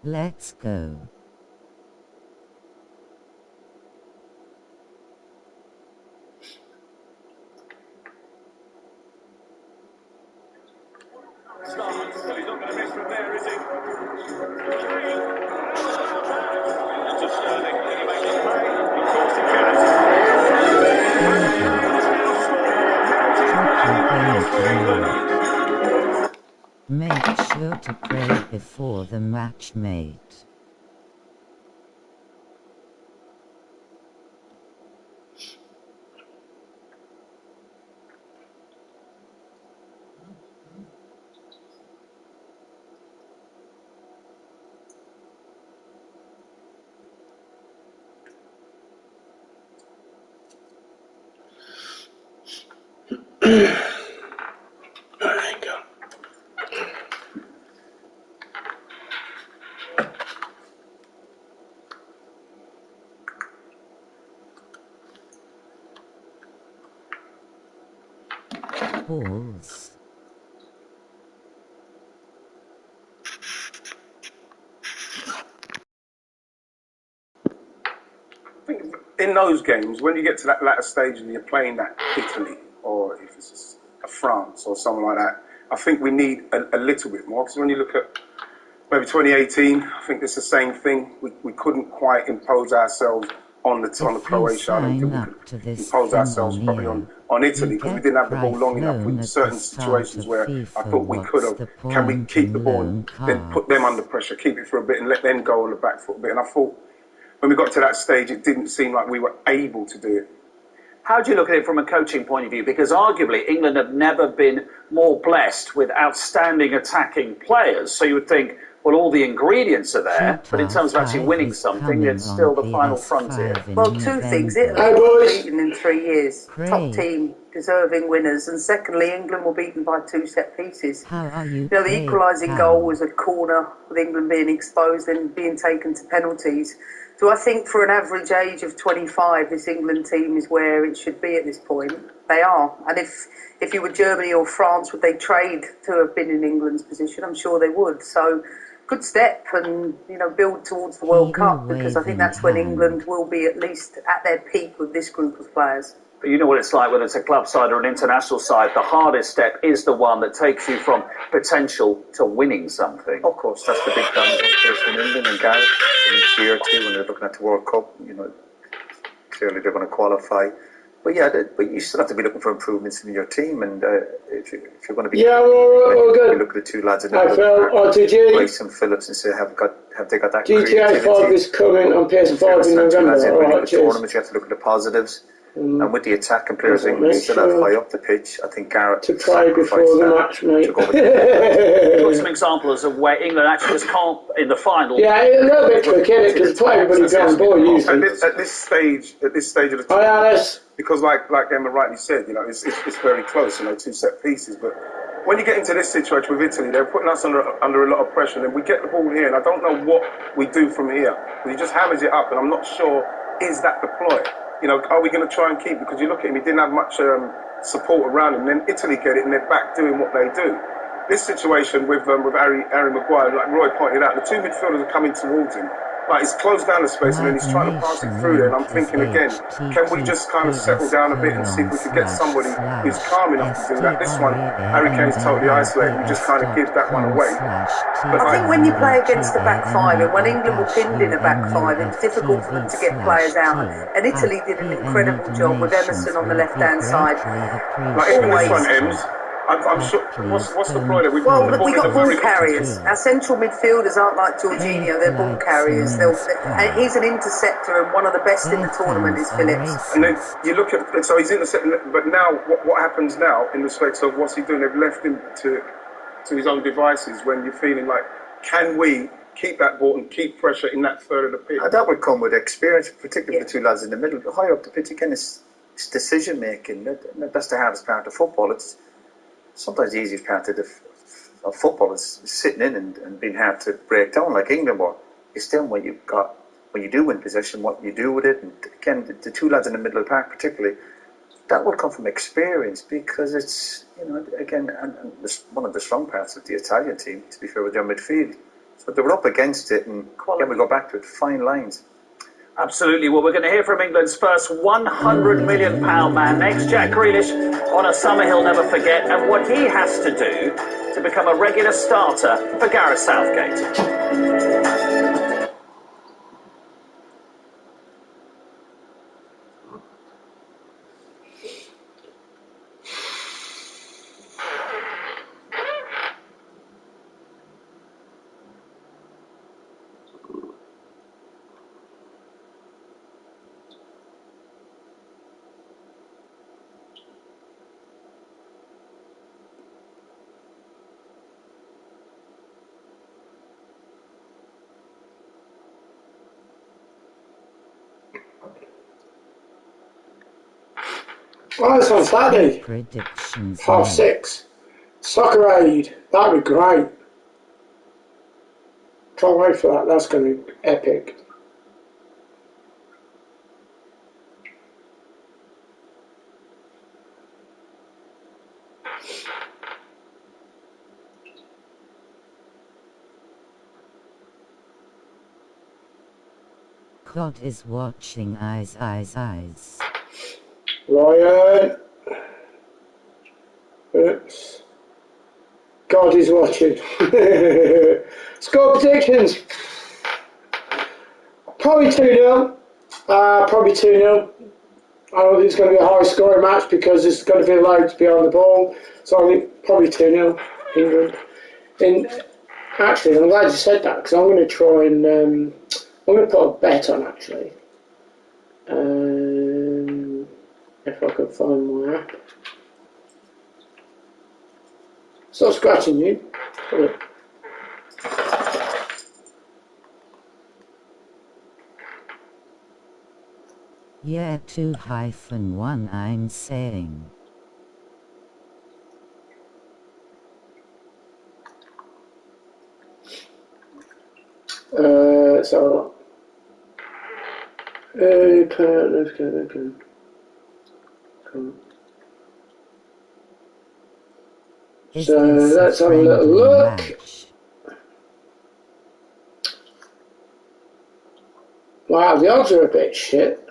Let's go. Make sure to pray before the match, mate. Balls. I think in those games, when you get to that latter stage and you're playing that Italy, or if it's a France or something like that, I think we need a little bit more. Because when you look at maybe 2018, I think it's the same thing. We couldn't quite impose ourselves on Croatia. I don't think we could impose ourselves probably on Italy because we didn't have the ball long enough in certain situations where I thought we could have. Can we keep the ball and then put them under pressure, keep it for a bit and let them go on the back foot a bit? And I thought when we got to that stage, it didn't seem like we were able to do it. How do you look at it from a coaching point of view? Because arguably England have never been more blessed with outstanding attacking players. So you would think, well, all the ingredients are there, but in terms of actually winning something, it's still the final frontier. Well, two things. Italy were beaten in 3 years. Top team, deserving winners. And secondly, England were beaten by 2 set pieces. The equalising goal was a corner with England being exposed and being taken to penalties. So I think for an average age of 25, this England team is where it should be at this point. They are. And if you were Germany or France, would they trade to have been in England's position? I'm sure they would. So good step and, build towards the World Cup because I think that's when England will be at least at their peak with this group of players. But you know what it's like, whether it's a club side or an international side, the hardest step is the one that takes you from potential to winning something. Of course, that's the big challenge in England and Gareth in the next year or two when they're looking at the World Cup. Clearly they're going to qualify. But but you still have to be looking for improvements in your team, and if you're going to be, good. You look at the 2 lads in the middle, Grayson Phillips, and say, have they got that GTA 5 is coming on PS5 in November. Tournament, you have to look at the positives. And with the attacking players, England still have high up the pitch. I think Gareth to try before the match, mate. Put some examples of where England actually just can't in the final. Yeah, a little bit quick, innit? Because everybody's on board usually. At this stage of the tournament, because like Emma rightly said, it's very close. 2 set pieces, but when you get into this situation with Italy, they're putting us under a lot of pressure. And we get the ball here, and I don't know what we do from here. He just hammers it up, and I'm not sure is that the ploy. Are we going to try and keep? Because you look at him, he didn't have much support around him. And then Italy get it, and they're back doing what they do. This situation with Harry Maguire, like Roy pointed out, the 2 midfielders are coming towards him. Like he's closed down the space, and then he's trying to pass it through there. And I'm thinking again, can we just kind of settle down a bit and see if we can get somebody who's calm enough to do that? This one, Harry Kane's totally isolated. We just kind of give that one away. But I think when you play against the back 5, and when England were pinned in a back 5, it's difficult for them to get players out. And Italy did an incredible job with Emerson on the left-hand side. Like even this one, Ems. I'm sure. What's the ploy there? We got ball carriers. Our central midfielders aren't like Jorginho; they're ball carriers. And he's an interceptor, and one of the best in the tournament is Phillips. And then you look at so he's intercepting, but now what happens now in respect of what's he doing? They've left him to his own devices. When you're feeling like, can we keep that ball and keep pressure in that third of the pitch? That would come with experience, particularly the 2 lads in the middle. Higher up the pitch again, it's decision making. That's the hardest part of football. It's sometimes the easiest part of football is sitting in and being hard to break down like England were. It's then when you do win possession, what you do with it. And again, the two lads in the middle of the park particularly, that will come from experience, because it's, again, and it's one of the strong parts of the Italian team, to be fair, with their midfield. So they were up against it, and then we go back to it, fine lines. Absolutely. Well, we're going to hear from England's first £100 million man next. Jack Grealish on a summer he'll never forget, and what he has to do to become a regular starter for Gareth Southgate. Oh, it's on Saturday. Predictions 6:30. Soccer Aid. That'd be great. Can't wait for that. That's going to be epic. God is watching. Eyes. Ryan. Oops. God is watching. Score predictions. Probably 2-0. Probably 2-0. I don't think it's going to be a high scoring match because it's going to be allowed to be on the ball. So I think probably 2-0 England. And actually, I'm glad you said that, because I'm going to try and I'm going to put a bet on, actually. If I can find my app. Stop scratching you. Yeah, 2-1 I'm saying. So let's go. So let's have a little look. Match? Wow, the odds are a bit shit.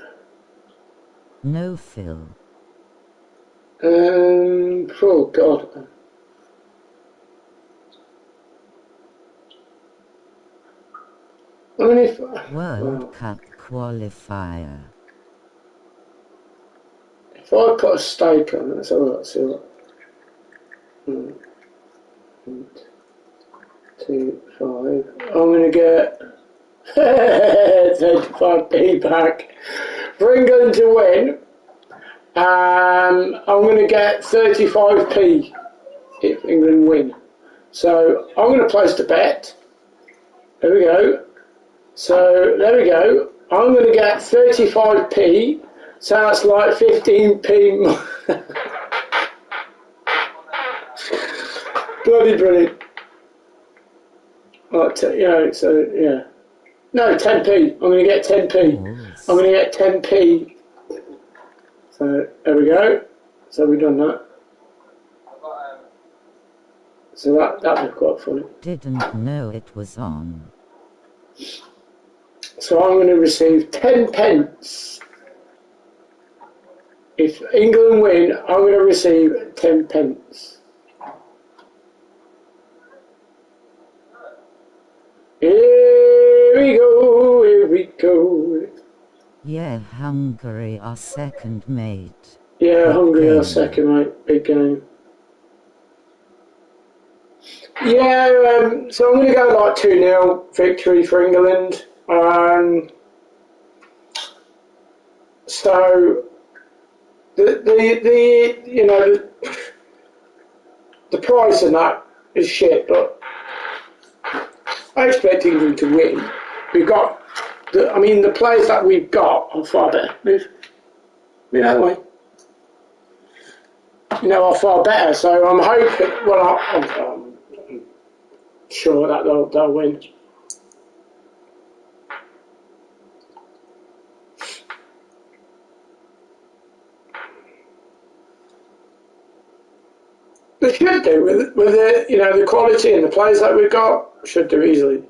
No, Phil. Oh God. I mean, if World Cup qualifier. If I put a stake on it, let's have a look, see what. 2, 5. I'm going to get 35p back for England to win. I'm going to get 35p if England win. So I'm going to place the bet. There we go. So there we go. I'm going to get 35p. So that's like 15p more. Bloody brilliant. Right, so yeah. No, 10p. I'm going to get 10p. Yes. I'm going to get 10p. So there we go. So we've done that. So that was quite funny. Didn't know it was on. So I'm going to receive 10 pence. If England win, I'm going to receive 10 pence. Here we go. Yeah, Hungary are second, mate. Yeah, Hungary game. are second, mate. Big game. Yeah, so I'm going to go like 2-0 victory for England. So the price in that is shit, but I expect England to win. We've got the players that we've got are far better. Move that way. are far better. So I'm hoping. Well, I'm sure that they'll win. They should do with the the quality and the players that we've got. Should do easily.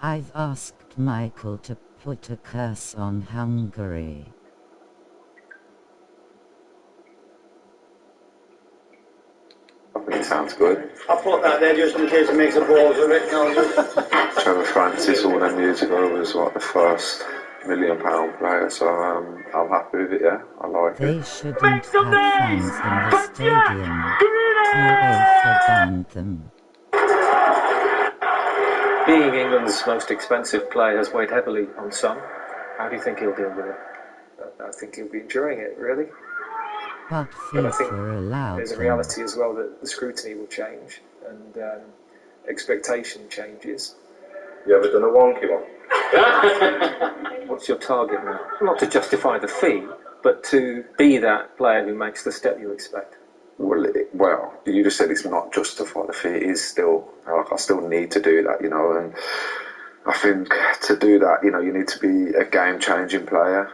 I've asked Michael to put a curse on Hungary. It sounds good. I put that there just in case it makes a balls of it. Trevor Francis all them years ago was like the first £1 million player, so I'm happy with it. Yeah, I like They it. shouldn't have fans in the stadium. UEFA banned them. Being England's most expensive player has weighed heavily on Son. How do you think he'll deal with it? I think he'll be enjoying it, really. But But I think FIFA allowed there's a them. reality as well that the scrutiny will change and expectation changes. You ever done a wonky one? What's your target now? Not to justify the fee, but to be that player who makes the step you expect. Well, you just said it's not justified. The fee is still, like, I still need to do that, and I think to do that, you need to be a game-changing player.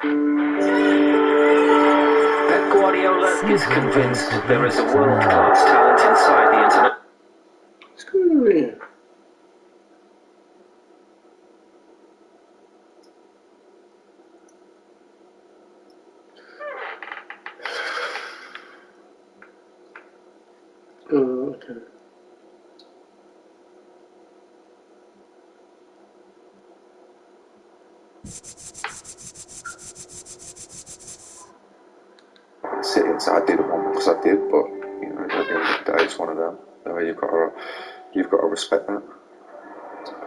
Pep Guardiola is convinced there is a world-class talent inside the internet. Screw you. Oh, okay. Sit inside, I did one because I did, but at the end of the day, it's one of them. You've got to respect that.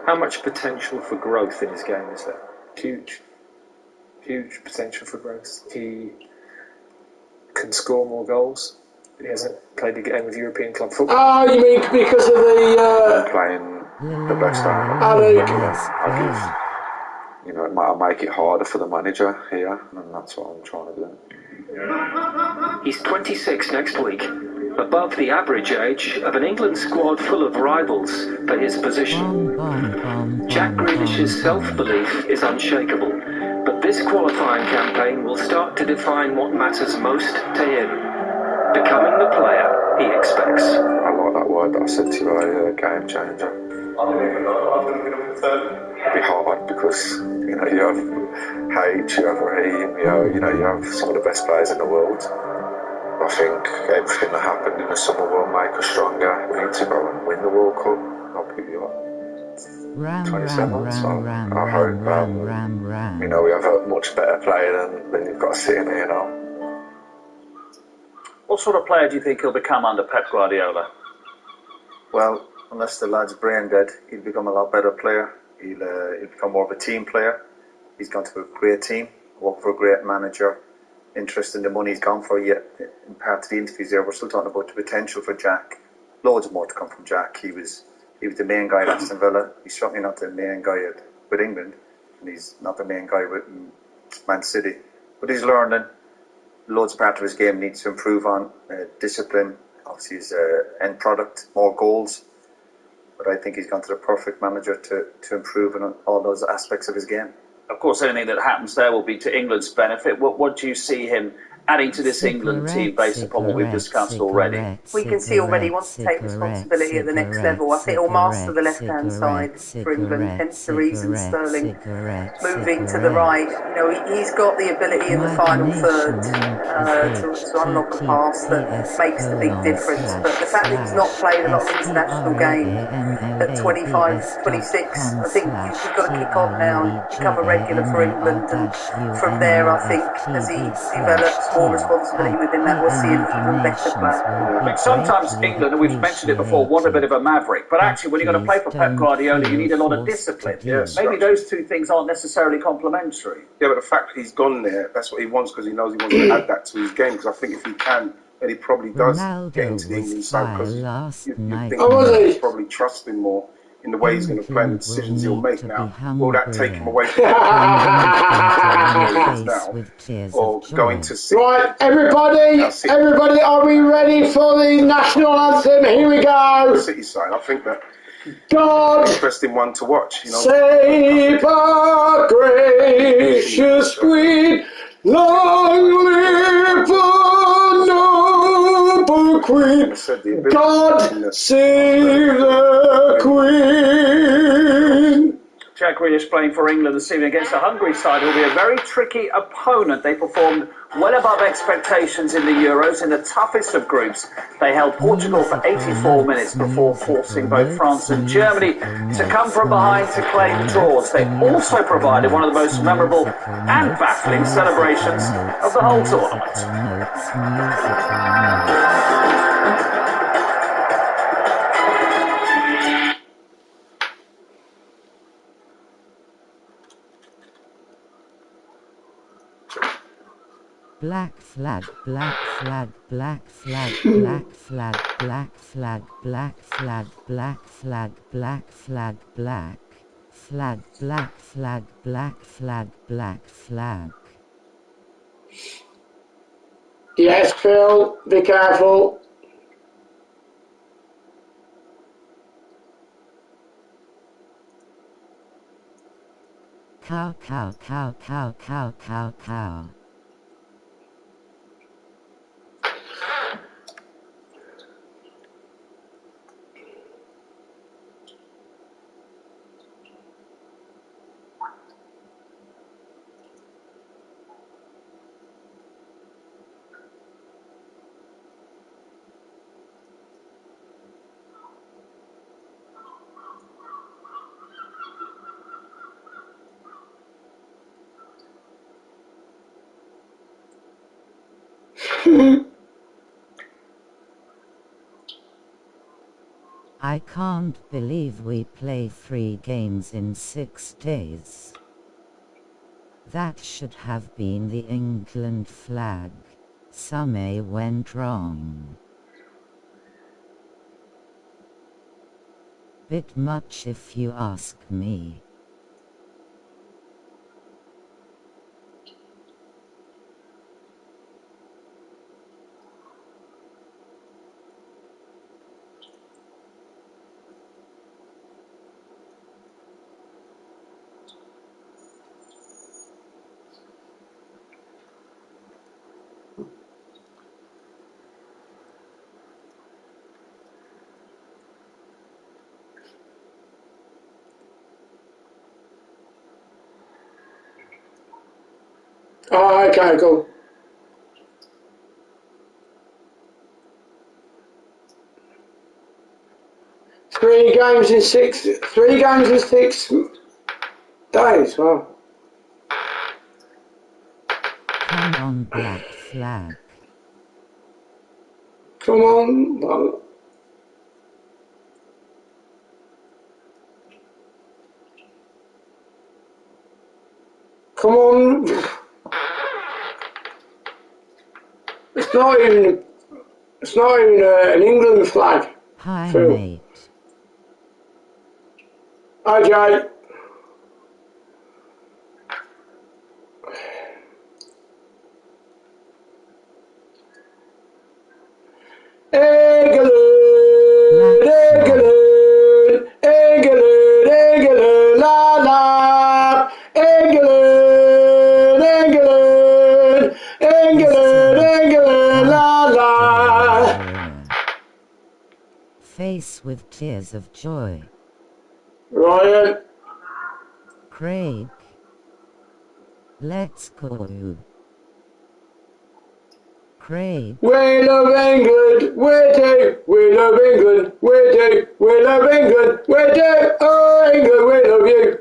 How much potential for growth in his game is there? Huge potential for growth. He can score more goals. He hasn't played a game of European club football. Oh, you mean because of the Playing the best out I I'll make it harder for the manager here, and that's what I'm trying to do. He's 26 next week, above the average age of an England squad full of rivals for his position. Jack Grealish's self-belief is unshakable, but this qualifying campaign will start to define what matters most to him, becoming the player he expects. I like that word that I said to you earlier, game changer. It'll be hard because you have H, you have Raheem, you have some of the best players in the world. I think everything that happened in the summer will make us stronger. We need to go and win the World Cup. I'll pick you up. 27, so I hope we have a much better player than you've got sitting here now. What sort of player do you think he'll become under Pep Guardiola? Well, unless the lad's brain dead, he'll become a lot better player. He'll become more of a team player. He's gone to a great team, worked for a great manager. Interesting, the money he's gone for. Yet, in part of the interviews there, we're still talking about the potential for Jack. Loads more to come from Jack. He was the main guy at Aston Villa. He's certainly not the main guy with England, and he's not the main guy with Man City. But he's learning. Loads of part of his game needs to improve on. Discipline, obviously his end product, more goals. But I think he's gone to the perfect manager to improve on all those aspects of his game. Of course, anything that happens there will be to England's benefit. What do you see him adding to this England team based upon what we've discussed already? We can see already he wants to take responsibility at the next level. I think he'll master the left-hand side for England, hence the reason Sterling moving to the right. He's got the ability in the final third to unlock a pass that makes the big difference. But the fact that he's not played a lot of international games at 25, 26, I think he's got to kick on now and become a regular for England. And from there, I think, as he develops more responsibility within that, we'll see an even better player. I think sometimes England, and we've mentioned it before, want a bit of a maverick. But actually, when you're going to play for Pep Guardiola, you need a lot of discipline. Yes, maybe those two things aren't necessarily complementary. Yeah, but the fact that he's gone there, that's what he wants, because he knows he wants to add that to his game. Because I think if he can, and he probably does get into the England side, because you think he probably trust him more in the way he's going to play and the decisions he'll make now. Will that take him away from now, or going to City? Right, everybody, are we ready for the national anthem? Here we go. City side, I think that. God, interesting one to watch. Save our gracious Queen. Long live the noble Queen. God save the Queen. Jack Grealish playing for England this evening against the Hungary side, who will be a very tricky opponent. They performed well above expectations in the Euros in the toughest of groups. They held Portugal for 84 minutes before forcing both France and Germany to come from behind to claim draws. They also provided one of the most memorable and baffling celebrations of the whole tournament. Black flag, black flag, black flag, black flag, black flag, black flag, black flag, black flag, black flag, black flag, black flag, black flag. Yes, Phil, be careful. Cow, cow, cow, cow, cow, cow, cow. I can't believe we play 3 games in 6 days. That should have been the England flag. Something went wrong. Bit much if you ask me. Oh, okay, cool. Three games in 6 days, wow. Come on, black flag. Come on, well. Come on. It's not even an England flag. Hi, Phil. mate. Hi, Jay. England, la la. England, la la. Face with tears of joy. Ryan. Craig. Let's go. Craig. We love England, we do. We love England, we do. We love England, we do. Oh, England, we love you.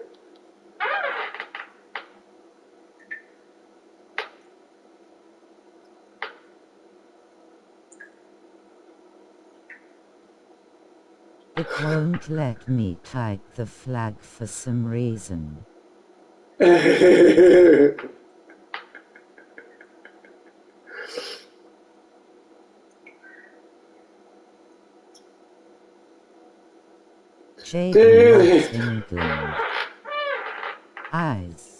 It won't let me type the flag for some reason. Jaden loves England. Eyes.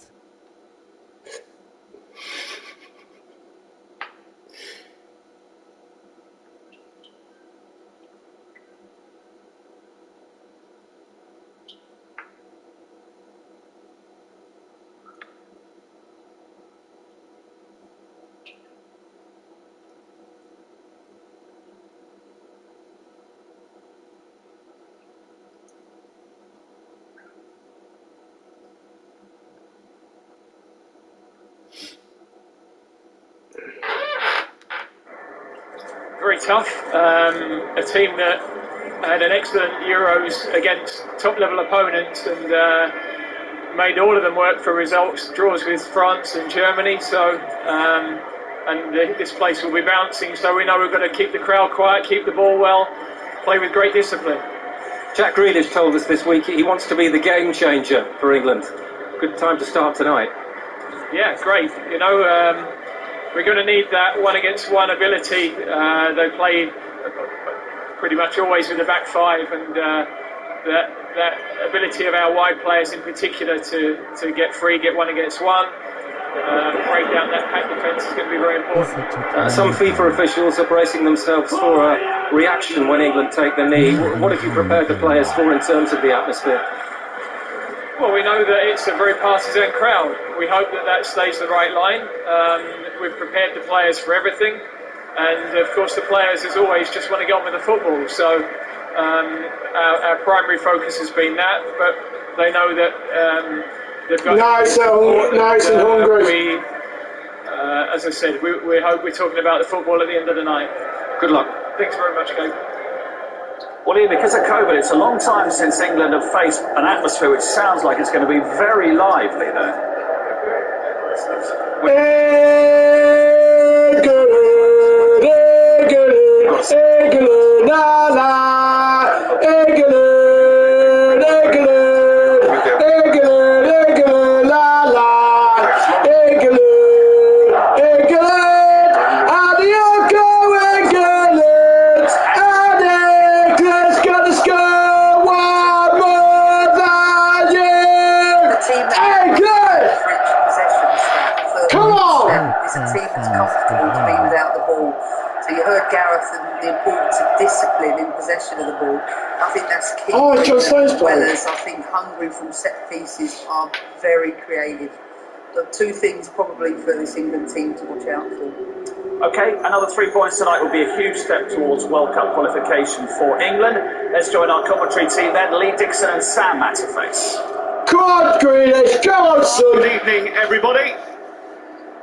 Very tough. A team that had an excellent Euros against top-level opponents and made all of them work for results. Draws with France and Germany. So, this place will be bouncing. So we know we've got to keep the crowd quiet, keep the ball well, play with great discipline. Jack Grealish told us this week he wants to be the game changer for England. Good time to start tonight. Yeah, great. You know. We're going to need that one-against-one ability. They play pretty much always with the back five, and that ability of our wide players in particular to get free, get one-against-one, break down that pack defence is going to be very important. Some FIFA officials are bracing themselves for a reaction when England take the knee. What have you prepared the players for in terms of the atmosphere? Well, we know that it's a very partisan crowd. We hope that stays the right line. We've prepared the players for everything. And, of course, the players, as always, just want to get on with the football. So our primary focus has been that. But they know that they've got... Nice and hungry. As I said, we hope we're talking about the football at the end of the night. Good luck. Thanks very much, Gabe. Well, Ian, because of COVID, it's a long time since England have faced an atmosphere which sounds like it's going to be very lively there. The importance of discipline in possession of the ball. I think that's key. As well as I think Hungary from set pieces are very creative. The two things probably for this England team to watch out for. Okay, another 3 points tonight will be a huge step towards World Cup qualification for England. Let's join our commentary team then. Lee Dixon and Sam Matterface. Come on, Grealish, come on, son. Good evening, everybody.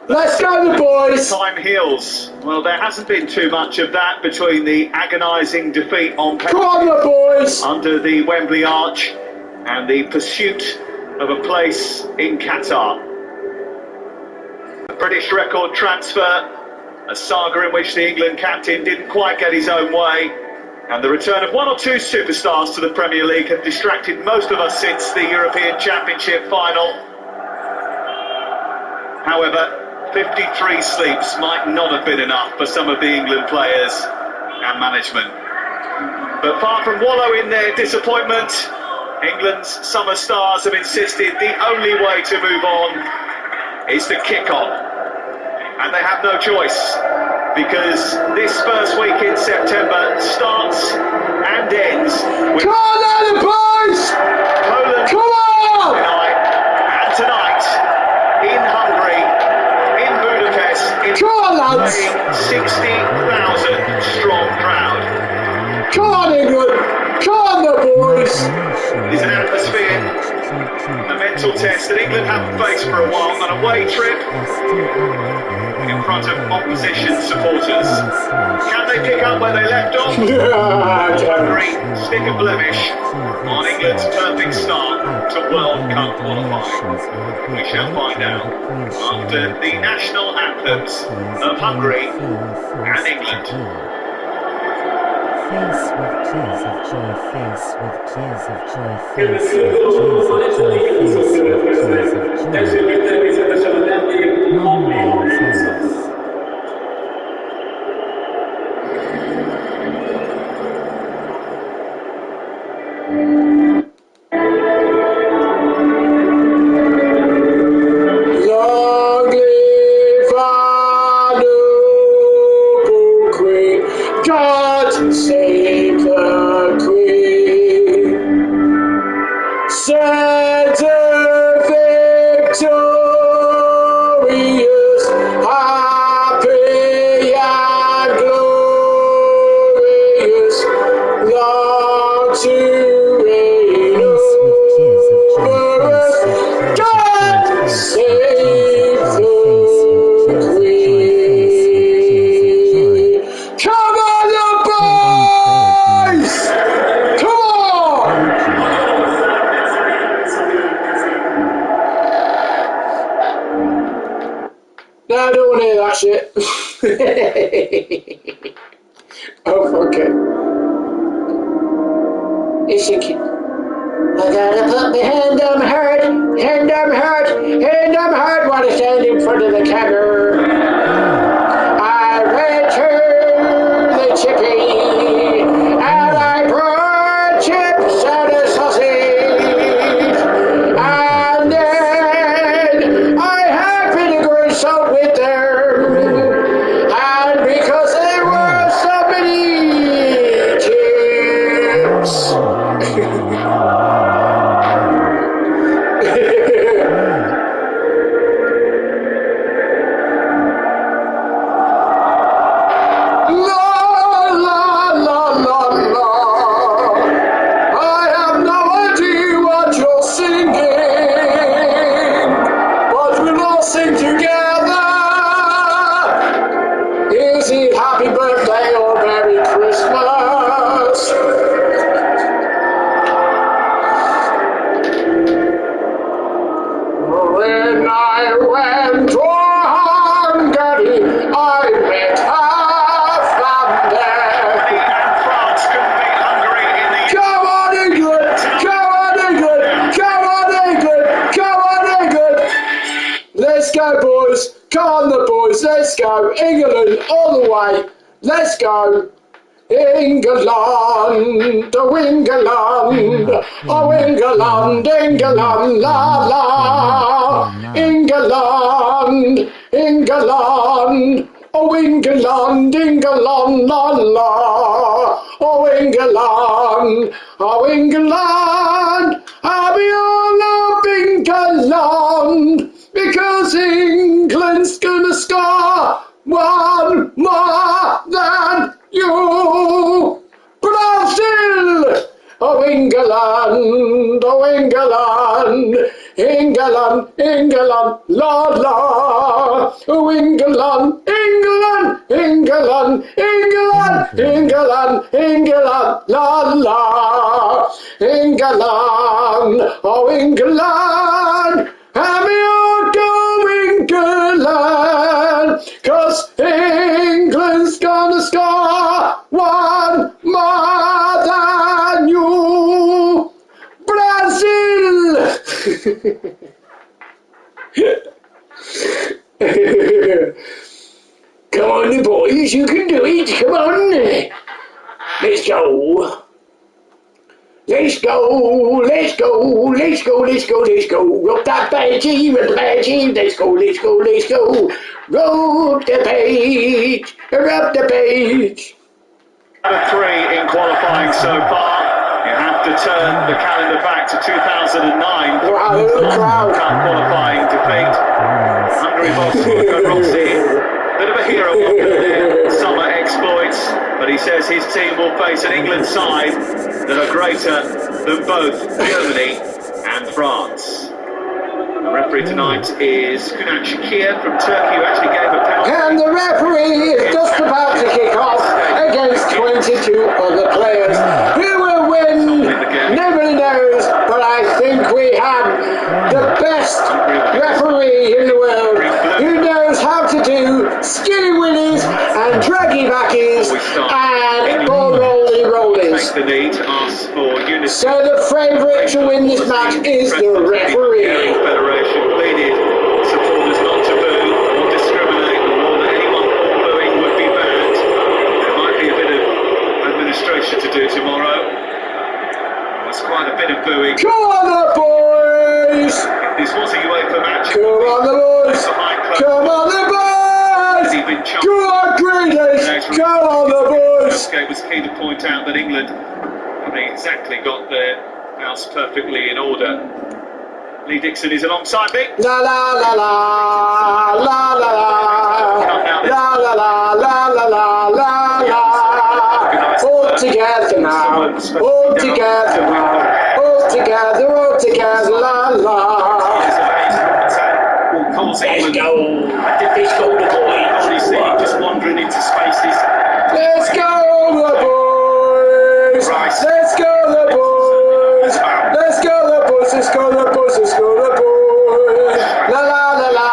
Let's go, the boys! Time heals. Well, there hasn't been too much of that between the agonising defeat on the boys! under the Wembley Arch and the pursuit of a place in Qatar. A British record transfer, a saga in which the England captain didn't quite get his own way, and the return of one or two superstars to the Premier League have distracted most of us since the European Championship final. However, 53 sleeps might not have been enough for some of the England players and management. But far from wallow in their disappointment, England's summer stars have insisted the only way to move on is to kick on. And they have no choice, because this first week in September starts and ends with... Come on, the boys! Poland Come on! tonight, and tonight in Hungary, in Budapest, in Come on, lads! 60,000 strong crowd. Come on, England! Come on, the boys! It's an atmosphere, a mental test that England haven't faced for a while on a away trip in front of opposition supporters. Can they pick up where they left off? Hungary stick a blemish on England's perfect start to World Cup qualifying. We shall find out after the national anthems of Hungary and England. Face with tears of joy, face with tears of joy, face with tears of joy, face with tears of joy. Non-names. Long live our noble Queen. God save the Queen. Send her victorious, happy and glorious, long to reign over us. God save the Queen. Come on, the boys! Come on! No, I don't want to hear that shit. Oh, fuck it. He's thinking, I gotta put my hand on my heart, hand on my heart, hand on my heart while I stand in front of the camera. I read her the chippy, and I brought chips and a sausage, and then I had vinegar and salt with them, and because there were so many chips. La la la la la. I have no idea what you're singing, but we'll all sing together. Is it happy birthday or Merry Christmas? When I went to Hungary, I met half them there. And France couldn't beat Hungary in the... Come on, England! Come on, England! Come on, England! Come on, England! Let's go, boys! Come on, the boys! Let's go! England all the way! Let's go! England, oh England, oh England, England, la la, England, England, oh England, England, la la, oh England, oh England, I'll be all up England, because England's gonna score one more than you, Brazil! Oh England, oh England, England, England, la la. Oh England, England, England, England, England, England, la la. England, oh England, and we all go England, 'cause England's gonna score one more than you, Brazil! Come on, the boys, you can do it, come on. Let's go. Let's go, let's go, let's go, let's go, let's go. Rock that badgie, rock the badgie. Let's go, let's go, let's go. Rock the page, rock the page. Out of 3 in qualifying so far. You have to turn the calendar back to 2009. Wow, look at the crowd. Cup qualifying defeat. Hungary boss Rossi, bit of a hero after their summer exploits, but he says his team will face an England side that are greater than both Germany and France. The referee tonight is Kunal Shakir from Turkey, who actually gave a penalty. And the referee is just about to kick off against 22 other players. Who will win? Nobody knows, but I think we have the best referee in the world who knows how to do skinny willies and draggy backies and ball rollies. The need to ask for unity. So the favourite to win this match is the referee. Federation pleaded supporters not to boo or discriminate, and warned that anyone booing would be banned. There might be a bit of administration to do tomorrow. It's quite a a bit of booing. Come on the boys! If this was a UEFA match, come on the boys! Come on the boys! Come on Greenish! Come on the boys! It was key to point out that England haven't exactly got their house perfectly in order. Lee Dixon is alongside me. La la la la la la la la la la la la la la. All together now, all together now, all together, la la. Let's go. Let's go, the boys. Just wandering into spaces. Let's go, the boys. Let's go, the boys. Let's go, the boys. Let's go, the boys. Let's go, the boys. La la la la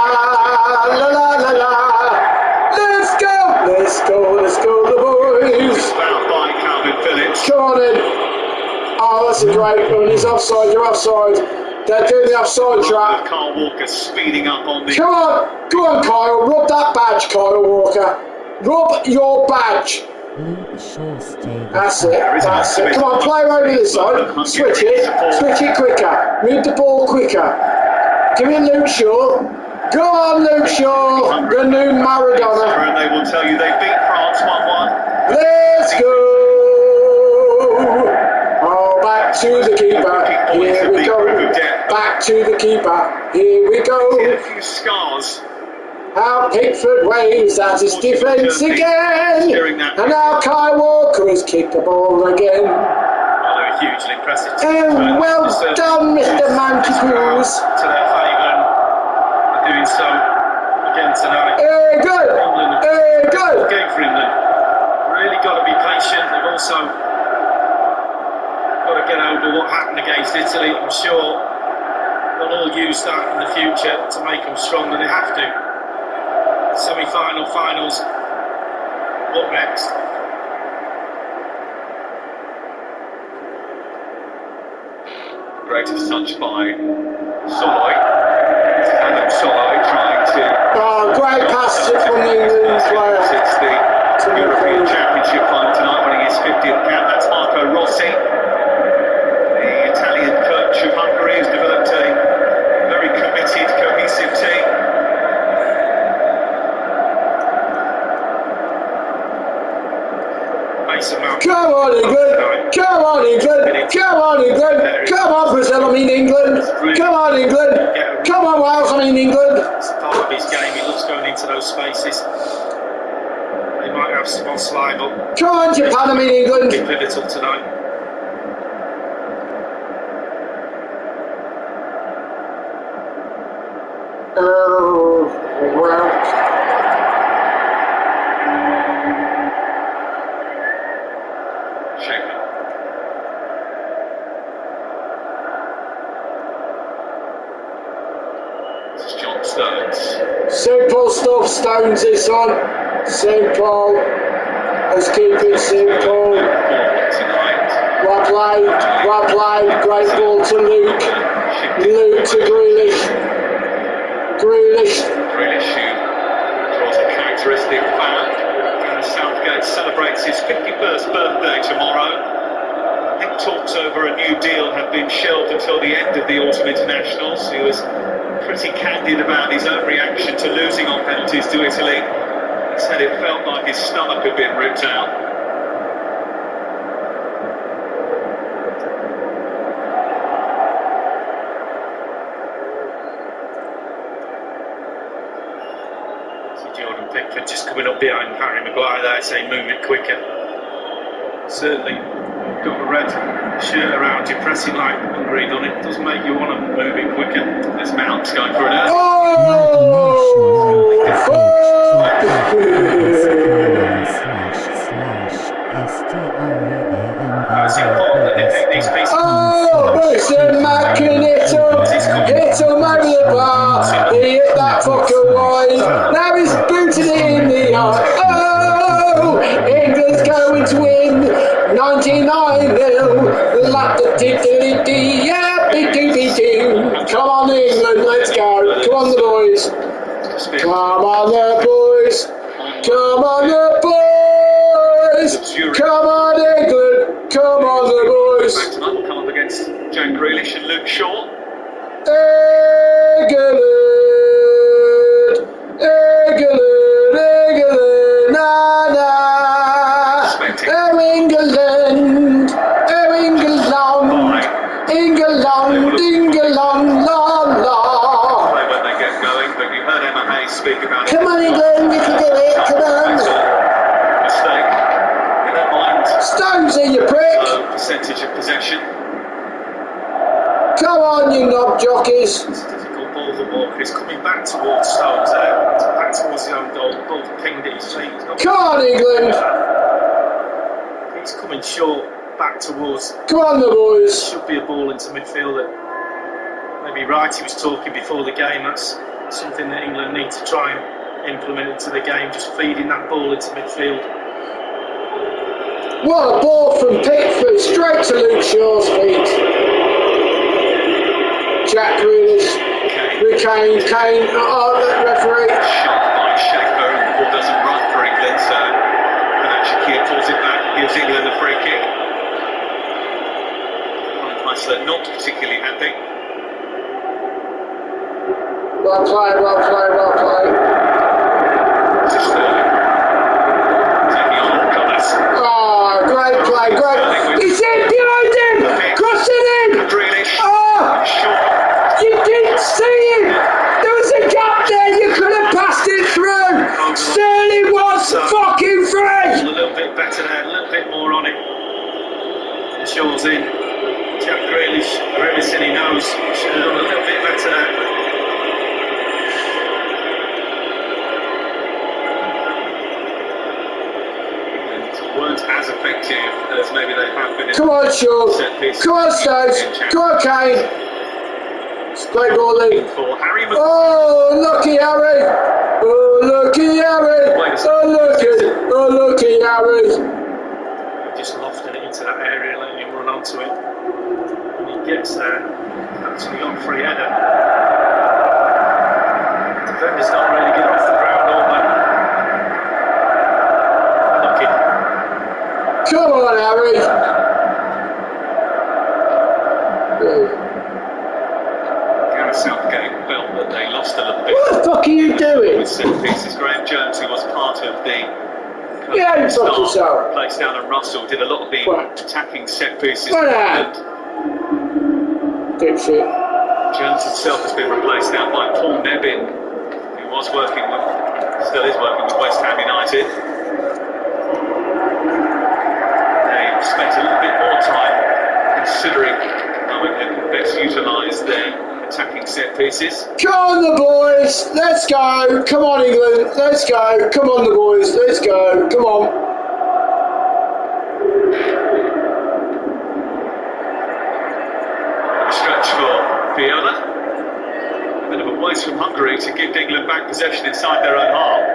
la la la la. Let's go. Let's go. Let's go, the boys. Come on in. Oh, that's a great one. He's offside. You're offside. They're doing the offside trap. Kyle Walker speeding up on the... Come on. Go on, Kyle. Rub that badge, Kyle Walker. Rub your badge. That's it. That's it. Come on, play over this side. Switch it quicker. Move the ball quicker. Give it Luke Shaw. Go on, Luke Shaw. The new Maradona. And they will tell you they beat France 1-1. Let's go. Oh, back to the keeper. Here we go. Back to the keeper. Here we go. A few scars. How Pickford waves at his defence again. And now Kyle Walker has kicked the ball again. They're hugely impressive. And well done, Mr. Monkey Cruz. To their favour and doing so again tonight. Good. Good. Game for England. Really got to be patient. They've also got to get over what happened against Italy. I'm sure they'll all use that in the future to make them stronger. They have to. Semi-final, finals. What next? Greatest touch by Soloy. Adam Soloy trying to... Oh, great pass from the England player. It's the European Championship final tonight, winning his 50th cap. That's Marco Rossi. The Italian coach of Hungary has developed a very committed, cohesive team. Come on, England! Come on, England! Come on, England! Come on, Brazil! I mean England! Come on, England! Come on, Wales! I mean England! It's part of his game. He loves going into those spaces. They might have some on slide, but come on, Japan! I mean England! be pivotal tonight. Well. Simple stuff, Stones, this one. Simple. Let's keep it simple. Well played. Great ball to Luke. Luke to Grealish. Grealish who draws a characteristic foul. Gareth Southgate celebrates his 51st birthday tomorrow. I think talks over a new deal have been shelved until the end of the autumn internationals. He was pretty candid about his own reaction to losing on penalties to Italy. He said it felt like his stomach had been ripped out. So Jordan Pickford just coming up behind Harry Maguire there, saying move it quicker. Certainly got a red shirt around you, pressing like Hungary done it. Doesn't make you want to move it quicker. There's Mount going for it. Listen, Mac and hit him over the bar. He hit that fucker wide. Now he's booted it in the eye. Oh, England's going to win. 99-0, like the diddly-dee, yeah, be-doo-be-doo. Come on, England, let's go. Come on, the boys. Come on, the boys. Come on, the boys. Come on, England. Come on, the boys. Come up against Jack Grealish and Luke Shaw. England, na na. Oh England, oh England, England, la la. When they get going, but you heard Emma Hayes speak about it. Come on England, you can do it, come on. Mistake. You don't mind. Stones in you prick. Low percentage of possession. Come on you knob jockeys. It's a difficult ball for Walker. He's coming back towards Stones there. Back towards the own goal. The ball pinged at his feet. Come on England. He's coming short. Back towards. Come on the boys. Should be a ball into midfield. Maybe Wrighty was talking before the game. That's something that England need to try and implement into the game. Just feeding that ball into midfield. What a ball from Pickford straight to Luke Shaw's feet. Jack Grealish, Kane, the referee. Shot by Shakespeare, and the ball doesn't run for England, so Shakir pulls it back and gives England a free kick. Meisler not particularly happy. Well played, well played, well played. This is Sterling. Taking on Collis. Oh, great play, great. He's in behind him! Cross it in! Grealish. Oh! You didn't see him! There was a gap there, you could have passed it through! Sterling was fucking free! A little bit better there, a little bit more on it. And Shaw's in. Jack Grealish, for everything he knows, should have done a little bit better there. Weren't as effective as maybe they have been. Come on, Shaw. Come on, Stones. Come on, Kane. It's great ball, Lee. Oh, lucky Harry. Oh, lucky Harry. Oh, lucky Harry. Just lofted it into that area, letting him run onto it. When he gets there, actually on free header. Defenders don't really get off the ground all that. Come on, Harry. Gareth Southgate felt that they lost a little bit. What the fuck are you doing? With set pieces, Graham Jones, who was part of the placed down, and Russell did a lot of the attacking set pieces. Dipshit. Jones himself has been replaced now by Paul Nebbin, who was working with, still is working with West Ham United. Spent a little bit more time considering how they can best utilise their attacking set pieces. Come on the boys, let's go. Come on England, let's go. Come on the boys, let's go. Come on. A stretch for Fiona. A bit of a waste from Hungary to give England back possession inside their own half.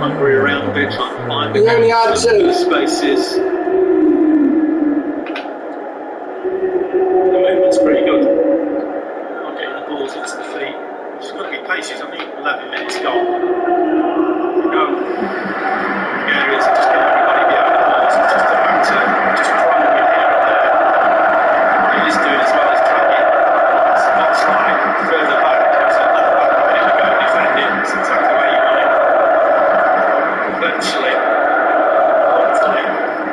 Hungary around a bit, trying to find He only had two. spaces. The movement's pretty good. Not getting the balls into the feet. Just got to be patient. I think 11 minutes gone. No. Yeah, it's just getting everybody behind the balls. It's just about to just try and get here and there. He is doing as well as can. It's not slide further back. It's not that back a minute ago. Defending. It's exactly where you want it. Eventually, hopefully,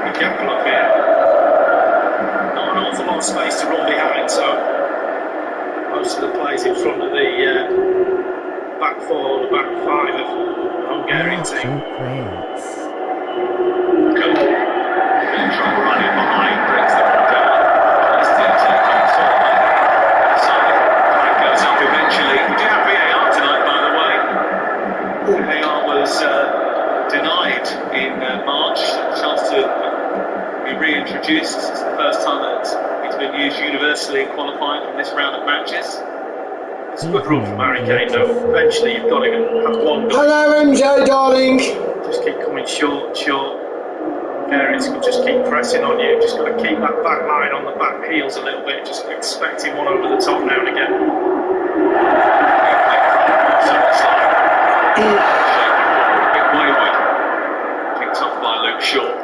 we get up here. Not an awful lot of space to run behind, so most of the players in front of the back four, the back five of the Hungarian team. Good. Try and run in behind, brings the ball down. This team's comes sort of side. It goes up eventually. We do have VAR tonight, by the way. VAR was denied in March. A chance to be reintroduced. It's the first time that it's been used universally in qualifying from this round of matches. It's a good run from Harry Kane, though. Eventually, you've got to have one goal. Hello, MJ, darling. Just keep coming short and short. Hungarians can just keep pressing on you. Just got to keep that back line on the back heels a little bit. Just expecting one over the top now and again. So it's like a bit wayward. Picked off by Luke Shaw.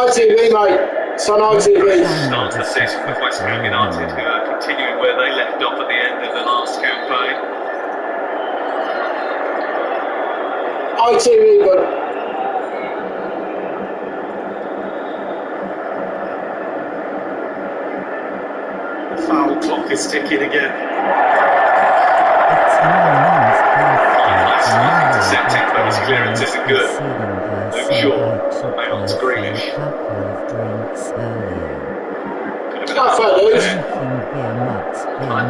RTV, mate. It's on RTV. Start the season with West Ham United, who are continuing where they left off at the end of the last campaign. ITV, but The foul clock is ticking again. Intercepting, but his clearance isn't good. Luke Shaw, out to Grealish.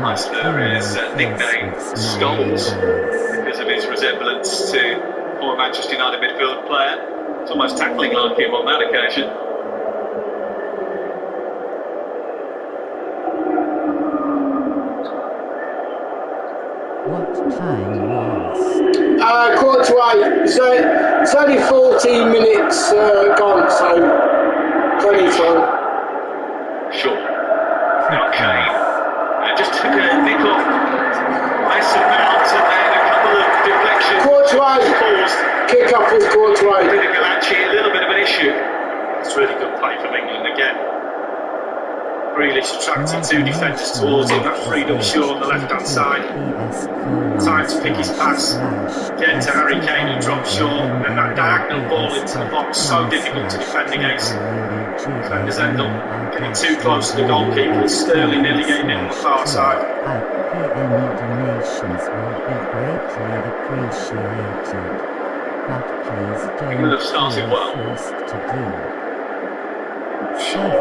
Leicester is nicknamed Skulls because of his resemblance to former Manchester United midfield player. It's almost tackling like him on that occasion. What time was? quarter to 8. So it's only 14 minutes gone, so plenty of time. Sure. Now Kane just took a nick off Mason Mount and then a couple of deflections. Quarter to 8. Kick up was quarter to 8. Galachi, a little bit of an issue. It's really good play from England again. Grealish attracted two defenders towards him. That freed up Shaw on the left hand side. Time to pick his pass. Get to Harry Kane and drop Shaw. And that diagonal ball into the box, so difficult to defend against. Defenders end up getting too close to the goalkeeper. Sterling nearly getting it on the far side. Any donations will be greatly appreciated. But please don't England have started well. forced to do.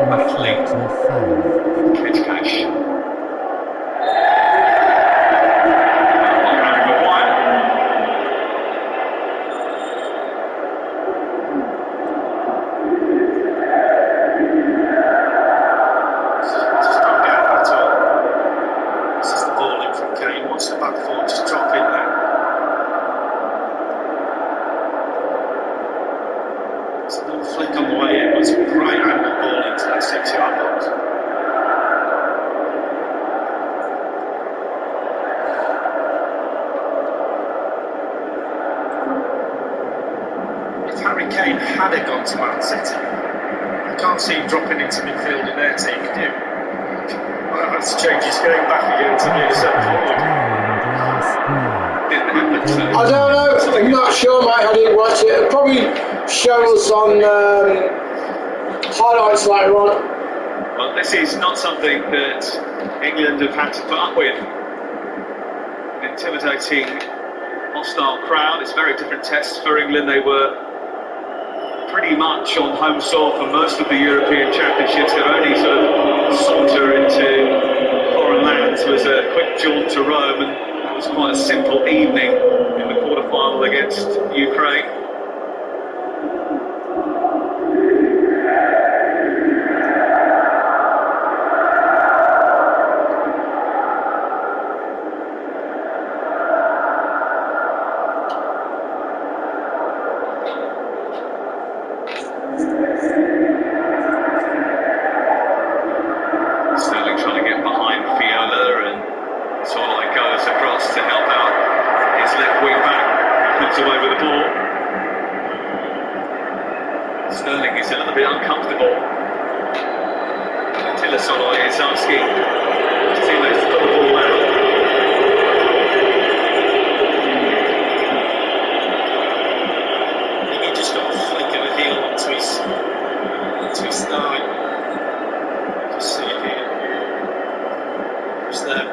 Battling. 7:45. Catch cash. Just don't get that at all. This is the ball in from Kane. Wants the back four, just drop in there. It's a little flick on the way in, but it's a right angle ball into that 6-yard box. If Harry Kane had gone to Man City, I can't see him dropping into midfield in their team, can you? Well, that's to change his game back again to be a centre forward. Didn't happen, so. I don't know. I'm not sure, mate. I didn't watch it. It'll probably show us on highlights later on. Well, this is not something that England have had to put up with. An intimidating, hostile crowd. It's a very different test for England. They were pretty much on home soil for most of the European Championships. Their only sort of saunter into foreign lands was a quick jaunt to Rome, and it was quite a simple evening in the quarter-final against Ukraine. Sterling is a little bit uncomfortable. Tilasoloy is asking his teammates to put the ball out. I think he just got a flick of a heel onto his thigh. Just see it here. Just there.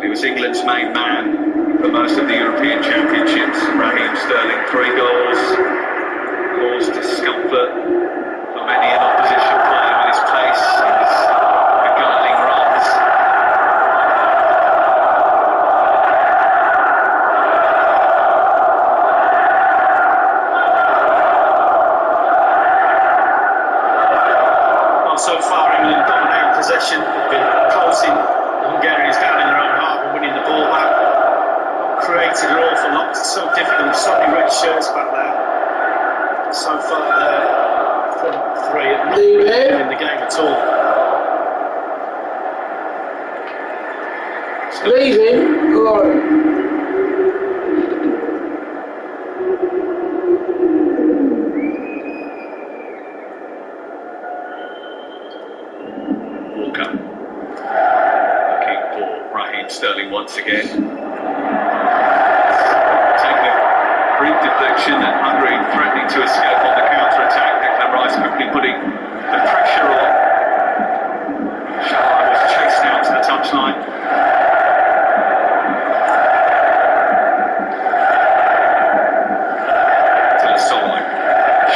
He was England's main man for most of the European Championships. Raheem Sterling, 3 goals, caused discomfort for many an opposition player with his pace and his beguiling runs. Well, so far England dominating possession. They've been closing the Hungarians down in their own half and winning the ball back. Created an awful lot. It's so difficult. So many red shirts back there. So far, their front three have not really been in the game at all. Leaving. Go on. Walker looking for Raheem Sterling once again. Brief deflection and Hungary threatening to escape on the counter-attack. Declan Rice quickly putting the pressure on. Shahar was chased out to the touchline. Tilasoloy,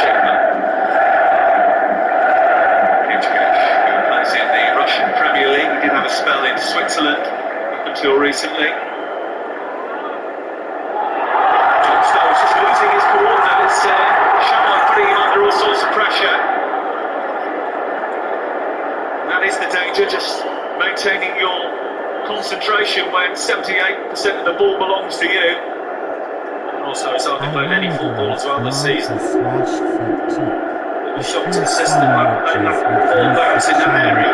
Shekman, Kinchkesh, who plays in the Russian Premier League. He did have a spell in Switzerland up until recently. His coordinates, Shahar putting him under all sorts of pressure. And that is the danger, just maintaining your concentration when 78% of the ball belongs to you. And also, it's hard to play any football as well this season. A shock to the system, that ball bounce in that area.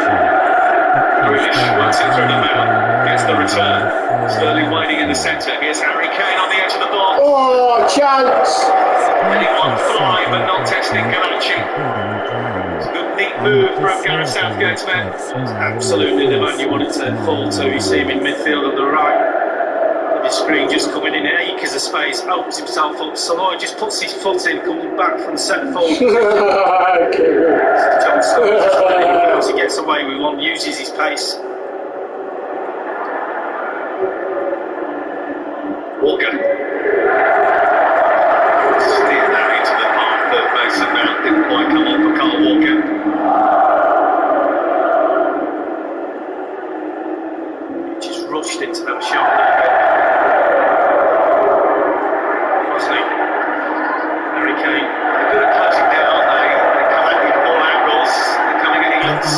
Grealish works it through the middle, gets the return. Sterling waiting in the centre. Here's Harry Kane on the edge of the box. Oh, chance! Anyone fly but not testing Ganachi. It's a good neat move from Gareth Southgate's men. Absolutely the man you wanted to fall to. You see him in midfield on the right. With his screen just coming in acres of space, opens himself up. Soloy just puts his foot in, coming back from the centre forward. John Stones just letting him go. He gets away with one, uses his pace. Walker. Steer that into the path of Mason Mount. Didn't quite come on for Carl Walker. He just rushed into that shot a little bit. Wasn't he? Harry Kane. They're good at closing down, aren't they? They come at you from all angles. They're coming at England's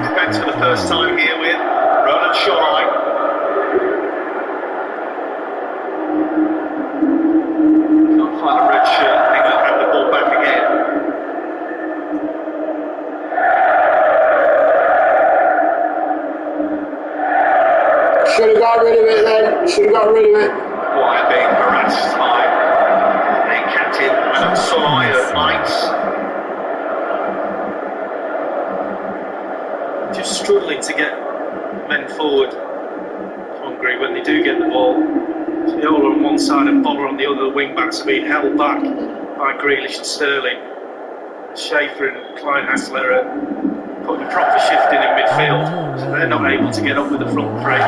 defence for the first time here with Roland Shawline. Find a red shirt, England have the ball back again. Should have got rid of it then. Should have got rid of it. Wire being harassed by the captain, Adam Soloy of Mainz. Just struggling to get men forward. Hungary when they do get the ball. Viola on one side and Boller on the other. The wing backs are being held back by Grealish and Sterling. Schaefer and Klein Hassler are putting proper shifting in midfield, so they're not able to get up with the front three.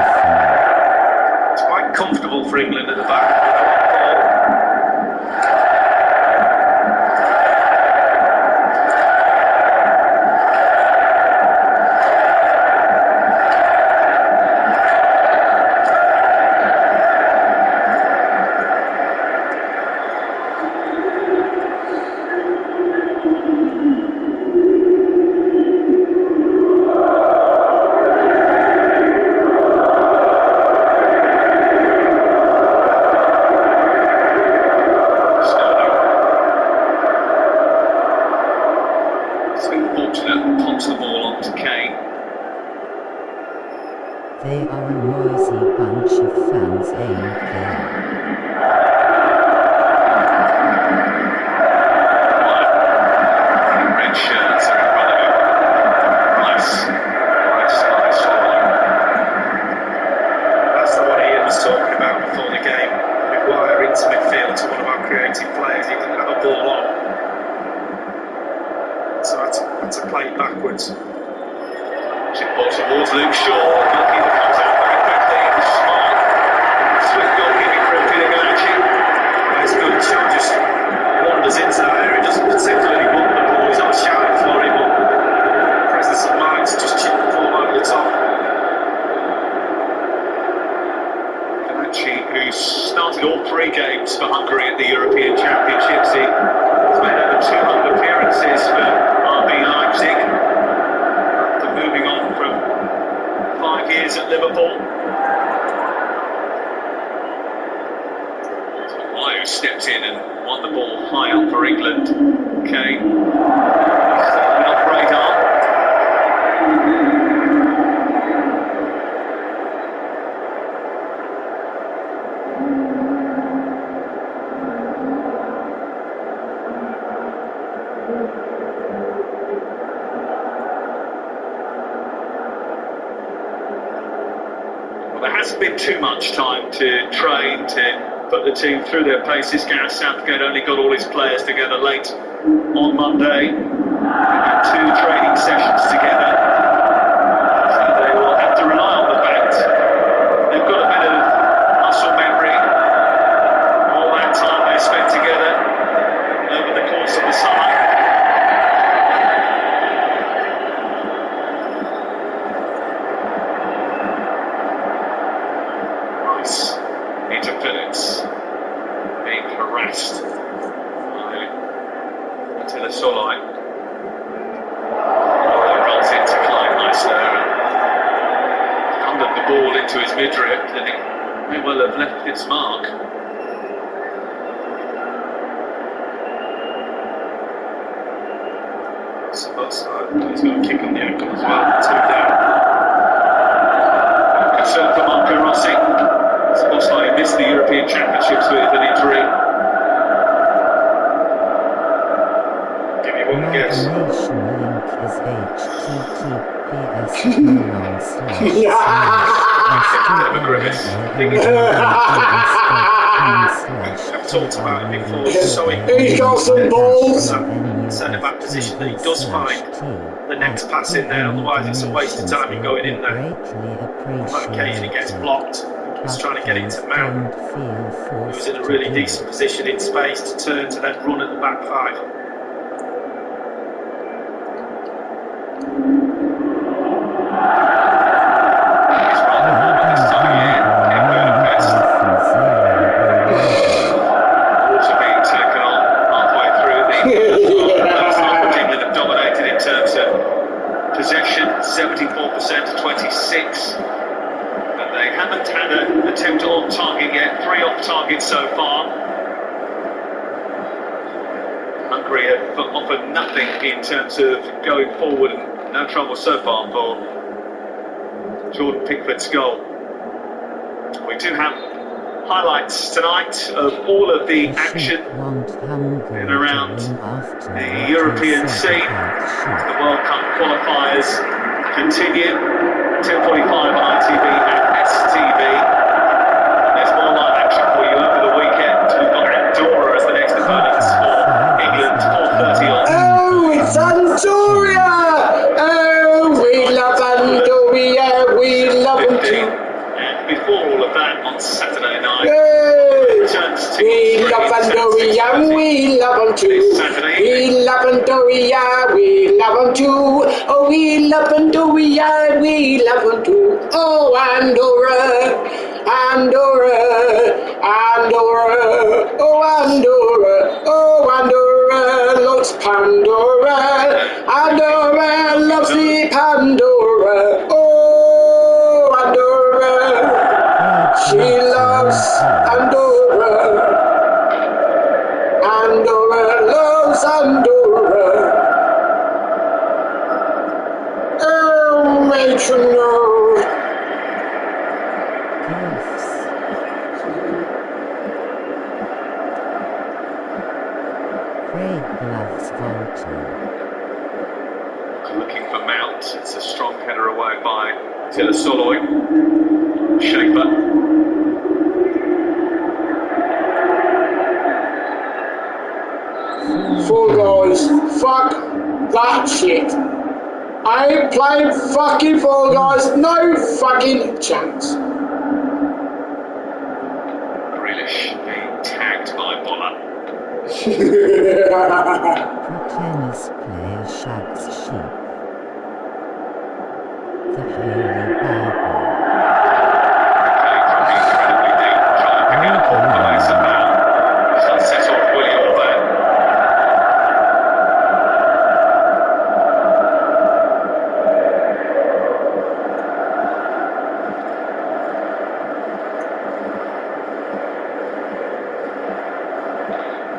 It's quite comfortable for England at the back. creative players. He didn't have a ball on. So I had to play it backwards. Chip ball towards Luke Shaw. Goalkeeper comes out very quickly. Smart. Swift goalkeeping from Filipacci. It's good. Shaw just wanders into that area. Doesn't particularly want the ball. He's not shouting for him, but presence of mind to just chip the ball over the top. Who's started all 3 games for Hungary at the European Championships. He's made over 200 appearances for RB Leipzig after moving on from 5 years at Liverpool. Who stepped in and won the ball high up for England. Kane, been off radar. There hasn't been too much time to train, to put the team through their paces. Gareth Southgate only got all his players together late on Monday. They had 2 training sessions together. So they will have to rely on the fact they've got a bit of muscle memory. All that time they spent together over the course of the summer. Into Phillips, being harassed by Attila Solai. Runs into Kleinmeister and thundered the ball into his midriff, and it may well have left its mark. He's got a kick on the ankle as well, 2 down. Concern for Marco Rossi. Looks like he missed the European Championships with an injury. Give me one guess. Nation link is I've talked about it before. So he's got some balls. Centre back position that he does find the next pass in there, otherwise it's a waste of time in going in there. On occasion he gets blocked. He's trying to get it to Mount, who's in a really decent position in space to turn to then run at the back 5. He's rather good this time in Budapest. Water being taken on halfway through the first half, which England have dominated in terms of possession, 74% to 26%. They haven't had an attempt on target yet, 3 off target so far. Hungary have offered nothing in terms of going forward, and no trouble so far for Jordan Pickford's goal. We do have highlights tonight of all of the action in and around the European scene. The World Cup qualifiers continue. 10:45 on ITV and STV. There's more live action for you over the weekend. We've got Andorra as the next opponents for England, 4:30 on. Oh, it's Andorra! Oh, we love Andorra, we love them too. And before all of that, on Saturday night, returns to we love Andorra, we love them too. We love Andorra, we love them too. Oh, we love Andorra, we love them too. Oh, Andorra, Andorra, Andorra, oh, Andorra, oh, Andorra loves Pandora. Andorra loves the Pandora. Oh, Andorra, she loves Andorra. Andorra loves Andorra. Oh, matron, no. Craig loves vaulting. Looking for Mount. It's a strong header away by Attila Solai. Schaefer. Fall Guys. Fuck that shit. I ain't playing fucking Fall Guys. No fucking chance. Grealish being tagged by Boller. Pro tennis player shags sheep. The Holy Bible. Set off Willie Orban.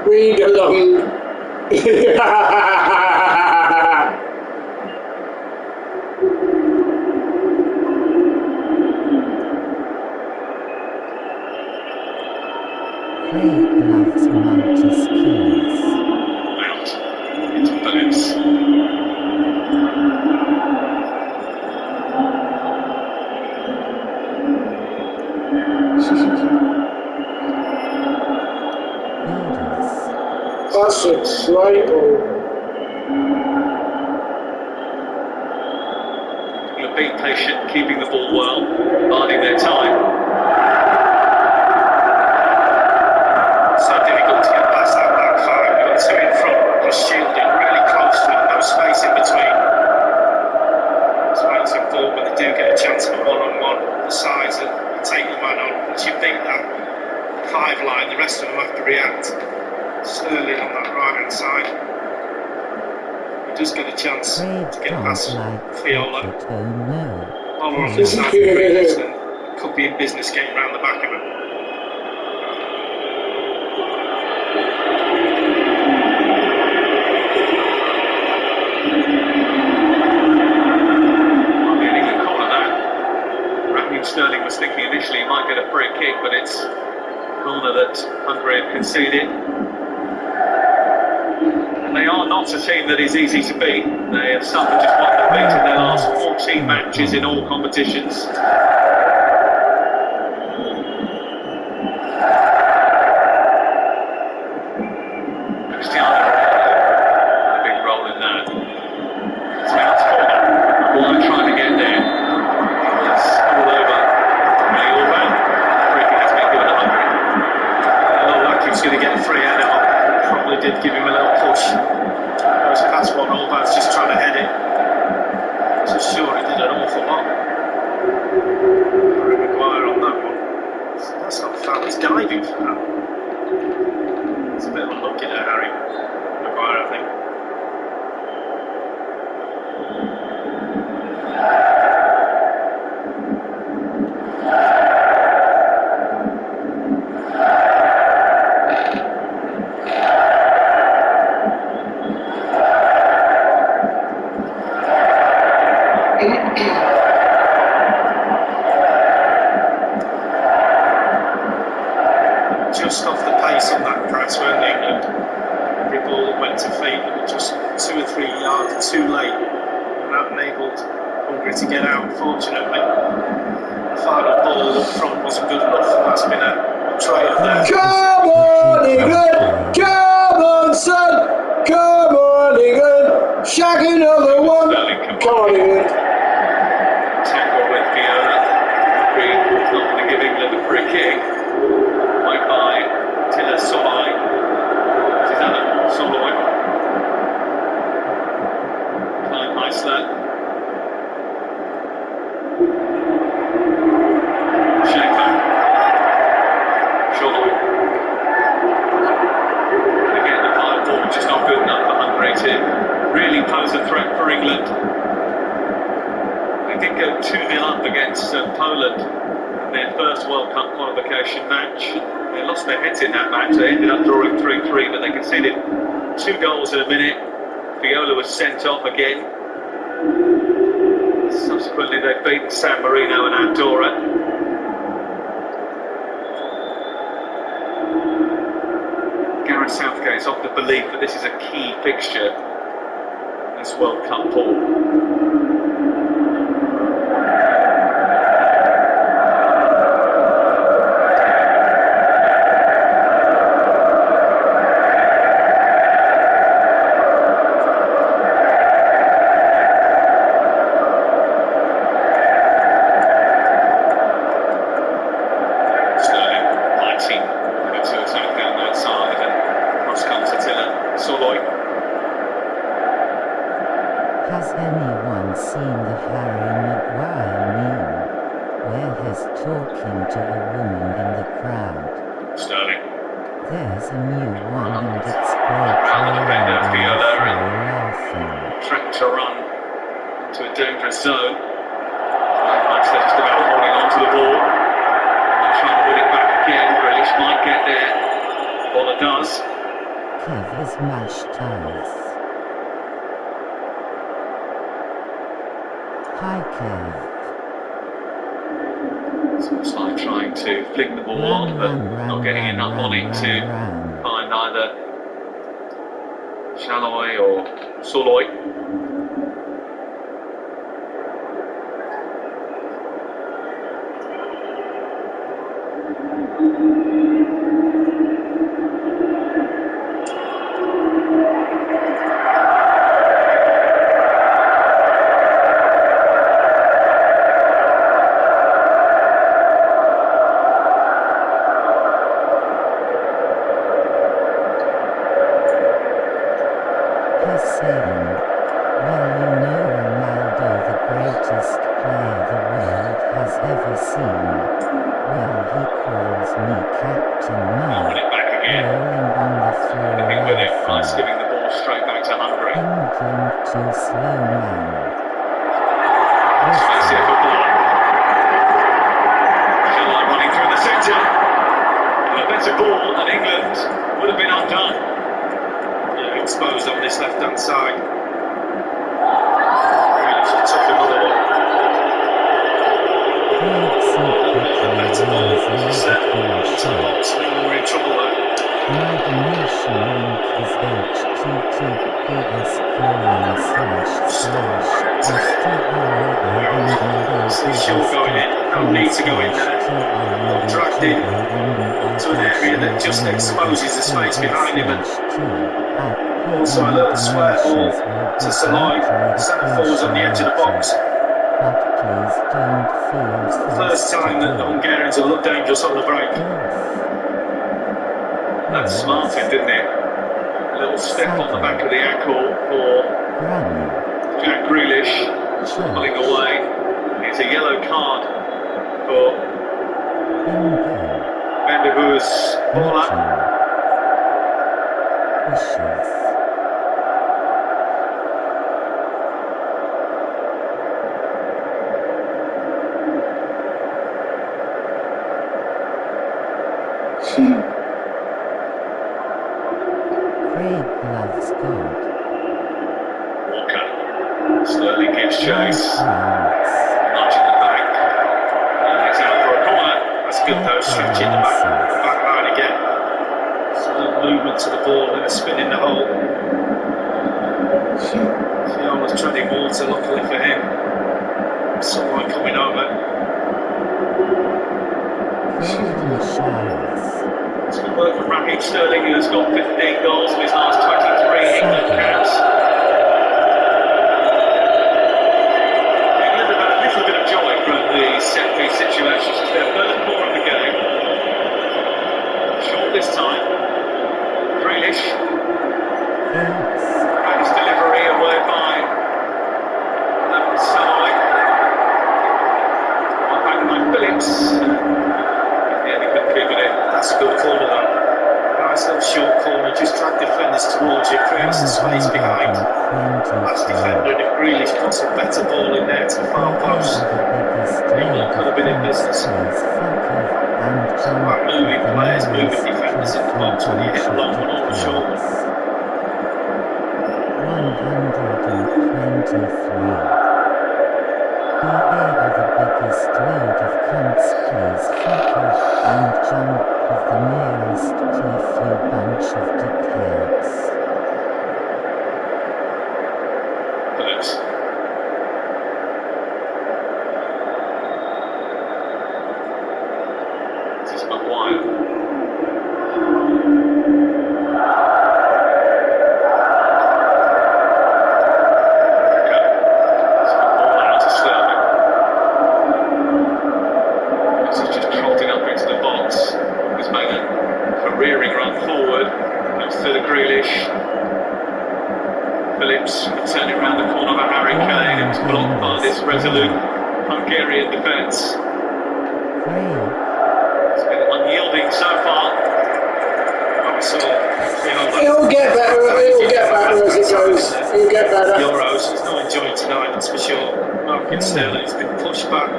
Read along. Craig loves Maltese keys. Out into Phillips. That's a great ball. You're being patient, keeping the ball well, biding their time. So difficult to get past that back five. You've got two in front, just shielding, really close to it, no space in between. It's bouncing forward when they do get a chance of a one-on-one. The sides that take the man on. Once you beat that five line, the rest of them have to react. Sterling on that right-hand side. He does get a chance to get past Fiola. Boller on the side of Grealish, and could be in business getting round the back of him. Sterling was thinking initially he might get a free kick, but it's a corner that Hungary have conceded. And they are not a team that is easy to beat. They have suffered just one defeat in their last 14 matches in all competitions. Cristiano a big role in that. It's out corner. One trying to get there. It's all over. Willie Orban. Free kick has been given to Hungary. It looked like he was going to get a free header. Probably did give him a little push. Goes past one. Orban's just trying to head it. So sure he did an awful lot. Harry Maguire on that one. So that's not a foul. He's diving for that. It's a bit unlucky there, Harry Maguire, I think. Just off the pace on that press, weren't they, England? Every ball that went to feet, they were just 2 or 3 yards too late, and that enabled Hungary to get out, unfortunately. The final ball up front wasn't good enough, and that's been a trail there. Come on, England! Come on, son! Come on, England! Shag another one! Come on, England! Tackle with Fiona. Green is not going to give England a free kick. Went by Tilla Solai. Susanna Solai. Klein Heisler. Schaefer. Solai. Again, the final ball just not good enough for Hungary to really pose a threat for England. They did go 2-0 up against Poland in their first World Cup qualification match. They lost their heads in that match. They ended up drawing 3-3, but they conceded 2 goals in a minute. Viola was sent off again. Subsequently, they beat San Marino and Andorra. Gareth Southgate's of the belief that this is a key fixture in this World Cup pool. talking to a woman in the crowd. Sterling. There's a new one and it's great rolling on the floor laughing. Trying to run into a dangerous zone. Like they're just about holding on to the ball. Trying to win it back again. Grealish might get there. Waller does. Kev is mashed eyes. Hi Kev. So it's like trying to fling the ball on, but not getting enough on it to find either Shalloy or Soloy. First time that the Hungarians have looked dangerous on the break. That smarted, didn't it? A little step on the back of the ankle for Jack Grealish, pulling away. It's a yellow card for Vandervoor's Waller. Craig loves God. Walker. Sterling gives chase. Nudging the back. And it's out for a corner. That's good though, stretching the back line again. It's a little movement to the ball and a spin in the hole. Fiola's treading water, luckily for him. Someone coming over. It's good work from Raheem Sterling, who has got 15 goals in his last 23 England caps. England have had a little bit of joy from the set-piece situations as they're third and 4 in the game. Short this time. Grealish. And his delivery away by Saloy. Back by Phillips. That's a good corner though. Nice little short corner, just drag defenders towards you, creates some space behind. Last defender, and if Grealish puts a better ball in there to the far post, England could have been in business. It's about moving players, moving defenders in the box when you hit a long one or a short one. 123. Beware of the biggest load of cunts, please fuck off and jump of the nearest cliff, you bunch of dickheads. Phillips. This is Maguire. Rearing run forward, comes to the Grealish. Phillips turning around the corner of Harry Kane. It was blocked by this resolute Hungarian defence. It's been unyielding so far. It'll get better as it goes. It'll get better. Euros, he's not enjoying tonight, that's for sure. Marking Sterling's been pushed back.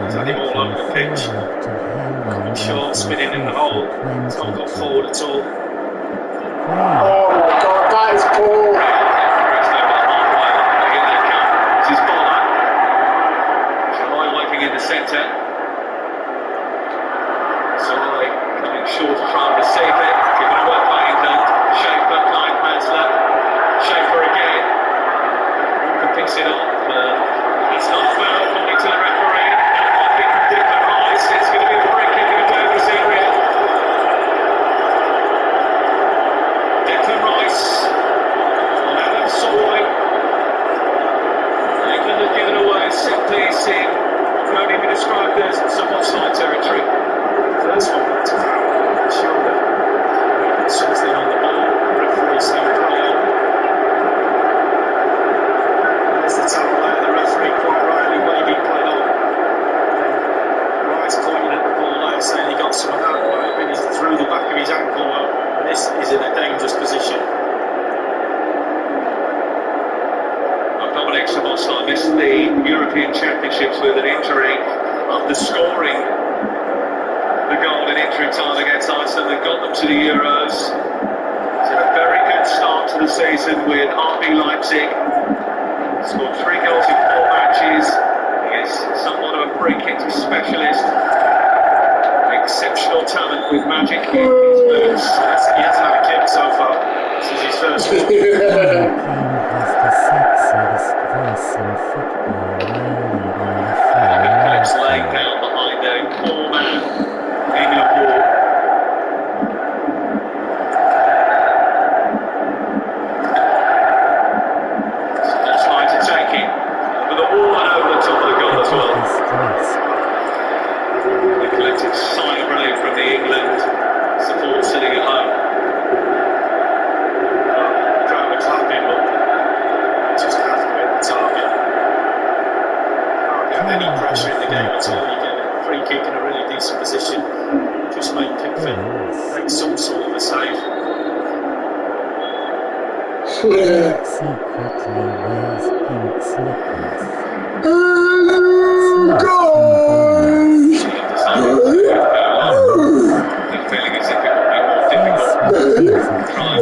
He's had him all over the pitch. Coming short, spinning in the hole. He's not got forward at all. Oh my god, that is poor. This is Bola. Shalai wiping in the centre. Shalai coming short to try and receive it. Given away by England. Schaefer, Klein, Hansler. Schaefer again. Walker picks it up. It's not foul according to the referee. I think Declan Rice. It's going to be a free kick in the Davis area. Declan Rice on Adam Solvay. England have given away a set piece in what can only be described as some offside territory. First one back to foul. Shoulder. Hudson's then on the ball. Referee saying play on. There's the tackle there. The referee quite rightly waving play on. Rice pointing at the ball there, saying he got some of that. Might have been through the back of his ankle. And this is in a dangerous position. Dominic Szoboszlai missed the European Championships with an injury after scoring the goal in injury time against Iceland that got them to the Euros. He's had a very good start to the season with RB Leipzig. Scored 3 goals in 4 matches. He is somewhat of a free kick specialist. Exceptional talent with magic in his boots. He hasn't had a kick so far. This is his first one. Voice in football rolling on the Phillips laying down behind a poor man aiming a ball. So that's trying to take it over the wall and over the top of the goal as well. The collective sigh of relief from the England support sitting at home. Crowd was happy, but just have to hit the target. Can't get any pressure in the game at all. You get a free kick in a really decent position. Just make Pickford make some sort of a save. Secretly wears pink slippers. The feeling is if it would be more difficult to try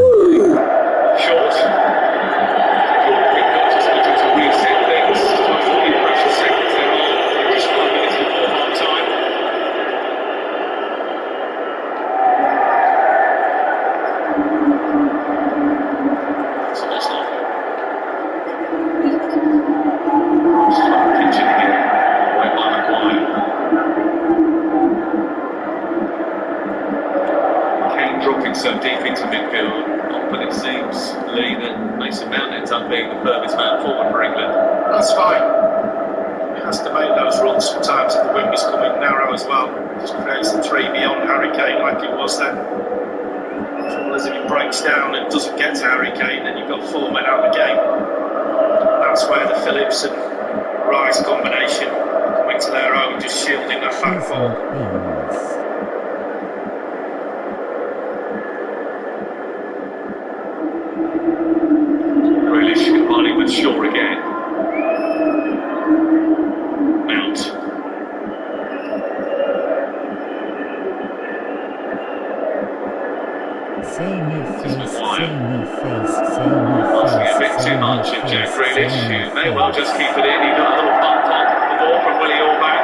short. So deep into midfield, but it seems, Lee, that Mason Mount ends up being the furthest man forward for England. That's fine. He has to make those runs sometimes if the wing is coming narrow as well. Just creates the 3 beyond Harry Kane like it was then. As if he breaks down and doesn't get to Harry Kane, then you've got 4 men out of the game. That's where the Phillips and Rice combination coming to their own, just shielding that back ball. Combining with Shaw again. Mount. Asking a bit too much of Jack Grealish, who may well just keep it in. He got a little bump on the ball from Willie Orban.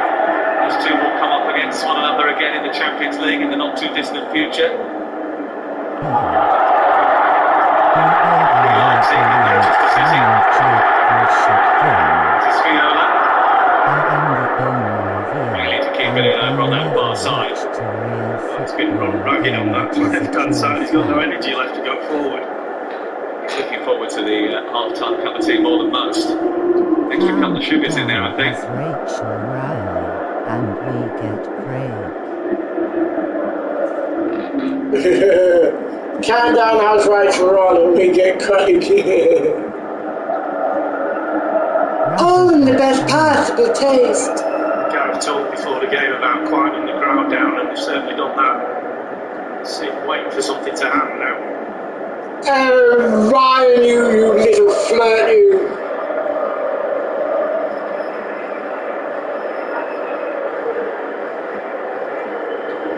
Those two will come up against one another again in the Champions League in the not too distant future. Really to keep it in over on that far side. It's been ragging on that left-hand side. He's got no energy left to go forward. He's looking forward to the half-time cup of tea more than most. Extra couple of sugars in there, I think. Rachel Riley, and we get Craig. Countdown has Rachel Riley, and we get Craig. Oh, in the best possible taste. talked before the game about quieting the crowd down, and we've certainly done that. Waiting for something to happen now. Ryan, you little flirt, you.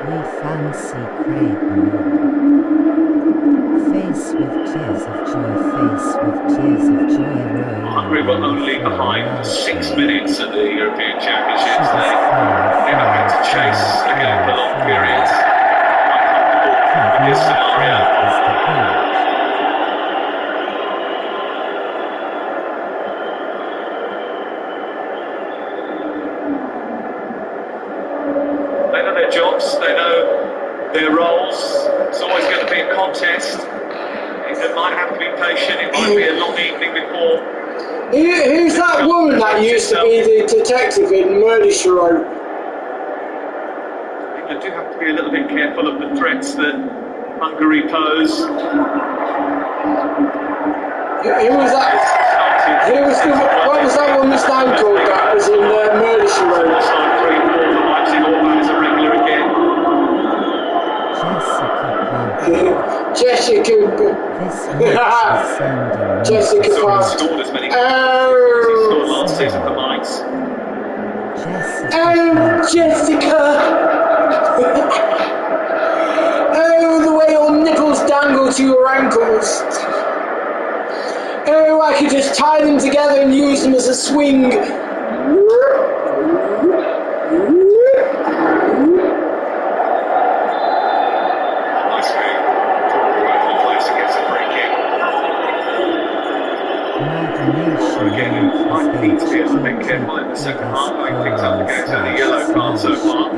We fancy Craig more. Face with tears of joy, face with tears of joy. Hungary were only behind 6 minutes at the European Championships. They never had to chase again for long periods. In this scenario. They know their jobs, they know their roles. It's always going to be a contest. It might have to be patient, it might be a long evening before. Who's that woman that used to be the detective in Murder She Wrote? You do have to be a little bit careful of the threats that Hungary pose. Who was that? What was that woman's name called that was in Murder She Wrote? Jessica Park. Jessica! Oh, the way your nipples dangle to your ankles. Oh, I could just tie them together and use them as a swing. Again, it might need to be a little bit careful in the second half. I think picked up against the yellow card so far.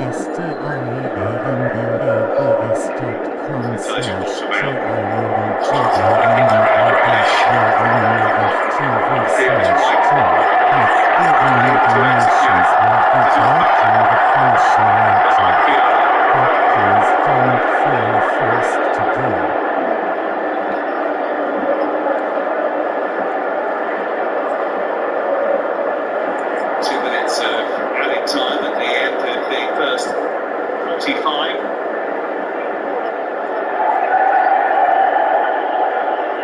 Time at the end of the first 45.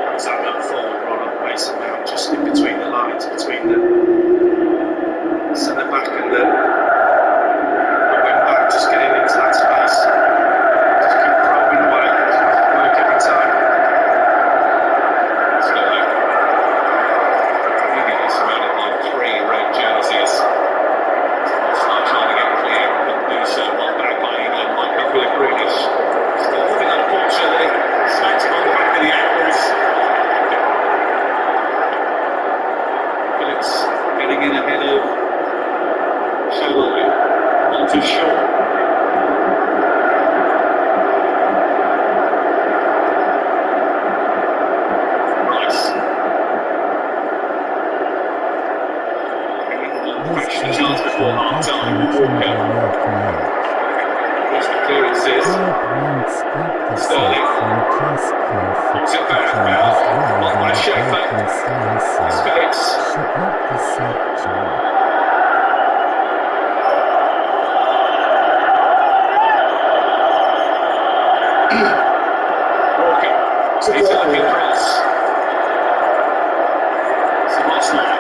Comes that little forward run up Mason Mount, just in between the lines, between the centre back and the wing back, just getting into that space. Just keep probing away, work every time. So, Wigan is surrounded by 3 red jerseys. Trying to get clear, couldn't do so. Well back by England, Michael Grealish. Still moving, unfortunately. Smacked him on the back of the ankles. Phillips getting in ahead of Watchalong. Not too sure. Fraction chance before half time. Walker. Lost the clearances. Sterling. Puts it back now. On by Schaefer. Phillips. Walker. He's looking cross. Watchalong.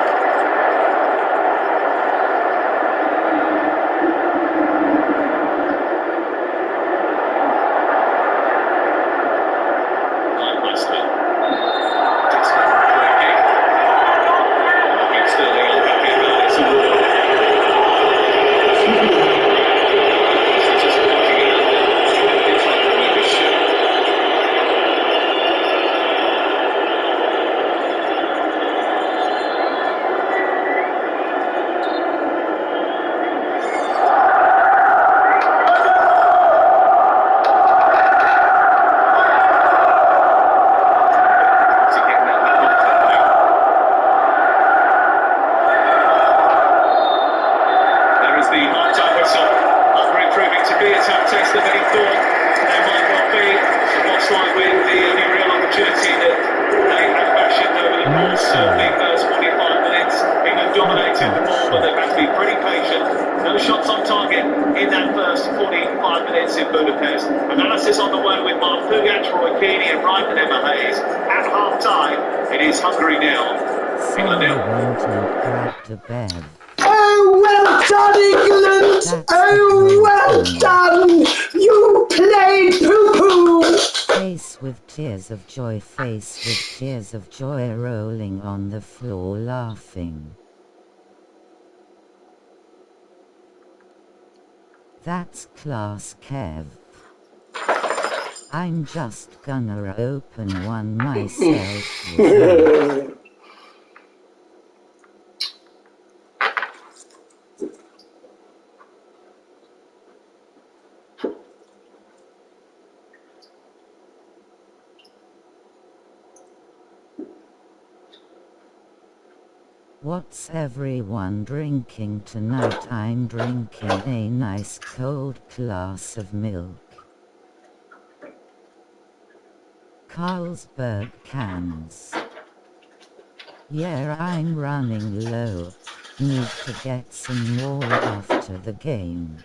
shots on target in that first 45 minutes in Budapest. Analysis on the way with Mark Pugac, Roy Keane and Ryan and Emma Hayes. At half-time, it is Hungary 0, England 0. Grabbed a bev. Oh, well done, England! Well done! You played poo-poo! Face with tears of joy, face with tears of joy, rolling on the floor laughing. That's class, Kev. I'm just gonna open one myself. What's everyone drinking tonight? I'm drinking a nice cold glass of milk. Carlsberg cans. Yeah, I'm running low. Need to get some more after the game.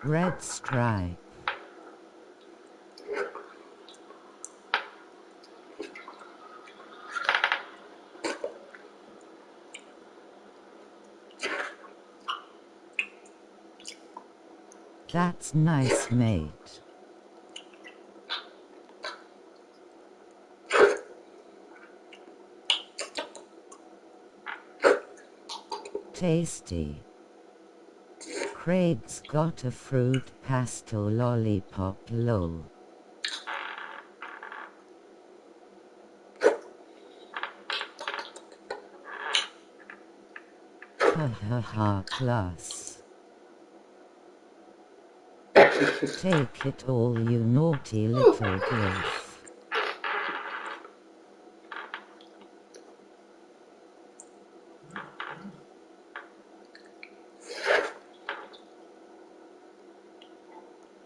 Red stripe. That's nice, mate. Tasty. Craig's got a fruit pastel lollipop, lol. Ha ha ha, class. Take it all, you naughty little gilf.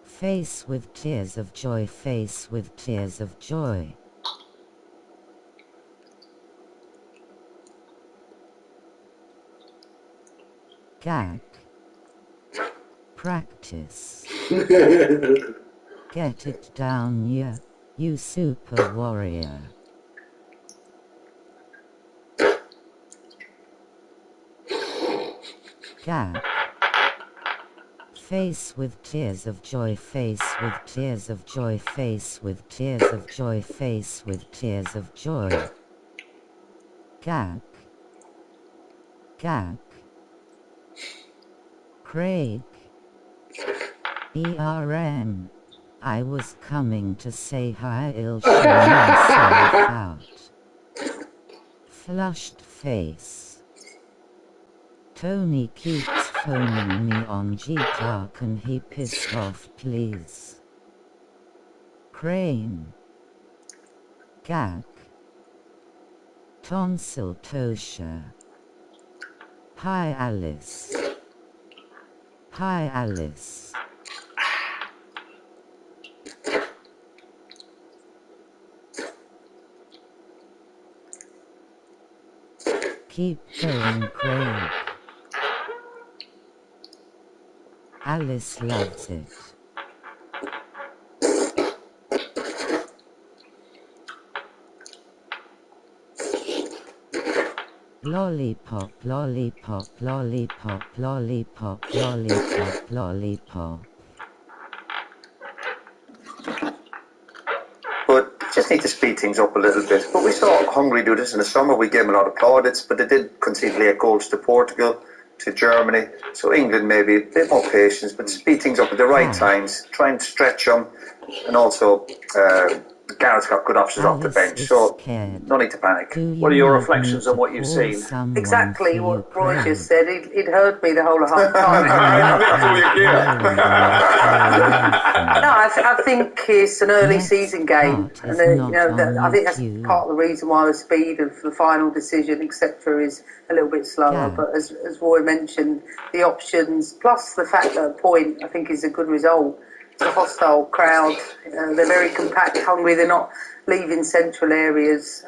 Face with tears of joy, face with tears of joy. Gag. Practice. Get it down, yeah, you super warrior. Gag. Face with tears of joy, face with tears of joy, face with tears of joy, face with tears of joy. Gag. Gag. Craig. ERN. I was coming to say hi, I'll show myself out. Flushed face. Tony keeps phoning me on G-Car, can he piss off please? Crane. Gag. Tonsil Tosha. Hi Alice. Hi Alice. Keep going, Craig. Alice loves it. Lollipop, lollipop, lollipop, lollipop, lollipop, lollipop. But just need to speed things up a little bit. But we saw Hungary do this in the summer. We gave them a lot of plaudits, but they did concede late goals to Portugal, to Germany. So England maybe a bit more patience, but speed things up at the right times. Try and stretch them, and also Garrett's got good options off the bench, so no need to panic. What are your reflections on what you've seen? Exactly what Roy just said. He'd heard me the whole of half time. No, I think it's an early season game, and I think that's part of the reason why the speed of the final decision, etc., is a little bit slower. But as Roy mentioned, the options plus the fact that a point, I think, is a good result. It's a hostile crowd. They're very compact, hungry. They're not leaving central areas.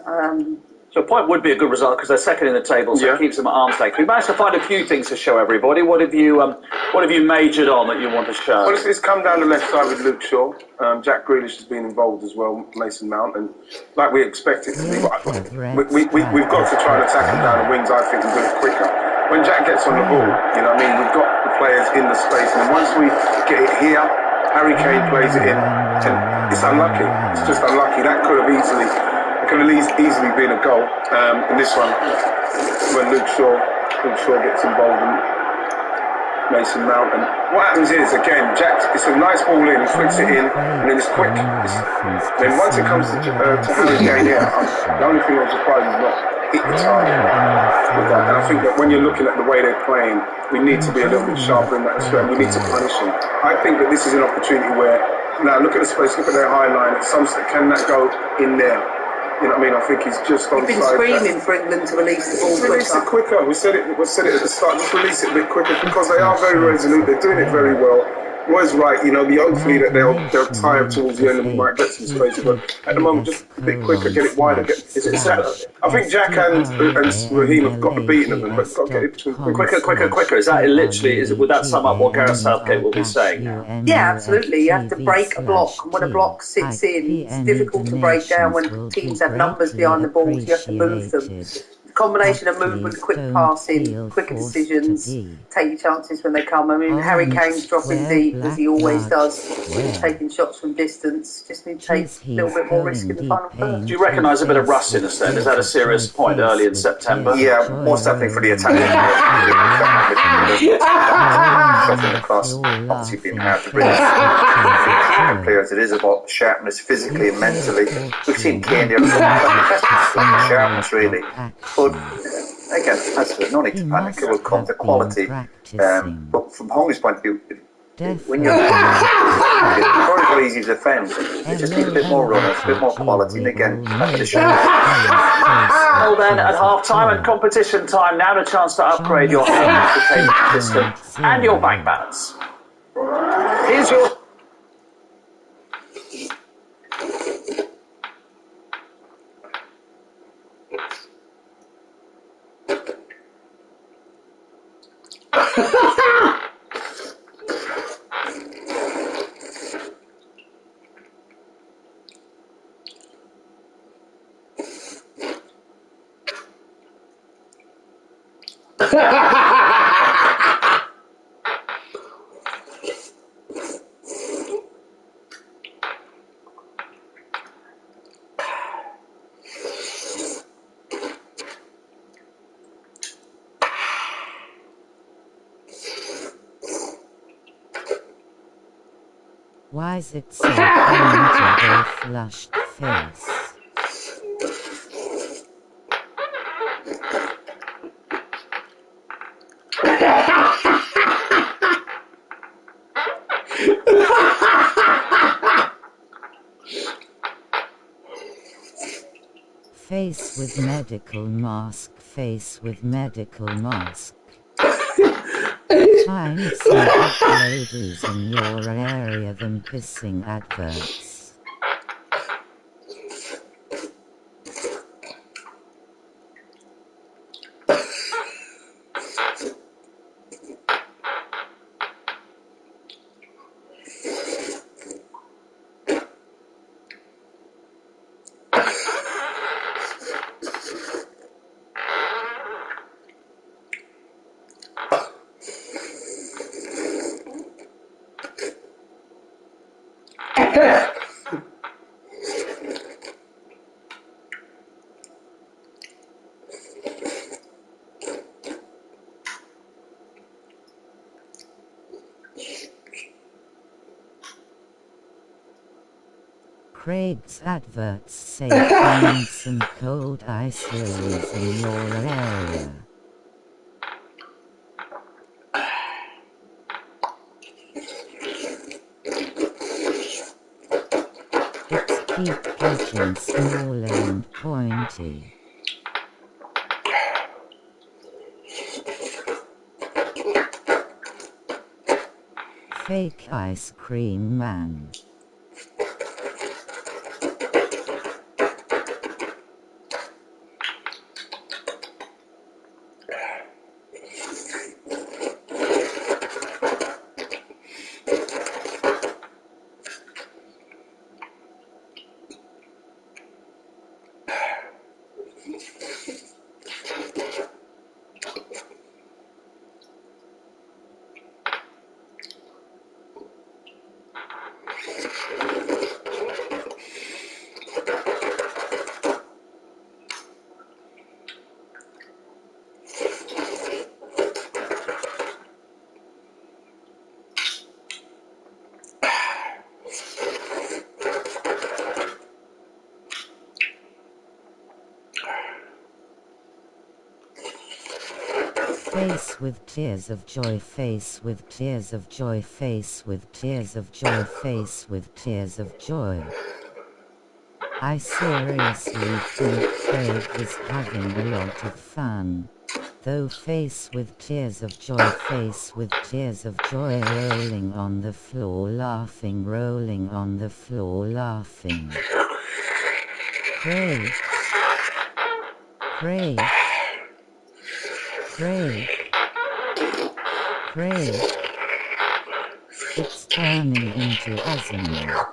So a point would be a good result because they're second in the table, so it keeps them at arm's length. We managed to find a few things to show everybody. What have you majored on that you want to show? Well, it's come down the left side with Luke Shaw. Jack Grealish has been involved as well, Mason Mount, and like we expect it to be. We've got to try and attack him down the wings, I think, and do it quicker. When Jack gets on the ball, you know what I mean, we've got the players in the space, and once we get it here, Harry Kane plays it in, and it's unlucky. It's just unlucky. That could have easily been a goal. In this one, when Luke Shaw gets involved in Mason Mount, and what happens is again, Jack. It's a nice ball in, he flicks it in, and then it's quick. Then once it comes to Harry Kane here, the only thing I'm surprised is not hit the target. And I think that when you're looking at the way they're playing, we need to be a little bit sharper in that respect. We need to punish them. I think that this is an opportunity where, now look at the space, look at their high line. At some stage, can that go in there? You know what I mean? I think he's just on. You've been screaming for England to release the ball quicker. Release it quicker. We said it at the start. Just release it a bit quicker because they are very resolute. They're doing it very well. Roy's right, you know, hopefully that they'll tire towards the end and we might get some space, but at the moment just a bit quicker, get it wider. I think Jack and Raheem have got the beating of them, but got to get it between quicker. Is that literally? Would that sum up what Gareth Southgate will be saying? Yeah, absolutely. You have to break a block, and when a block sits in, it's difficult to break down when teams have numbers behind the balls. You have to move them. The combination of movement, quick passing, quicker decisions, take your chances when they come. I mean, Harry Kane's dropping deep, as he always does, taking shots from distance. Just need to take a little bit more risk in the final third. Do you recognise a bit of rustiness then? Is that a serious point early in September? Yeah, most definitely for the attacking. Shuffling across, obviously being hard to bring players. It is about sharpness physically and mentally. We've seen Kane there, sharpness really. But again, no need to panic. It will come to quality. But from Hungary's point of view, when you're it's very easy to defend. You just need a bit more runners, a bit more quality, and again, back to the show. Well then, at half-time and competition time, now the chance to upgrade your home entertainment system and your bank balance. Here's your... Why is it so common to a flushed face? Face with medical mask, face with medical mask. Find some uploaders in your area than pissing adverts. Craig's adverts say find some cold ice lilies in your area. Its keep getting smaller and pointy. Fake ice cream man. Face with tears of joy, face with tears of joy, face with tears of joy, face with tears of joy. I seriously think Craig is having a lot of fun. Though face with tears of joy, face with tears of joy, rolling on the floor laughing, rolling on the floor laughing. Craig. Craig. Craig. Craig. It's turning into asthma.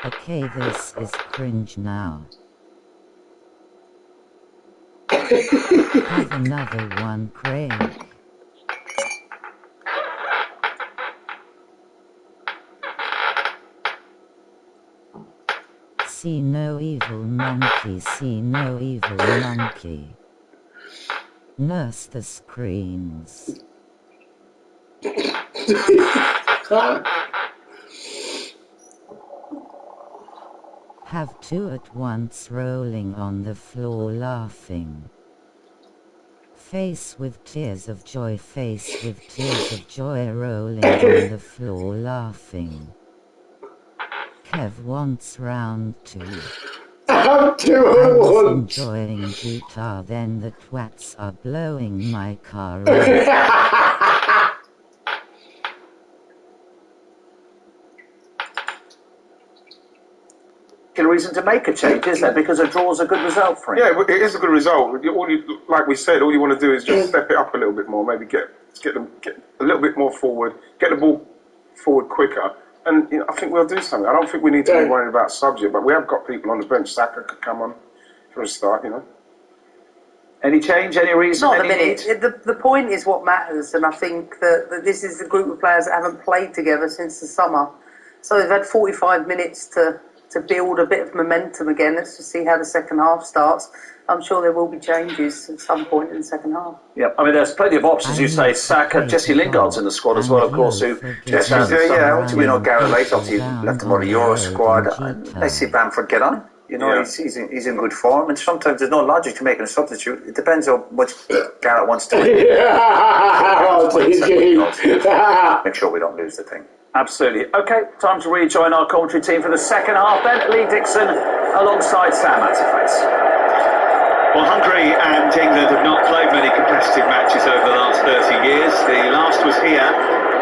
Okay, this is cringe now. Have another one, Craig. See no evil monkey, see no evil monkey. Nurse the screams. Have two at once rolling on the floor laughing. Face with tears of joy, face with tears of joy, rolling on the floor laughing. Kev wants round two. Have two at once. Enjoying guitar, then the twats are blowing my car off. Reason to make a change, is there? Because a draw's a good result for him. Yeah, it is a good result. Like we said, all you want to do is just step it up a little bit more. Maybe get a little bit more forward, get the ball forward quicker, and I think we'll do something. I don't think we need to be worried about subject, but we have got people on the bench. Saka could come on for a start, Any change? Any reason? Not a minute. The point is what matters, and I think that this is a group of players that haven't played together since the summer, so they've had 45 minutes to build a bit of momentum again. Let's just see how the second half starts. I'm sure there will be changes at some point in the second half. Yeah, I mean, there's plenty of options. You say Saka, Jesse Lingard's in the squad as well, of course. Obviously we know Gareth Lace, obviously left him on the Euro squad. Let's see Bamford get on. He's in good form, and sometimes there's no logic to making a substitute. It depends on what Gareth wants to do. Make sure we don't lose the thing. Absolutely. Okay, time to rejoin our commentary team for the second half. Then Lee Dixon alongside Sam Matterface. Well, Hungary and England have not played many competitive matches over the last 30 years. The last was here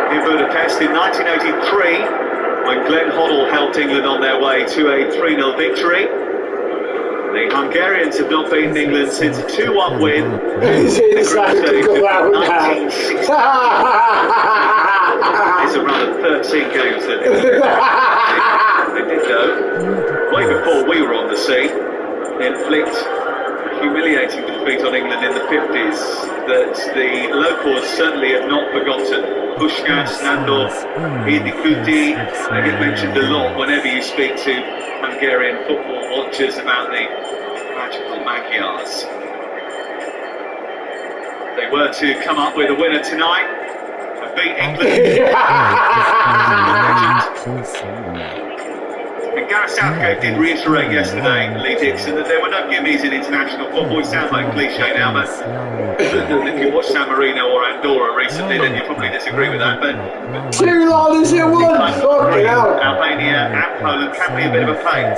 in Budapest in 1983 when Glenn Hoddle helped England on their way to a 3-0 victory. The Hungarians have not beaten England since a 2-1 win in the group stage of 1960. It's a run of 13 games that they did though, way before we were on the scene, inflict a humiliating defeat on England in the 50s. that the locals certainly have not forgotten. Puskás, Nandor, Hidikuti, they get mentioned a lot whenever you speak to Hungarian football watchers about the magical Magyars. They were to come up with a winner tonight and beat England. And Gareth Southgate did reiterate yesterday, Lee Dixon, that there were no gimmies in international football. It sounds like a cliche now, but if you watch San Marino or Andorra recently, then you probably disagree with that. But 2 liners in one! Fucking hell! Albania and Poland can be a bit of a pain.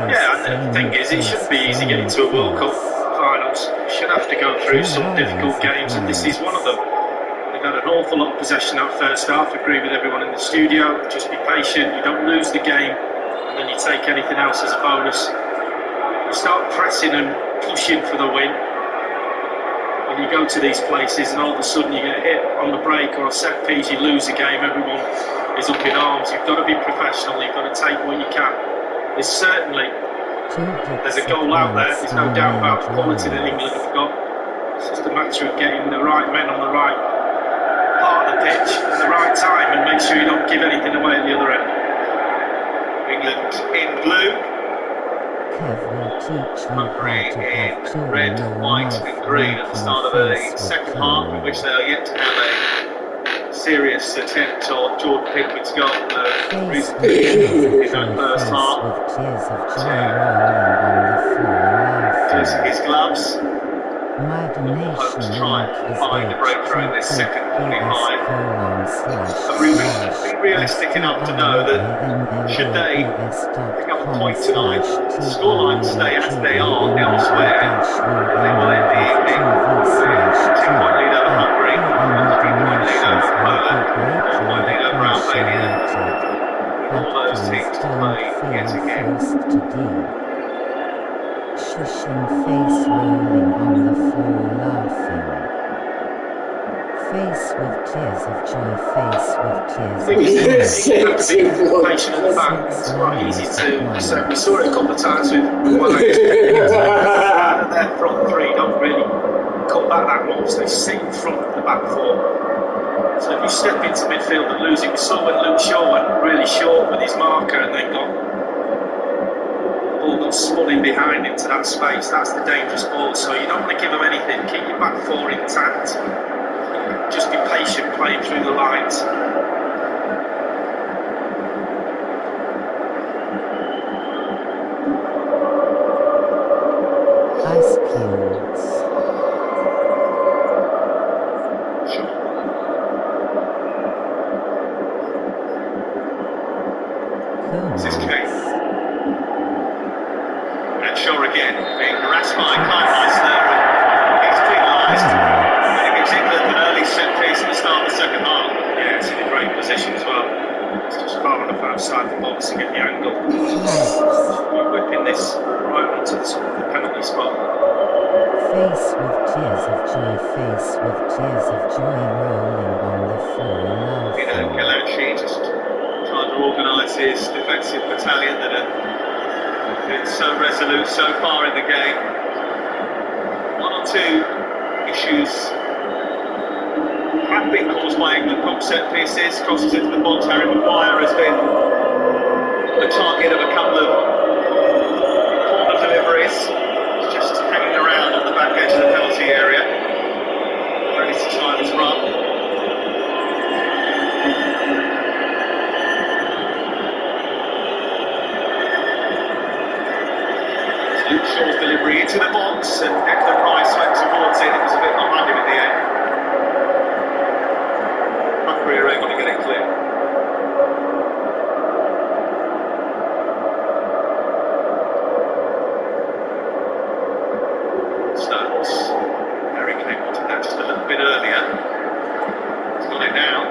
Yeah, and the thing is, it shouldn't be easy getting to a World Cup finals. You should have to go through some difficult games, and this is one of them. They've had an awful lot of possession that first half. I agree with everyone in the studio. Just be patient. You don't lose the game, and then you take anything else as a bonus. You start pressing and pushing for the win. When you go to these places, and all of a sudden you get hit on the break or a set piece, you lose the game. Everyone is up in arms. You've got to be professional. You've got to take what you can. There's a goal out there. There's no doubt about the quality that England have got. It's just a matter of getting the right men on the right part of the pitch at the right time and make sure you don't give anything away at the other end. England in blue, Hungary in red, white and green at the start of the second half, in which they are yet to have a serious attempt on Jordan Pickford's goal. The reason in that first half his gloves. Hope to try and find a breakthrough in this second 45. But be realistic enough to know that should they pick up a point tonight, scorelines stay as they are elsewhere, they will end the evening 2-point lead over Hungary, 3-point lead over Poland, 4-point lead over Albania. All those teams to play yet again. Shushing face rolling on the floor laughing. Face with tears of joy, face with tears of joy. Patient at the back, it's quite easy to say. We saw it a couple of times with their front three don't really cut back that much. They sit in front of the back four. So if you step into midfield and lose it, we saw when Luke Shaw went really short with his marker and then got spun in behind him to that space. That's the dangerous ball, so you don't want to give them anything. Keep your back four intact, just be patient playing through the lines. Ice cubes. This is Kane. Shaw again, being harassed by Kleinmeister, and he's penalised. And it gives England an early set piece at the start of the second half. Yeah, it's in a great position as well. It's just far enough outside the box to get the angle. We're whipping this right onto the penalty spot. Face with tears of joy, face with tears of joy rolling on the floor laughing. Kalachi just trying to organise his defensive battalion that are been so resolute so far in the game. One or two issues have been caused by England from set pieces, crosses into the box. Harry Maguire has been the target of a couple of corner deliveries. He's just hanging around on the back edge of the penalty area, ready to try his run. Luke Shaw's delivery into the box, and Declan Rice went towards it. It was a bit behind him in the end. Hungary are able to get it clear. Stones. Harry Kane wanted that just a little bit earlier. He's got it now.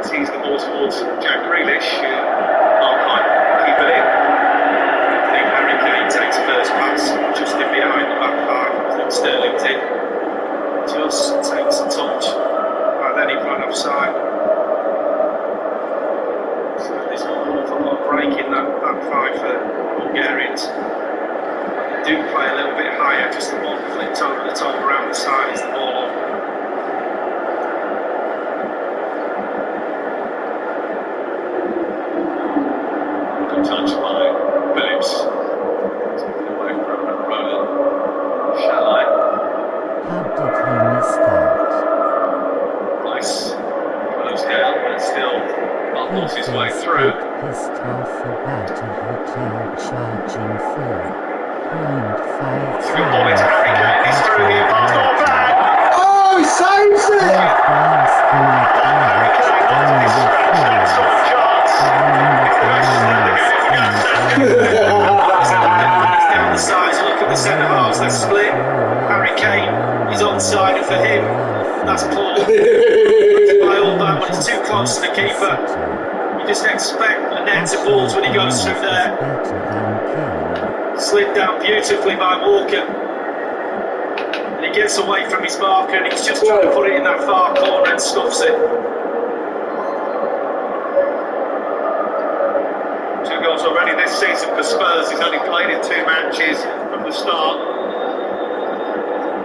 Tees the ball towards Jack Grealish, who can't keep it in. Takes first pass just in behind the back five. I think Sterling's in. Just takes a touch, and then he ran offside. So there's an awful lot of break in that back five for Bulgarians. do play a little bit higher, just the one flipped over the top around the side is the ball on. Good touch by Phillips. Taken away from Roland. Shalai. How did he miss that? Nice. Goes down, but still can't force his way through. Pissed off about a hotel charging 4.5. It's a good ball into Harry Kane. He's through here, pass not bad. Oh, he saves it! Harry Kane wanted his second sort of chance. If the rest of the game began down the sides, look at the centre halves, they're split. Harry Kane is onside, and for him, that's poor. By all that, but it's too close to the keeper. You just expect a net to balls when he goes through there. Slid down beautifully by Walker. And he gets away from his marker, and he's just trying to put it in that far corner and stuffs it. 2 goals already this season for Spurs. He's only played in 2 matches from the start.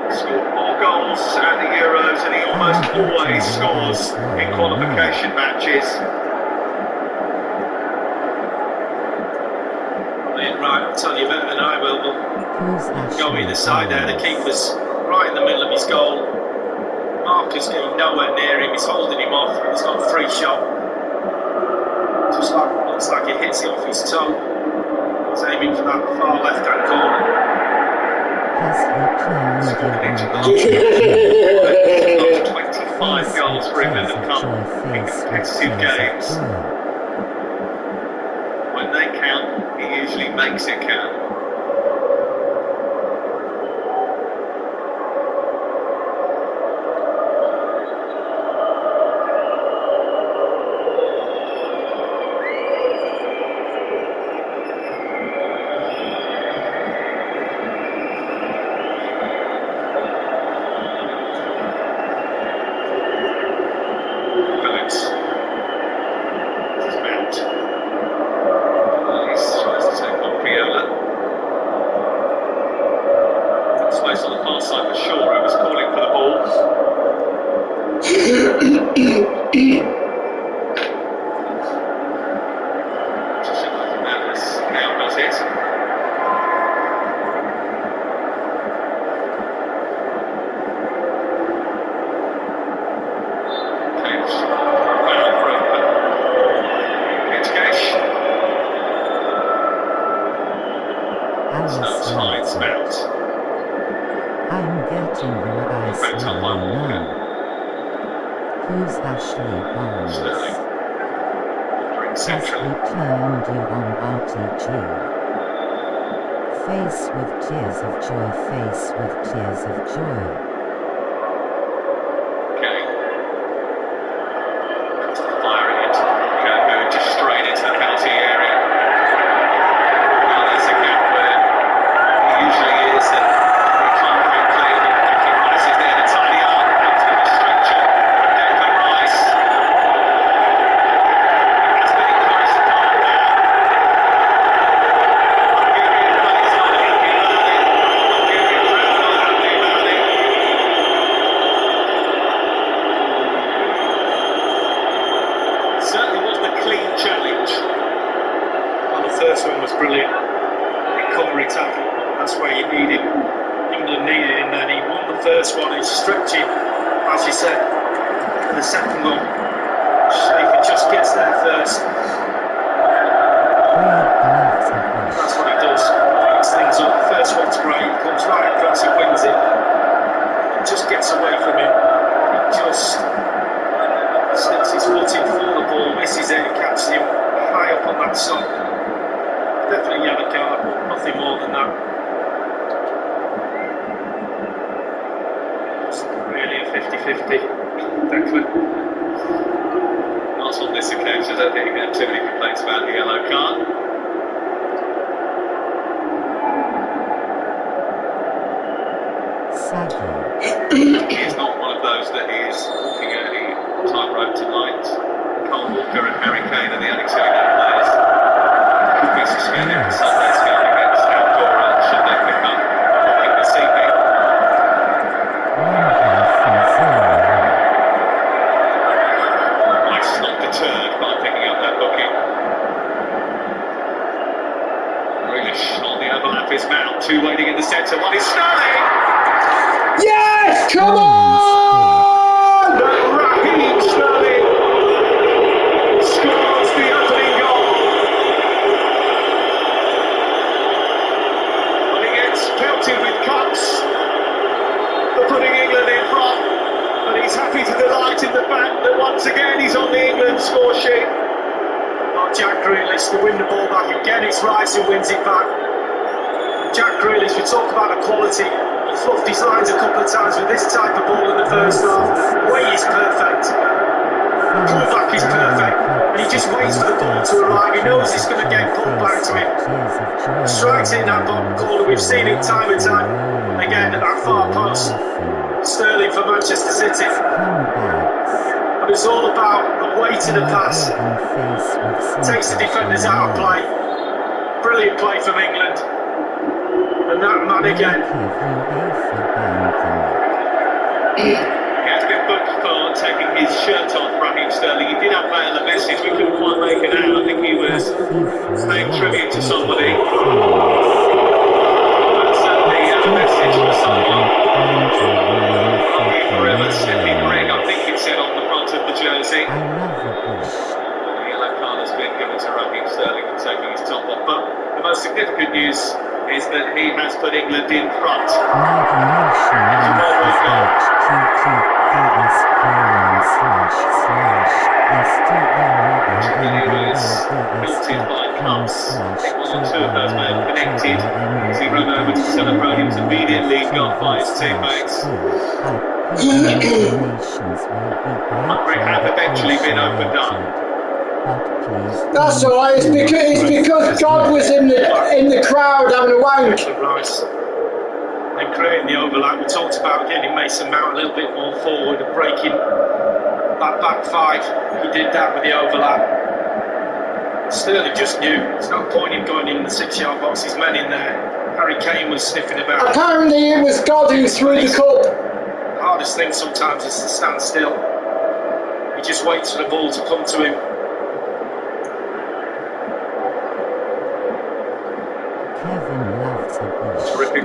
Scored 4 goals at the Euros, and he almost always scores in qualification matches. Right, I'll tell you better than I will, but go either side there. The keeper's right in the middle of his goal. Marker's getting nowhere near him. He's holding him off. He's got a free shot. Just looks like he hits it off his toe. He's aiming for that far left-hand corner. 25 goals for England have come in competitive games. When they count, he usually makes it count. Face with tears of joy, face with tears of joy. Okay. Firing it. Go just straight into the penalty area. Now there's a gap where he usually is, and he can't break clear. Declan Rice is there to tidy up. Comes with a stretcher. Declan Rice. Has been encouraged to calm down. First one was brilliant. Recovery tackle. That's where you need him. England needed him then. He won the first one. He's stretching, as you said, for the second one. If he just gets there first. That's what he does. He picks things up. The first one's great. He comes right across, he wins it. He just gets away from him. He just slips his foot in for the ball, misses it, and catches him high up on that side. Definitely yellow card, but nothing more than that. It's really a 50-50, Declan. Not on this occasion, I don't think you can have too many complaints about the yellow card. He's not one of those that is walking any tightrope tonight. Cole Walker and Harry Kane are the only 2 players. Could be suspended for Sunday's game against Andorra should they pick up is Mount. Two waiting in the centre. One is Sterling. Yes! Come on! Raheem Sterling scores the opening goal. And he gets pelted with cups for putting England in front. And he's happy to delight in the fact that once again he's on the England score sheet. Jack Grealish to win the ball back again. It's Rice who wins it back. Jack Grealish, we talk about the quality. He fluffed his lines a couple of times with this type of ball in the first half. The way is perfect. The pullback is perfect. And he just waits for the ball to arrive. He knows it's going to get pulled back to him. Strikes in that ball corner. We've seen it time and time again at that far post. Sterling for Manchester City. But it's all about the weight of the pass. Takes the defenders out of play. Brilliant play from England. And that man again. He has been booked for taking his shirt off, Raheem Sterling. He did have that in the message. We couldn't quite make it out. I think he was paying tribute to somebody. That's certainly a message for someone. Forever sniffing ring, I think it said on the front of the jersey. The yellow card has been given to Raheem Sterling for taking his top off. But the most significant news is that he has put England in front. Filtered by cups. I think one or two of those may have connected. As he ran over to celebrate, he was immediately got by his teammates. Hungary have eventually been opened up. That's alright, it's because God was in the crowd having a wank. And creating the overlap. We talked about getting Mason Mount a little bit more forward and breaking that back five. He did that with the overlap. Sterling just knew. There's no point in going in the 6-yard box. His men in there. Harry Kane was sniffing about. Apparently it was God who threw the cup. The hardest thing sometimes is to stand still. He just waits for the ball to come to him.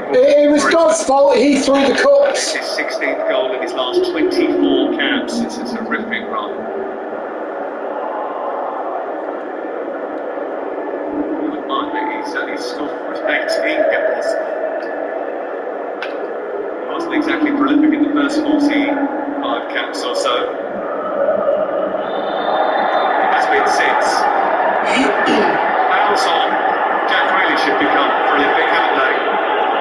It was God's fault, he threw the cups. It's his 16th goal in his last 24 caps. It's a terrific run. You wouldn't mind that he certainly scored 18 goals. He wasn't exactly prolific in the first 45 caps or so. It has been since. Fouls on. Jack Grealish should become prolific, haven't they?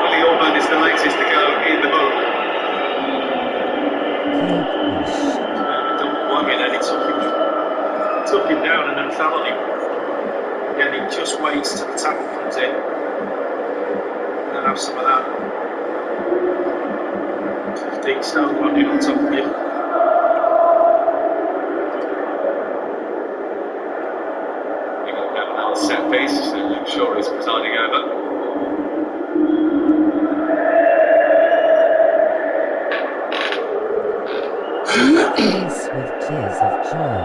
Willie Orban is the latest to go in the book. Double wung in, and he took him down and then fell on him. Again, he just waits till the tackle comes in. And then have some of that 15 stone running on top of you. Set piece, I'm sure he's presiding over. Face with tears of joy.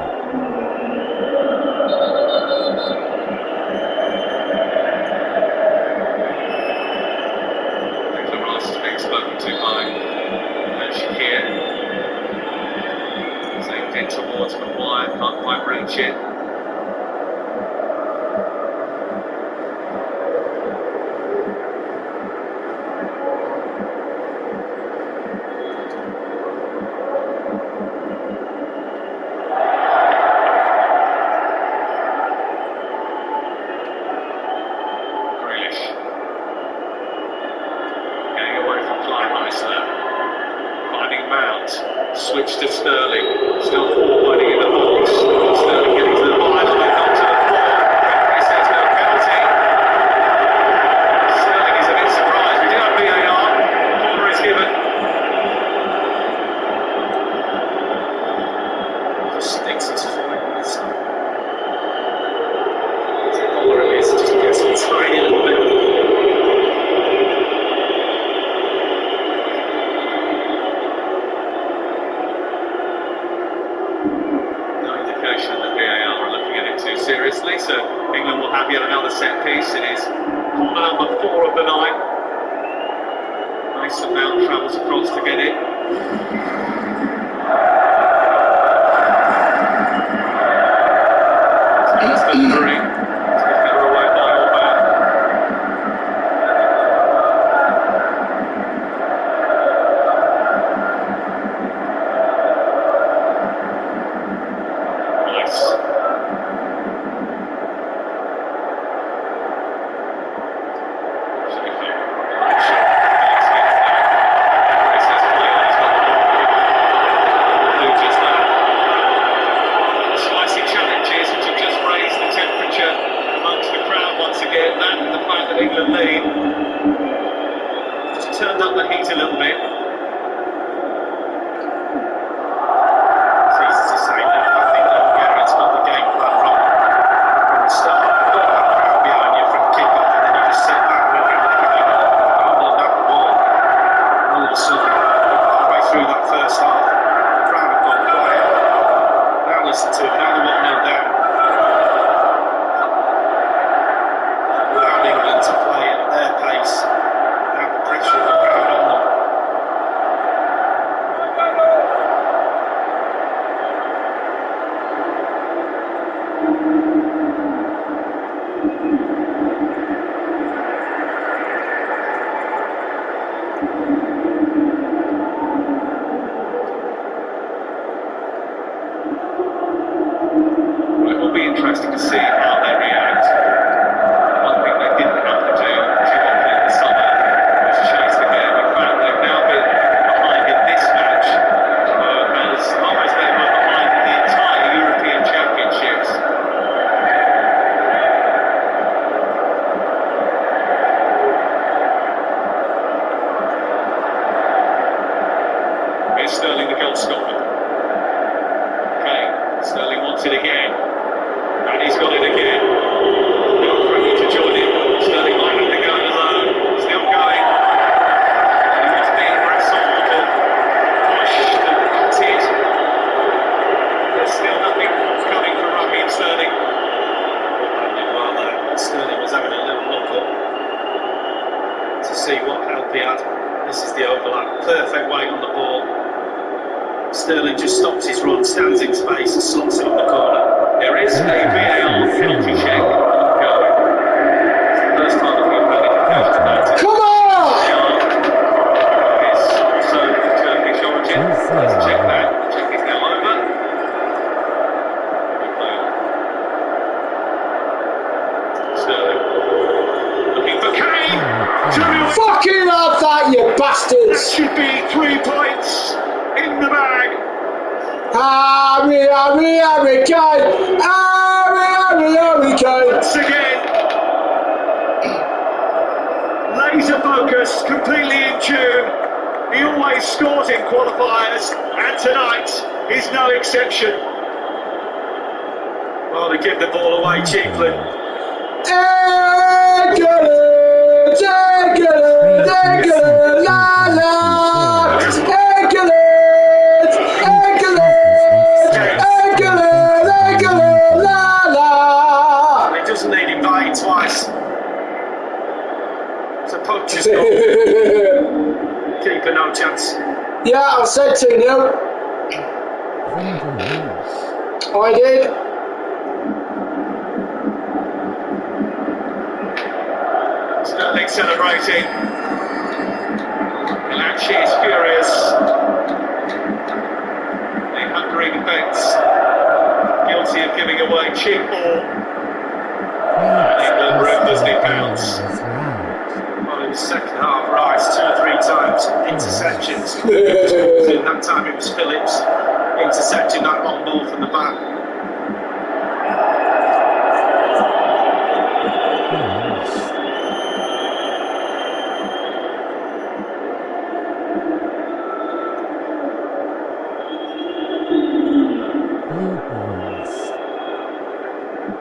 Declan Rice is being spoken to by Shakir. Zoomed in towards Maguire, can't quite reach it. Switch to Sterling, still forward waiting in the box. Sterling getting to the line and then onto the floor. He says no penalty. Sterling is a bit surprised. We do have VAR. Corner is given. Just stinks his flying on this side. Corner it is, just gets a tiny little bit. Seriously, so England will will have yet another set piece. It is corner number 4 of the night. Mason Mount travels across to get it. It's delivery. It's better away by Orban. Nice. England lead. Just turned up the heat a little bit. It's easy to say now. I think Hungarians got the game plan wrong from the start. You've got that crowd behind you from kick-off, and then you just sit back and look at everything and handling that ball. And all of a sudden, halfway through that first half, the crowd have gone quiet. Now listen to it. Now they're 1-0 down. England to play at their pace without the pressure of the crowd on them. Well, it will be interesting to see how they react. Didn't have to do too often in the summer was chase the game. In fact, they've now been behind in this match as long as they were behind in the entire European Championships. Here's Sterling, the goal scorer. Okay, Sterling wants it again, and he's got it again. To join him. Sterling might have to go alone. Still going. He was being wrestled and pushed and hunted. There's still nothing coming from Raheem Sterling. Well, Sterling was having a little look up to see what help he had. This is the overlap. Perfect weight on the ball. Sterling just stops his run, stands in space and slots it in the corner. There is a VAR penalty check. Come on! It's also Turkish origin. Let's check that. Check is now over. Sterling looking for Kane. Fucking have that, you bastards! That should be 3 points in the bag. Harry Kane! Harry Kane! Once again. Laser focus, completely in tune. He always scores in qualifiers, and tonight is no exception. Well, they give the ball away cheaply. He doesn't need him playing twice. It's a poacher's goal. Keeper, no chance. Yeah, I said 2-0. I did. Sterling celebrating. Milanchi is furious. The Hungary defence guilty of giving away cheap ball. England ruthlessly pounce. Well, in the second half, Rice 2 or 3 times interceptions. In that time it was Phillips intercepting that long ball from the back.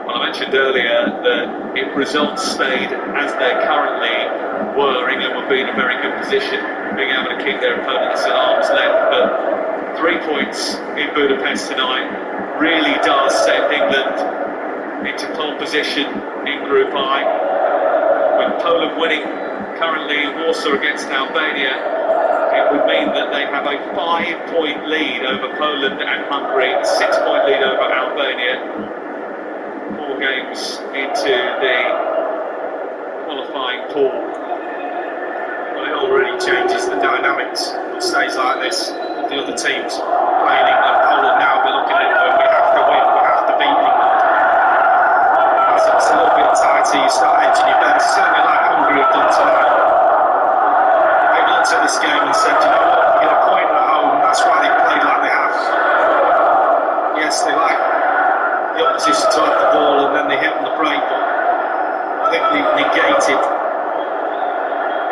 Well, I mentioned earlier that if results stayed as they currently were, England would be in a very good position, being able to keep their opponents at arm's length. But 3 points in Budapest tonight really does send England into pole position in Group I. With Poland winning currently in Warsaw against Albania, it would mean that they have a 5-point lead over Poland and Hungary, a 6-point lead over Albania. 4 games into the qualifying pool. Well, it already changes the dynamics. It stays like this. The other teams playing England, Poland now be looking at it when we have to win, we have to beat England. As it's a little bit tighter, you start edging your bets, certainly like Hungary have done tonight. They looked at this game and said, you know what, we get a point at home, that's why they played like they have. Yes, they like the opposition to have the ball and then they hit on the break, but I think they negated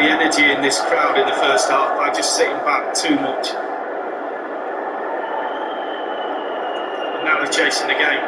the energy in this crowd in the first half by just sitting back too much. And now they're chasing the game.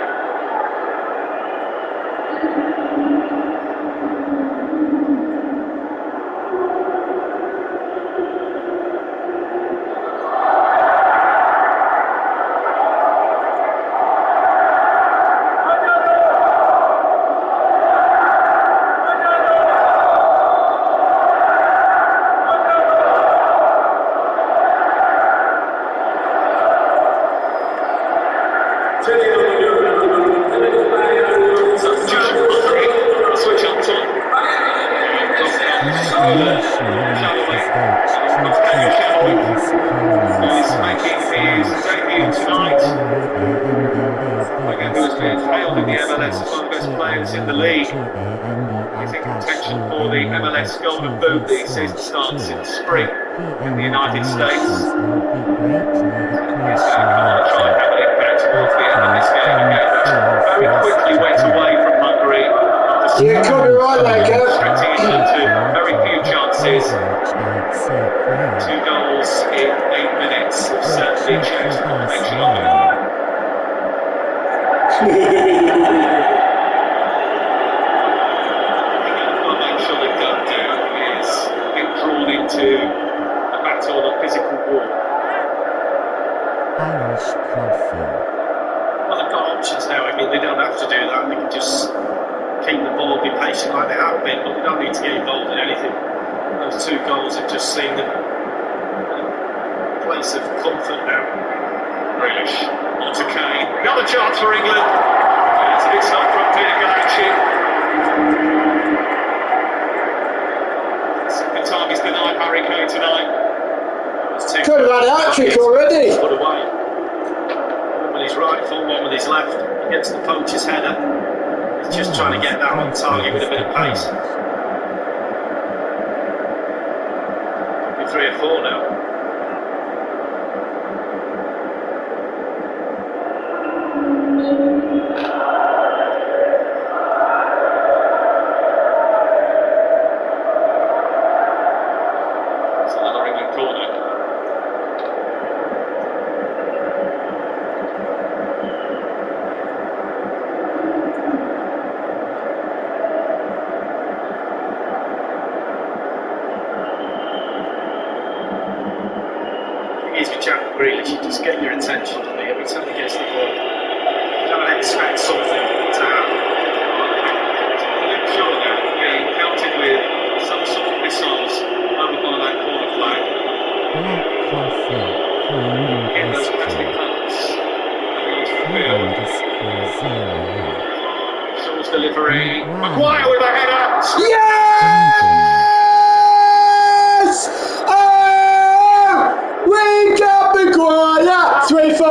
Delivery. Maguire with a header. Yes! Oh! We got Maguire! 3-0!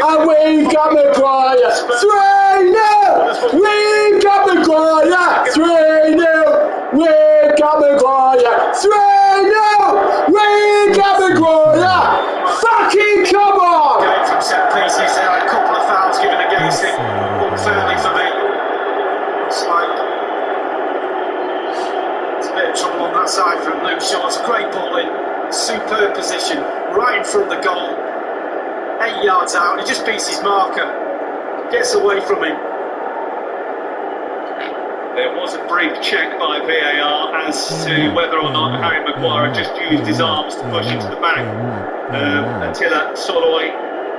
And we got Maguire! 3-0! We got Maguire! 3-0! We got Maguire! 3-0! We got Maguire! Fucking come on! Going from set pieces, a couple of fouls given against him. Unfairly for me. It's a bit of trouble on that side from Luke Shaw. It's a great ball in, superb position, right in front of the goal, 8 yards out. He just beats his marker, gets away from him. There was a brief check by VAR as to whether or not Harry Maguire just used his arms to push into the back. Attila Soloy,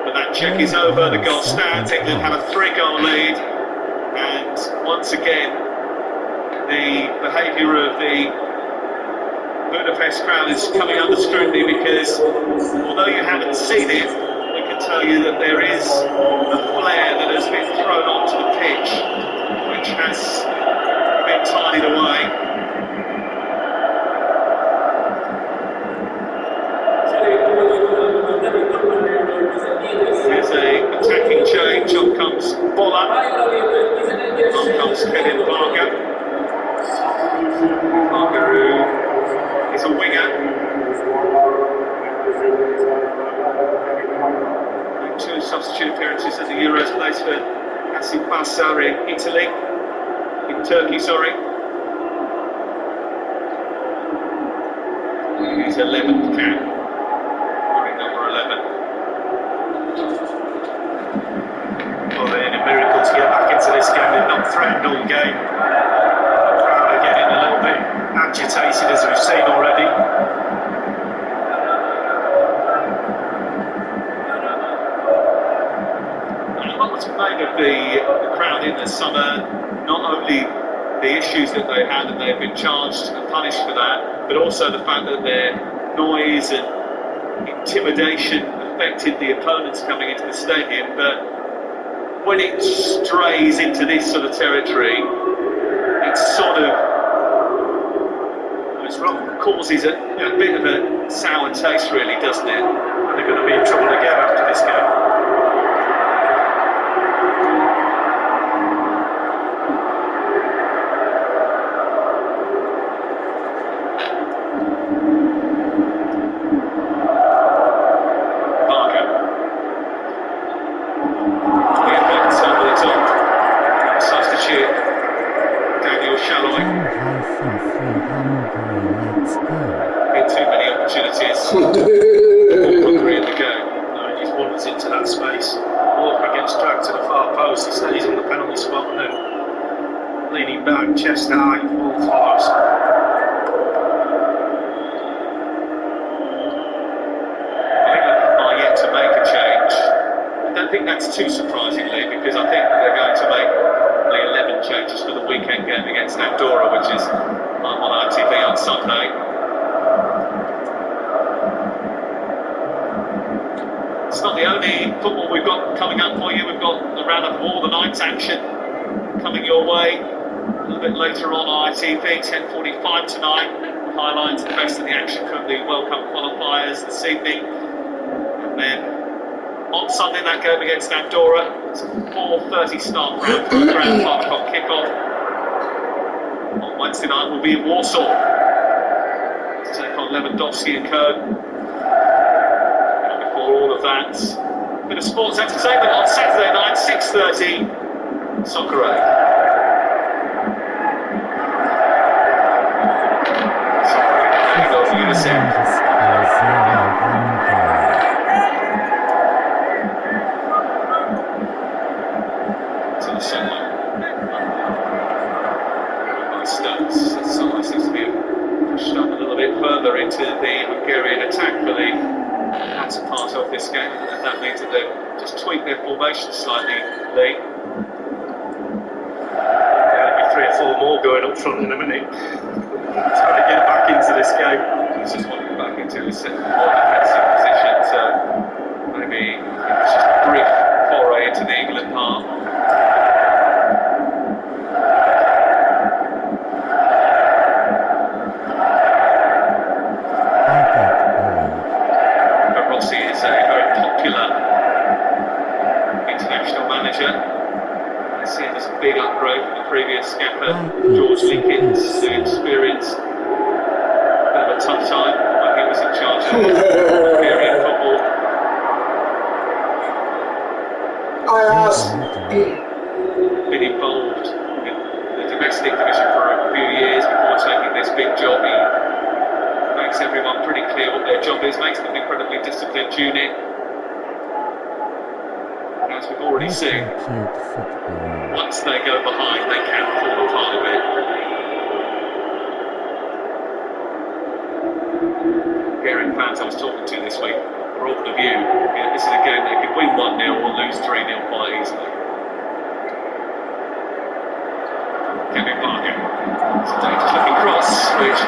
but that check is over. The goal stands. England have a 3-goal lead. once again, the behaviour of the Budapest crowd is coming under scrutiny because, although you haven't seen it, we can tell you that there is a flare that has been thrown onto the pitch, which has been tidied away. There's an attacking change. On comes Bola. On comes Kevin Barker. Barker, who is a winger. And 2 substitute appearances at the Euros, plays for Asim Basar in Turkey, sorry. His 11th cap, wearing number 11. Well, they need a miracle to get back into this game. They've not threatened all game. The crowd are getting a little bit agitated, as we've seen already. A lot was made of the crowd in the summer, not only the issues that they had, and they've been charged and punished for that, but also the fact that their noise and intimidation affected the opponents coming into the stadium. But when it strays into this sort of territory, it's sort of causes a bit of a sour taste, really, doesn't it? And they're going to be in trouble again after this game. Hungary in the game. No, he just wanders into that space. Walker gets dragged to the far post. He stays on the penalty spot and then leaning back, chest high, ball follows. England are yet to make a change. I don't think that's too surprisingly, because I think they're going to make only 11 changes for the weekend game against Andorra, which is on ITV on Sunday. It's not the only football we've got coming up for you. We've got the round-up of all the night's action coming your way a little bit later on ITV, 10:45 tonight. Highlights the best of the action from the World Cup qualifiers this evening. And then on Sunday, that game against Andorra, it's a 4:30 start round for the around 5 o'clock kickoff. On Wednesday night, we'll be in Warsaw to take on Lewandowski and co. All of that. Bit of sports entertainment on Saturday night, 6:30, Soccer A. UNICEF. To the sunlight. Nice stunts. The sunlight seems to be pushed up a little bit further into the Hungarian attack for the latter part of this game, and that means that they've just tweaked their formation slightly, Lee. There'll be 3 or 4 more going up front in a minute. Trying to get back into this game. He's just wanting back into his more defensive position, so maybe it's just a brief foray into the England half. Rossi is a very popular international manager. I see him as a big upgrade from the previous skipper, George Lincoln's experience. A bit of a tough time when he was in charge of Hungarian football. Been involved in the domestic division for a few years before taking this big job. He makes everyone pretty clear what their job is, makes them an incredibly disciplined unit. And as we've already seen, once they go behind, they can fall apart a bit. Hungarian fans I was talking to this week were of the view, this is a game they could win 1-0 or lose 3-0 quite easily. It's a dangerous looking cross, which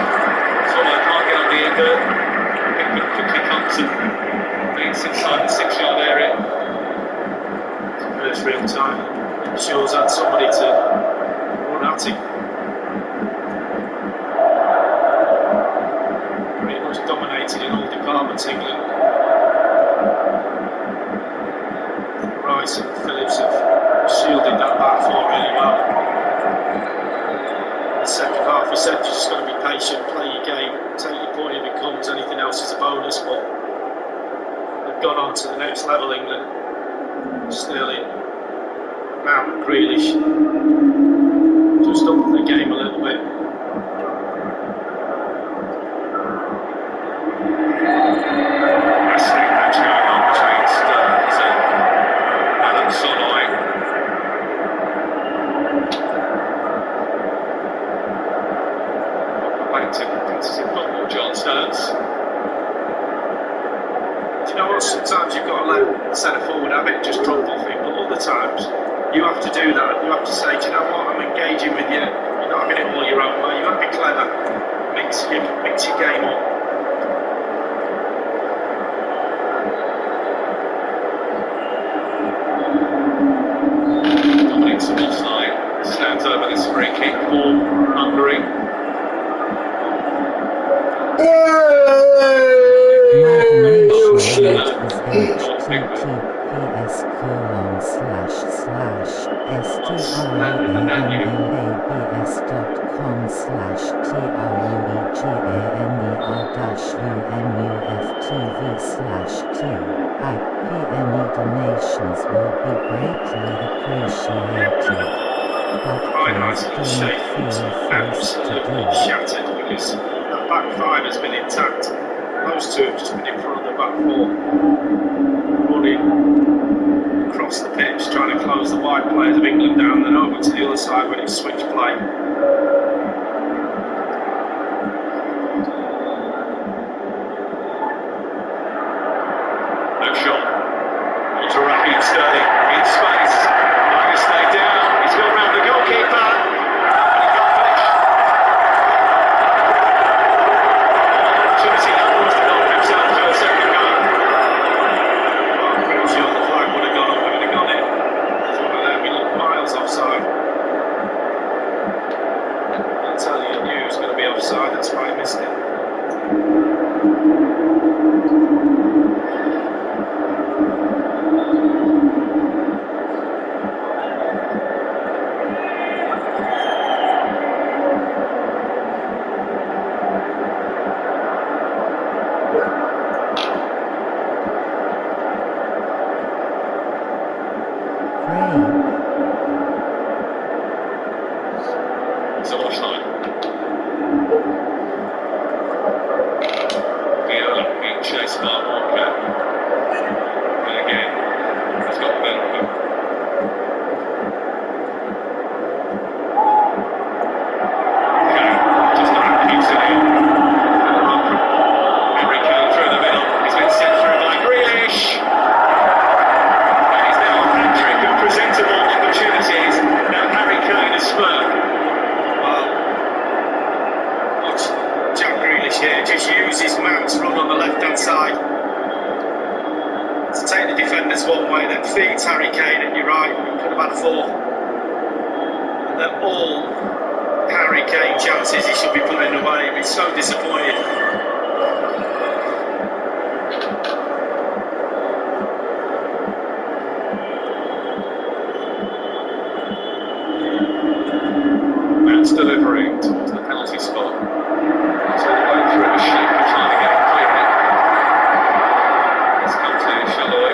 Solo can't get on the end of. Pickford quickly comes and beats inside the 6-yard area. It's the first real time. Shaw's had somebody to run at him. Pretty much dominated in all departments, England. Rice and Phillips have shielded that back four really well. In the second half, we said you've just got to be patient, play your game, take your point if it comes, anything else is a bonus, but they've gone on to the next level, England. Sterling, Mount and Grealish just up the game a little bit. Wrestling match going on between Sterling and Adam Soloy. Back to competitive football, John Stones. Do you know what? Sometimes you've got to let the centre forward have it, just drop off it, but other times you have to do that. You have to say, do you know what? I'm engaging with you. You're not having it all your own way. You have to be clever. Mix your game up. Dominic Szoboszlai stands over this free kick for Hungary. https://STRABS.com/TRUBAS/TIPNE donations will be greatly appreciated. Quite nice little shape. It's absolutely shattered because that back five has been intact. Those two have just been in front of the back four, running across the pitch, trying to close the wide players of England down, then over to the other side when it's switch play. No shot. On to Raheem Sterling in space. Trying to stay down. He's gone round the goalkeeper. And he can't finish. Opportunity now was to knock himself to a second goal. I'm pretty sure the flag would have gone up if it had gone in. It's one of them, we look miles offside. I'll tell you, he knew he was going to be offside, that's why he missed it. Szoboszlai. Viola being chased by Walker. And again, he's got the better of him. Okay, just not keeps it in. Harry Kane through the middle. He's been sent through by Grealish. And he's now a hat-trick of presentable opportunities. Now Harry Kane has spurred. Here, just use his man to run on the left-hand side to take the defenders one way, then feeds Harry Kane at your right. You could have had four, and they're all Harry Kane chances he should be putting away. He's so disappointed. Mount's delivering towards the penalty spot. It's all the way through the sheep, trying to get it clear. Let's come to Shaloi.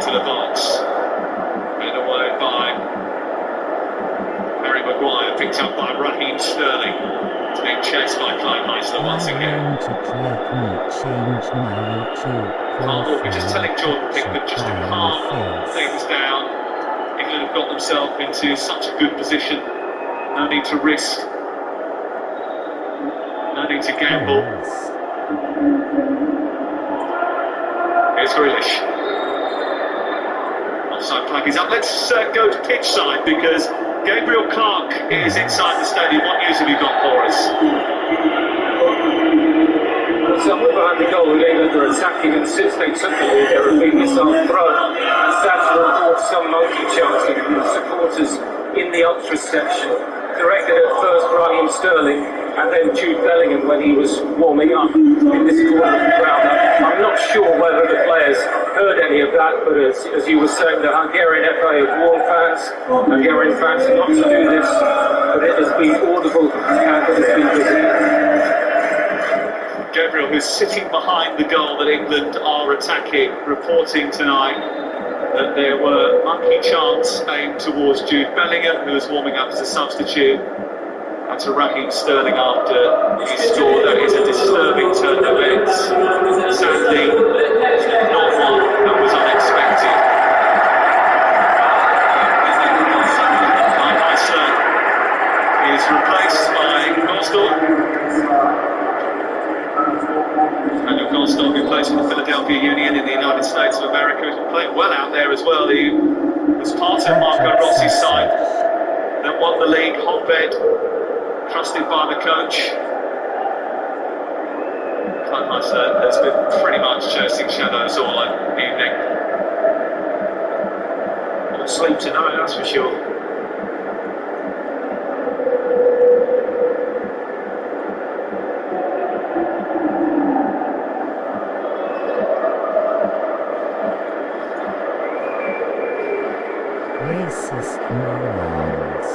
into the box. Headed away by Harry Maguire, picked up by Raheem Sterling. It's being chased by Clyde Heisler once again. We're just telling Jordan Pickford just to calm things down. England have got themselves into such a good position. No need to risk. No need to gamble. Here's Grealish. Offside flag is up. Let's go to pitch side because Gabriel Clark is inside the stadium. What news have you got for us? Somewhere behind the goal, England are attacking, and since they took the lead, there have been missile thrown. And sad to report some monkey chanting from supporters in the ultras section, directed at first Raheem Sterling and then Jude Bellingham when he was warming up in this corner of the crowd. I'm not sure whether the players heard any of that, but as you were saying, the Hungarian FA have warned Hungarian fans not to do this, but it has been audible and it has been visible. Gabriel, who's sitting behind the goal that England are attacking, reporting tonight that there were monkey chants aimed towards Jude Bellingham, who was warming up as a substitute, and to Raheem Sterling after he scored. That is a disturbing turn of events. Sadly, not one that was unexpected. Clyde Heisler is replaced by Gosdorp. Daniel Gosdorp, who plays for the Philadelphia Union in the United States of America, who's been playing well out there as well. He was part of Marco Rossi's side that won the league. Honved, trusted by the coach. Clyde Heisler has been pretty much chasing shadows all evening. Won't sleep tonight, that's for sure. Racist morons.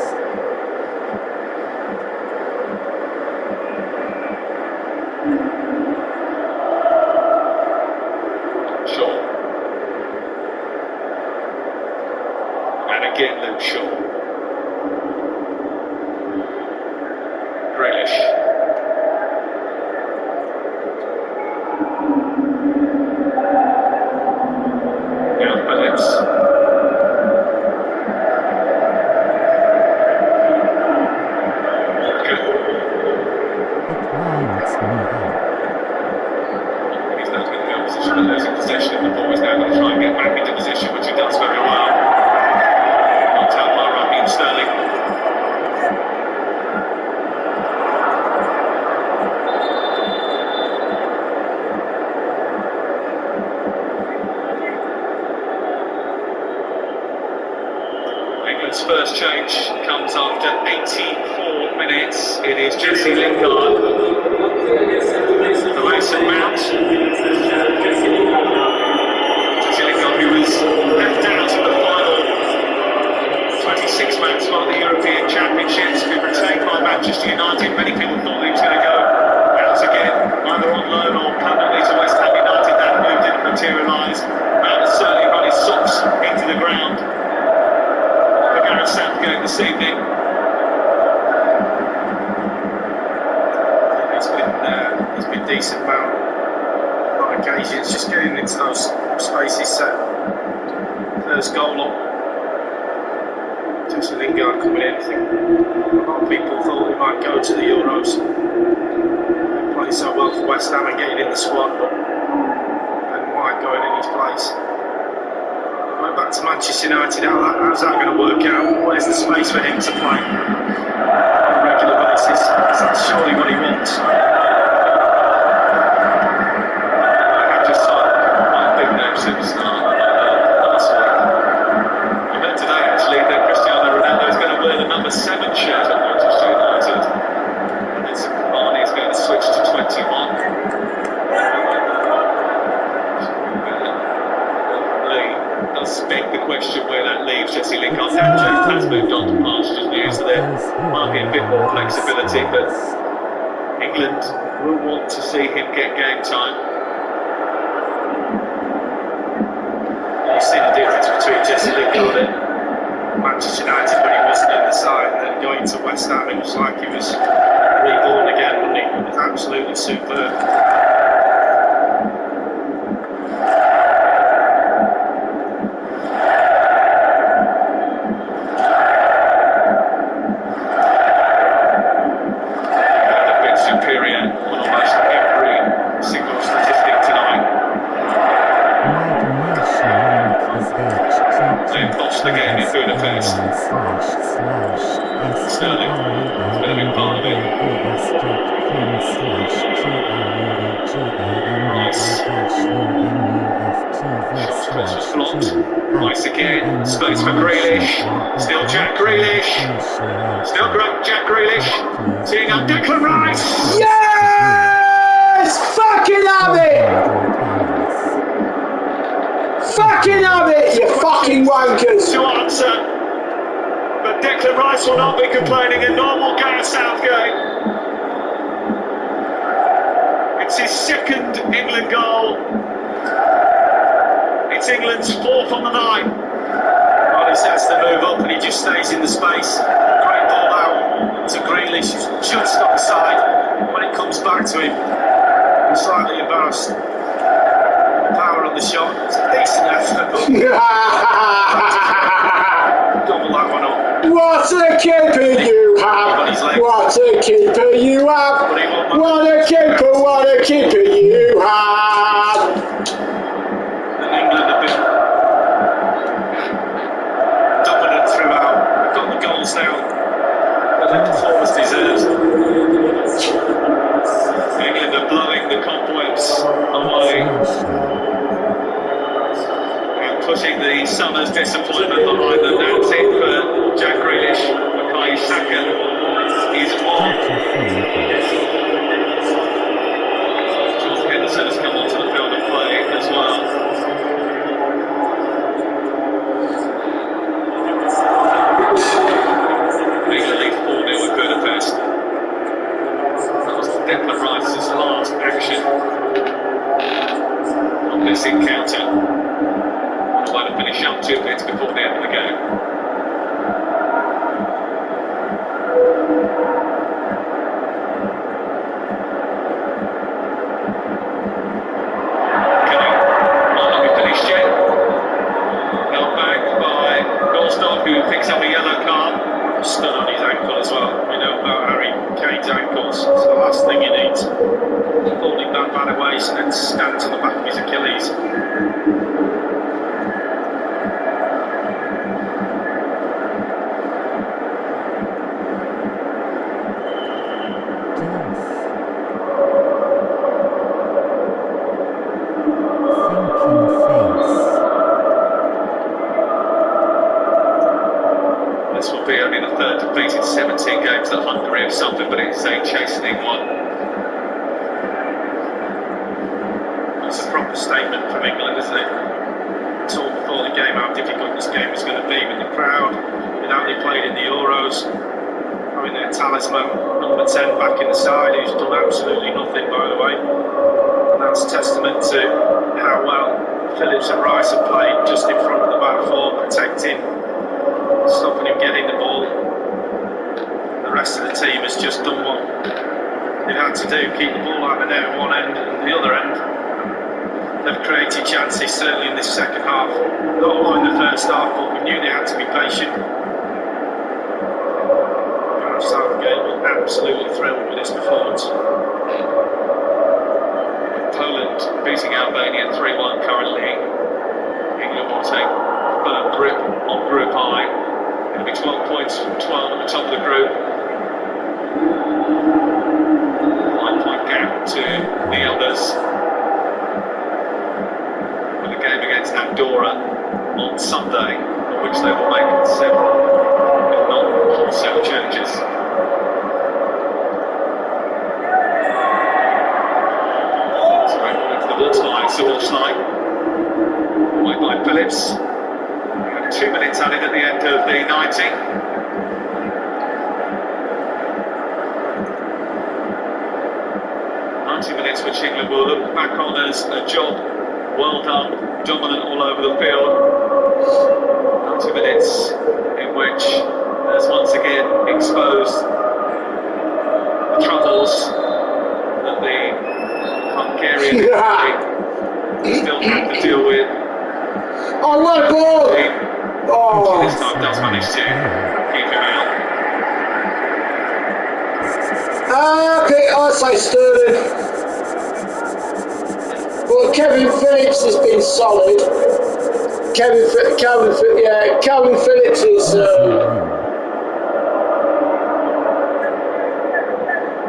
Shaw. And again Luke Shaw. Grealish. Now Phillips. Losing possession of the ball, he's now going to try and get back into position, which he does very well. Knocked out by Raheem Sterling. England's first change comes after 84 minutes. It is Jesse Lingard. The Mason Mount. Who was left out of the final 26-man squad of the European Championships, been retained by Manchester United. Many people thought he was going to go out again, either on loan or permanently to West Ham United. That move didn't materialise. Mount has certainly run his socks into the ground for Gareth Southgate this evening. He's been decent about occasions, just getting into those spaces set. First goal up, Jesse Lingard coming in. I think a lot of people thought he might go to the Euros. He played so well for West Ham and getting in the squad, but then White going in his place. Going back to Manchester United, how's that going to work out? Where's the space for him to play on a regular basis? That's surely what he wants. Superstar last week. We heard today actually that Cristiano Ronaldo is going to wear the number 7 shirt at Manchester United, and then Cavani is going to switch to 21. Lee does beg the question where that leaves Jesse Lingard. Sanchez has moved on to pastures new, so there might be a bit more flexibility, but England will want to see him get game time. You see the difference card at Manchester United when he wasn't in the side, and then going to West Ham, it was like he was reborn again, wasn't he? It was absolutely superb. Nice again, space for Grealish, still Jack Grealish, still Jack Grealish, seeing out Declan Rice! Yes! Fucking have it! Fucking have it, you fucking wankers! To answer, but Declan Rice will not be complaining, a normal Gareth Southgate. It's his second England goal. It's England's fourth on the night. Well, he has to move up and he just stays in the space. Great ball out to Grealish, just offside. When it comes back to him, I'm slightly embarrassed. The power on the shot, it's a decent effort, but double that one up. What a keeper you have! What a keeper you have! What a keeper you have! England have been dominant throughout. They've got the goals now that their performance deserves. England are blowing the cobwebs away and putting the summer's disappointment behind them. That's it for Jack Grealish. Bukayo Saka is on. George Henderson has come onto the field and playing as well. England lead 4-0 with Budapest. That was Declan Rice's last action on this encounter. On the way to finish up 2 minutes before the end of the game. Who picks up a yellow card, stood on his ankle as well. We know about Harry Kane's ankles. It's the last thing he needs. Holding that bad away and then stands on the back of his Achilles. This will be only the third defeat in 17 games that Hungary have suffered, but it's a chastening one. It's a proper statement from England, isn't it? Told before the game how difficult this game was going to be with the crowd, with how they played in the Euros, having their talisman, number 10, back in the side, who's done absolutely nothing, by the way. And that's testament to how well Phillips and Rice have played just in front of the back four, protecting, stopping him getting the ball. The rest of the team has just done what they've had to do, keep the ball out of there at one end and the other end. They've created chances, certainly in this second half. Not a lot in the first half, but we knew they had to be patient. Gareth Southgate was absolutely thrilled with this performance. Poland beating Albania 3-1 currently. England will take firm grip on Group I. It'll be 12 points from 12 at the top of the group. 9-point gap to the others. With a game against Andorra on Sunday, for which they will make several, if not wholesale, changes. Watchalong, away by Phillips. We have 2 minutes added at the end of the 90. Minutes which England will look back on as a job well done, dominant all over the field. 90 minutes in which has once again exposed the troubles that the Hungarian still have to deal with. Oh, what a ball! Oh. This time does manage to keep him out. Okay, I'd say Sterling. Well, Kevin Phillips has been solid. Calvin Phillips is.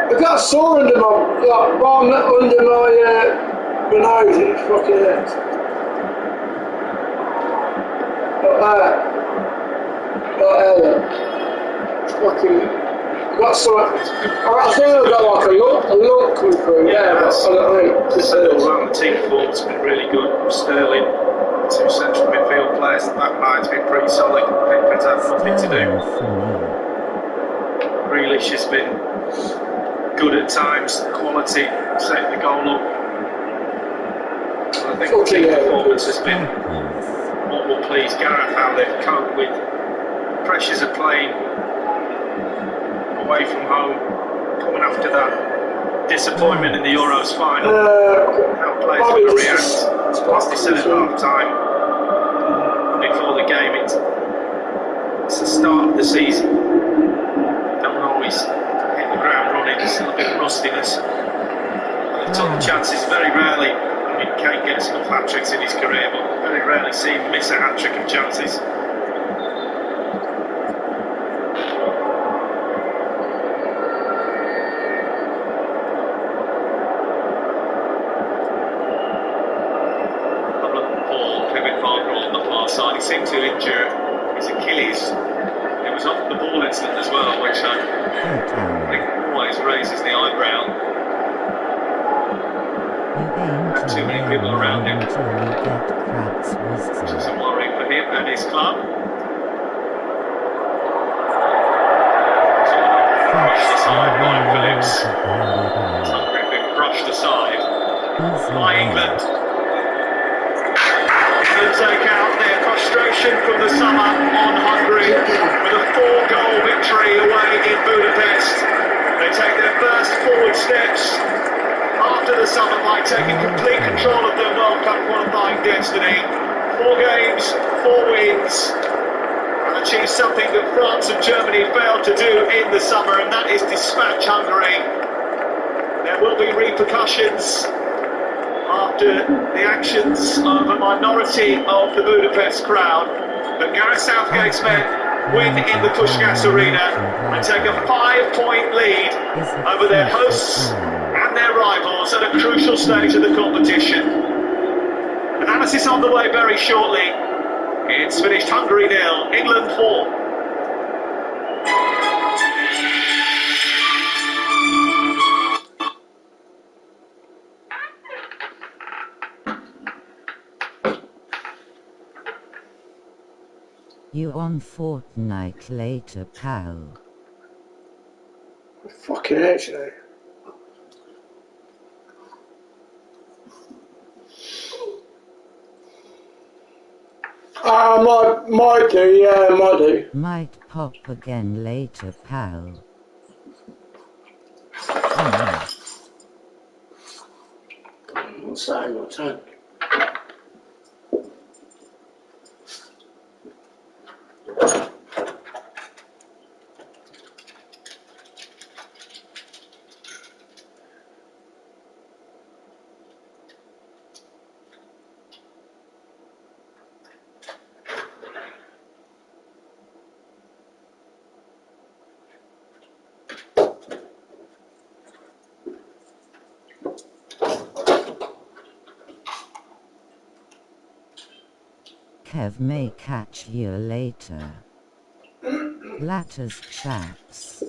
I've got a sore under my nose. It fucking hurts. Fucking. I've got some. I think I've got like a lump coming through. Yeah, that's all around the team performance has been really good. Sterling, two central midfield players, the back line's been pretty solid. Pickford's had nothing to do. Grealish has been good at times, quality, setting the goal up. I think the team performance has been what will please Gareth, how they've coped with pressures of playing away from home, coming after that disappointment in the Euros final. How players are going to react. As they said at half time before the game, it's the start of the season. Don't always hit the ground running, there's still a bit of rustiness. They took the chances very rarely. I mean, Kane gets enough hat tricks in his career, but very rarely see him miss a hat trick of chances. He seemed to injure his Achilles. It was off the ball incident as well, which I think always raises the eyebrow. Had too many people around him, which is a worry for him and his club. Brushed aside, Ryan Phillips. Hungary been brushed aside by England. Take out their frustration from the summer on Hungary with a 4-goal victory away in Budapest. They take their first forward steps after the summer by taking complete control of their World Cup qualifying destiny. 4 games, 4 wins, and achieve something that France and Germany failed to do in the summer, and that is dispatch Hungary. There will be repercussions after the actions of a minority of the Budapest crowd, but Gareth Southgate's men win in the Puskás Arena and take a 5-point lead over their hosts and their rivals at a crucial stage of the competition. Analysis on the way very shortly. It's finished Hungary 0, England 4. You on fortnight later, pal. Fucking actually. Might do, yeah, might do. Might pop again later, pal. What's that? Kev may catch you later. Latter's chaps.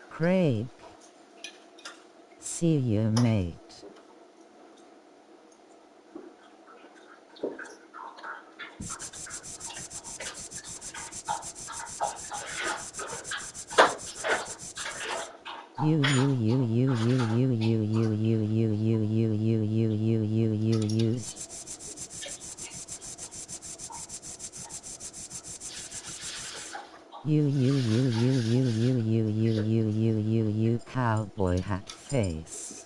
Craig. See you, mate. You cowboy hat face.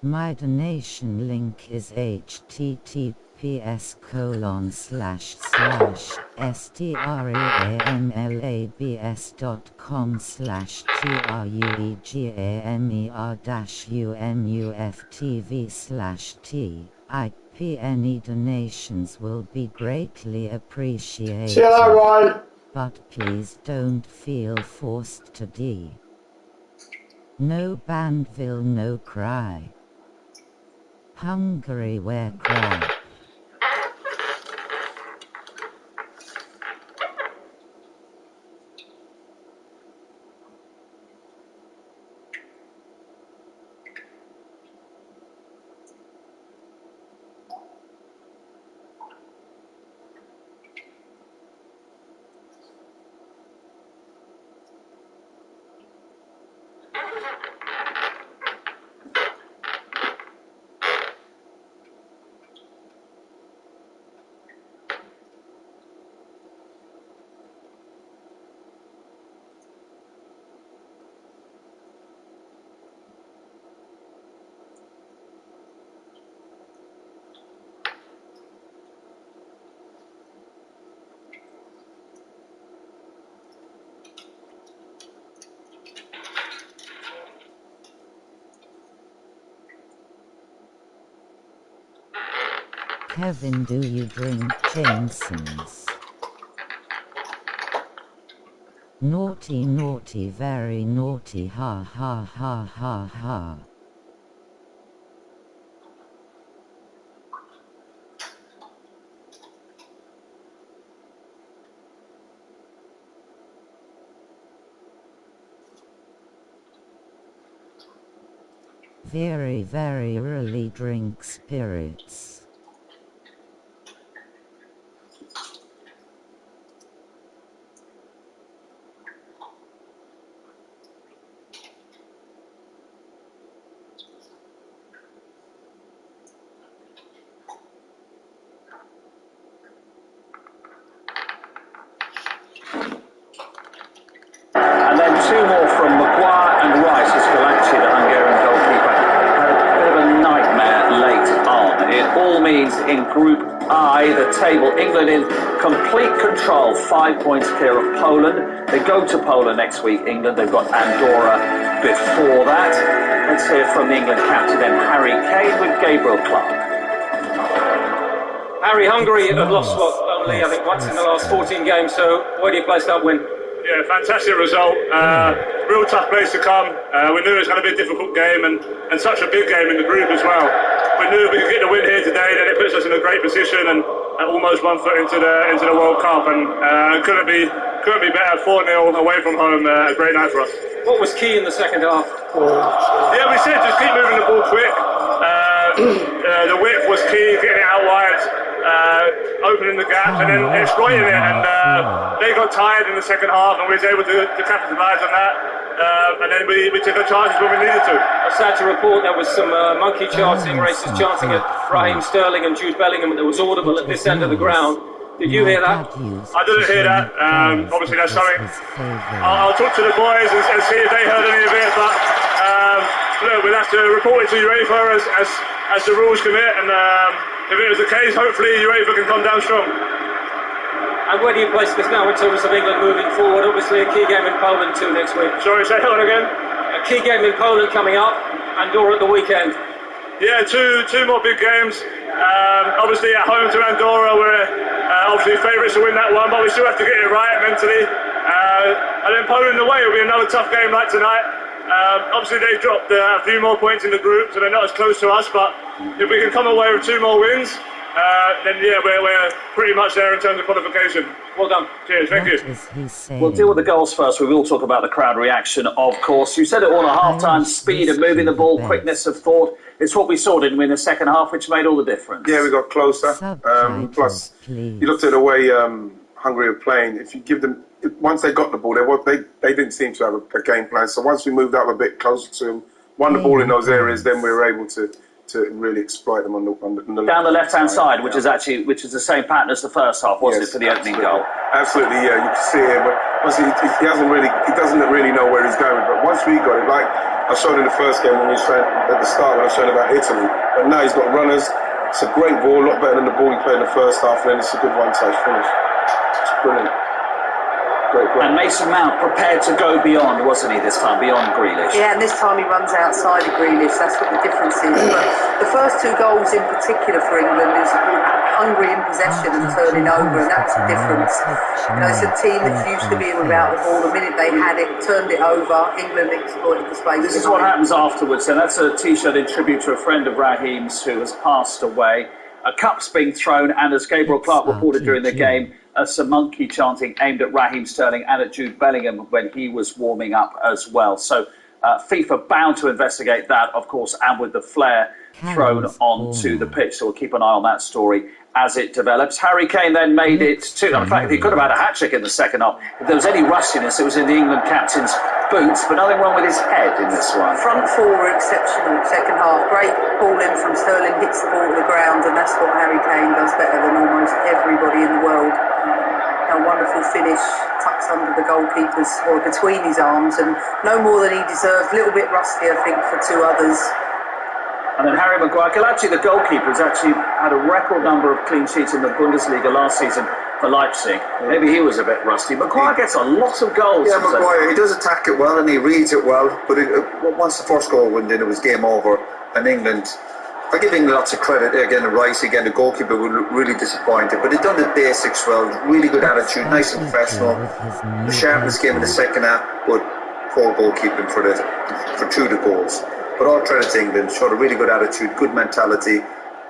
My donation link is https://streamer-umuftv/t. Any donations will be greatly appreciated. See you later, Ryan. But please don't feel forced to D. No Bandville, no cry. Hungary, where cry. Kevin, do you drink Jamesons? Naughty, naughty, very naughty, ha ha ha ha ha. Very, very early drink spirits. And then two more from Maguire and Rice, as Galacci, the Hungarian goalkeeper, had a bit of a nightmare late on. It all means in Group I, the table, England in complete control, 5 points clear of Poland. They go to Poland next week, England. They've got Andorra before that. Let's hear from the England captain then, Harry Kane, with Gabriel Clark. Harry, Hungary have lost only, I think, once in the last 14 games, so where do you place that win? Yeah, fantastic result. Real tough place to come. We knew it was going to be a difficult game and such a big game in the group as well. We knew if we could get the win here today, then it puts us in a great position and almost 1 foot into the World Cup. And couldn't be better. 4-0 away from home. A great night for us. What was key in the second half? Yeah, we said just keep moving the ball quick. The width was key, getting it out wide. Opening the gap and then exploiting it, and they got tired in the second half and we was able to capitalise on that, and then we took our chances when we needed to. I was sad to report there was some monkey chanting, racist chanting at Raheem Sterling and Jude Bellingham that was audible at this end of the ground. Did you hear that? I didn't hear that. Obviously that's something I'll talk to the boys and see if they heard any of it, but look, we'll have to report it to UEFA as the rules commit, and if it was the case, hopefully UEFA can come down strong. And where do you place this now in terms of England moving forward? Obviously a key game in Poland too next week. Sorry, say that again? A key game in Poland coming up, Andorra at the weekend. Yeah, two more big games. Obviously at home to Andorra, we're obviously favourites to win that one, but we still have to get it right mentally. And then Poland away will be another tough game like tonight. Obviously they've dropped a few more points in the group, so they're not as close to us, but if we can come away with 2 more wins, then yeah, we're pretty much there in terms of qualification. Well done. Cheers, thank you. Is he saying? We'll deal with the goals first. We will talk about the crowd reaction, of course. You said it all at half-time, speed of moving the ball, quickness of thought. It's what we saw, didn't we, in the second half, which made all the difference. Yeah, we got closer. Plus, you looked at the way Hungary are playing. If you give them, once they got the ball, they didn't seem to have a game plan. So once we moved up a bit closer to them, won the ball in those areas, then we were able to really exploit them on the down the left-hand side, which is the same pattern as the first half, wasn't it, for the opening goal? Absolutely, yeah. You can see it, but honestly, he doesn't really know where he's going. But once we got it, like I showed in the first game when we showed at the start when I showed about Italy, but now he's got runners. It's a great ball, a lot better than the ball he played in the first half, and then it's a good one-touch finish. It's brilliant. And Mason Mount prepared to go beyond, wasn't he, this time, beyond Grealish? Yeah, and this time he runs outside of Grealish. That's what the difference is. But the first two goals in particular for England is Hungary in possession and turning over, and that's the difference. You know, it's a team that used to be without the ball. The minute they had it, turned it over, England exploited the space. This is what happens afterwards, and that's a T-shirt in tribute to a friend of Raheem's who has passed away. A cup's being thrown, and as Gabriel Clark reported during the game, some monkey chanting aimed at Raheem Sterling and at Jude Bellingham when he was warming up as well. So FIFA bound to investigate that, of course, and with the flare thrown onto the pitch. So we'll keep an eye on that story as it develops. Harry Kane then made it two. In fact, he could have had a hat-trick in the second half. If there was any rustiness, it was in the England captain's boots, but nothing wrong with his head in this one. Front four were exceptional second half. Great ball in from Sterling, hits the ball to the ground, and that's what Harry Kane does better than almost everybody in the world. A wonderful finish, tucks under the goalkeeper's, or between his arms, and no more than he deserved. A little bit rusty, I think, for two others. And then Harry Maguire, the goalkeeper, has actually had a record number of clean sheets in the Bundesliga last season for Leipzig. Maybe he was a bit rusty. Maguire gets a lot of goals. Yeah, Maguire, he does attack it well and he reads it well, but once the first goal went in, it was game over. And England, I give England lots of credit. Again, Rice, again, the goalkeeper was really disappointed, but they've done the basics well. Really good attitude, nice and professional. The sharpness came in the second half, but poor goalkeeping for two of the goals. But all credit to England, showed a really good attitude, good mentality,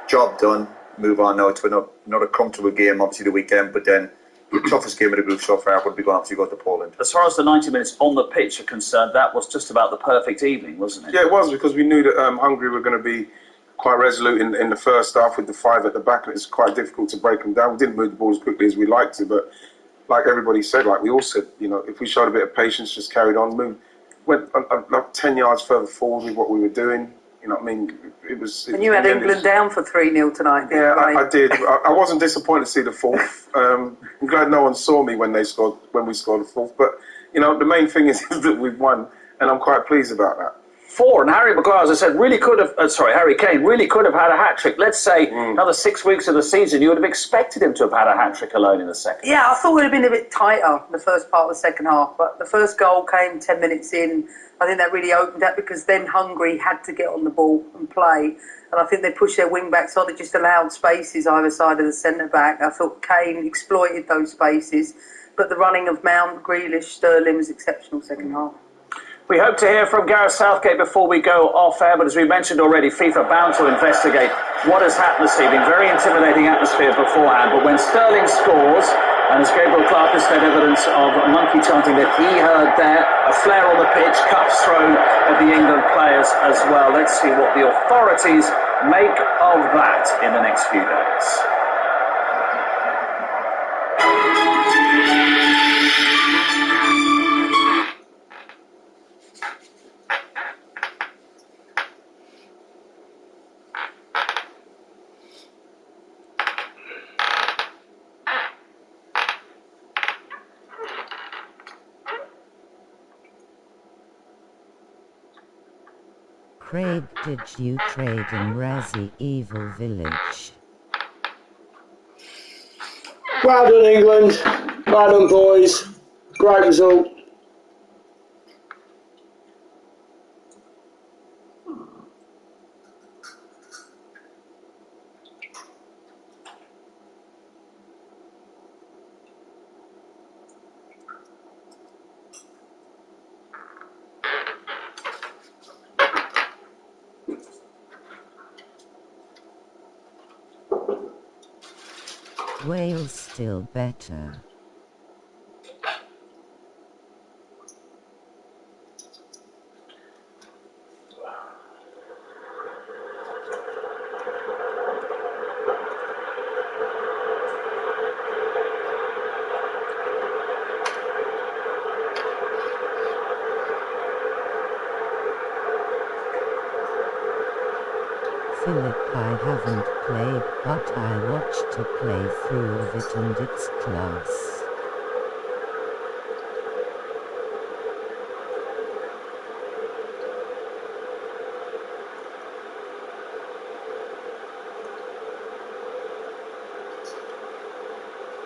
job done. Move on now to another comfortable game, obviously the weekend, but then the toughest game of the group so far would be going to go to Poland. As far as the 90 minutes on the pitch are concerned, that was just about the perfect evening, wasn't it? Yeah, it was, because we knew that Hungary were going to be quite resolute in the first half with the five at the back, and it's quite difficult to break them down. We didn't move the ball as quickly as we liked to, but like everybody said, like we all said, you know, if we showed a bit of patience, just carried on, went like 10 yards further forward with what we were doing. You know what I mean? It was. And you had England down for 3-0 tonight, didn't you? Yeah, I did. I wasn't disappointed to see the fourth. I'm glad no one saw me when we scored the fourth. But, you know, the main thing is that we've won, and I'm quite pleased about that. And Harry Maguire, as I said, Harry Kane really could have had a hat-trick. Let's say another 6 weeks of the season, you would have expected him to have had a hat-trick alone in the second. Yeah, I thought it would have been a bit tighter the first part of the second half, but the first goal came 10 minutes in. I think that really opened up, because then Hungary had to get on the ball and play, and I think they pushed their wing-backs on. It just allowed spaces either side of the centre-back. I thought Kane exploited those spaces, but the running of Mount, Grealish, Sterling was exceptional second half. We hope to hear from Gareth Southgate before we go off air, but as we mentioned already, FIFA bound to investigate what has happened this evening. Very intimidating atmosphere beforehand, but when Sterling scores, and as Gabriel Clark has said, evidence of monkey chanting that he heard there, a flare on the pitch, cups thrown at the England players as well. Let's see what the authorities make of that in the next few days. Craig, did you trade in Razzie Evil Village? Well done, England. Well done, boys. Great result. Wales still better. Philip, I haven't played, but I watched a playthrough of it and it's class.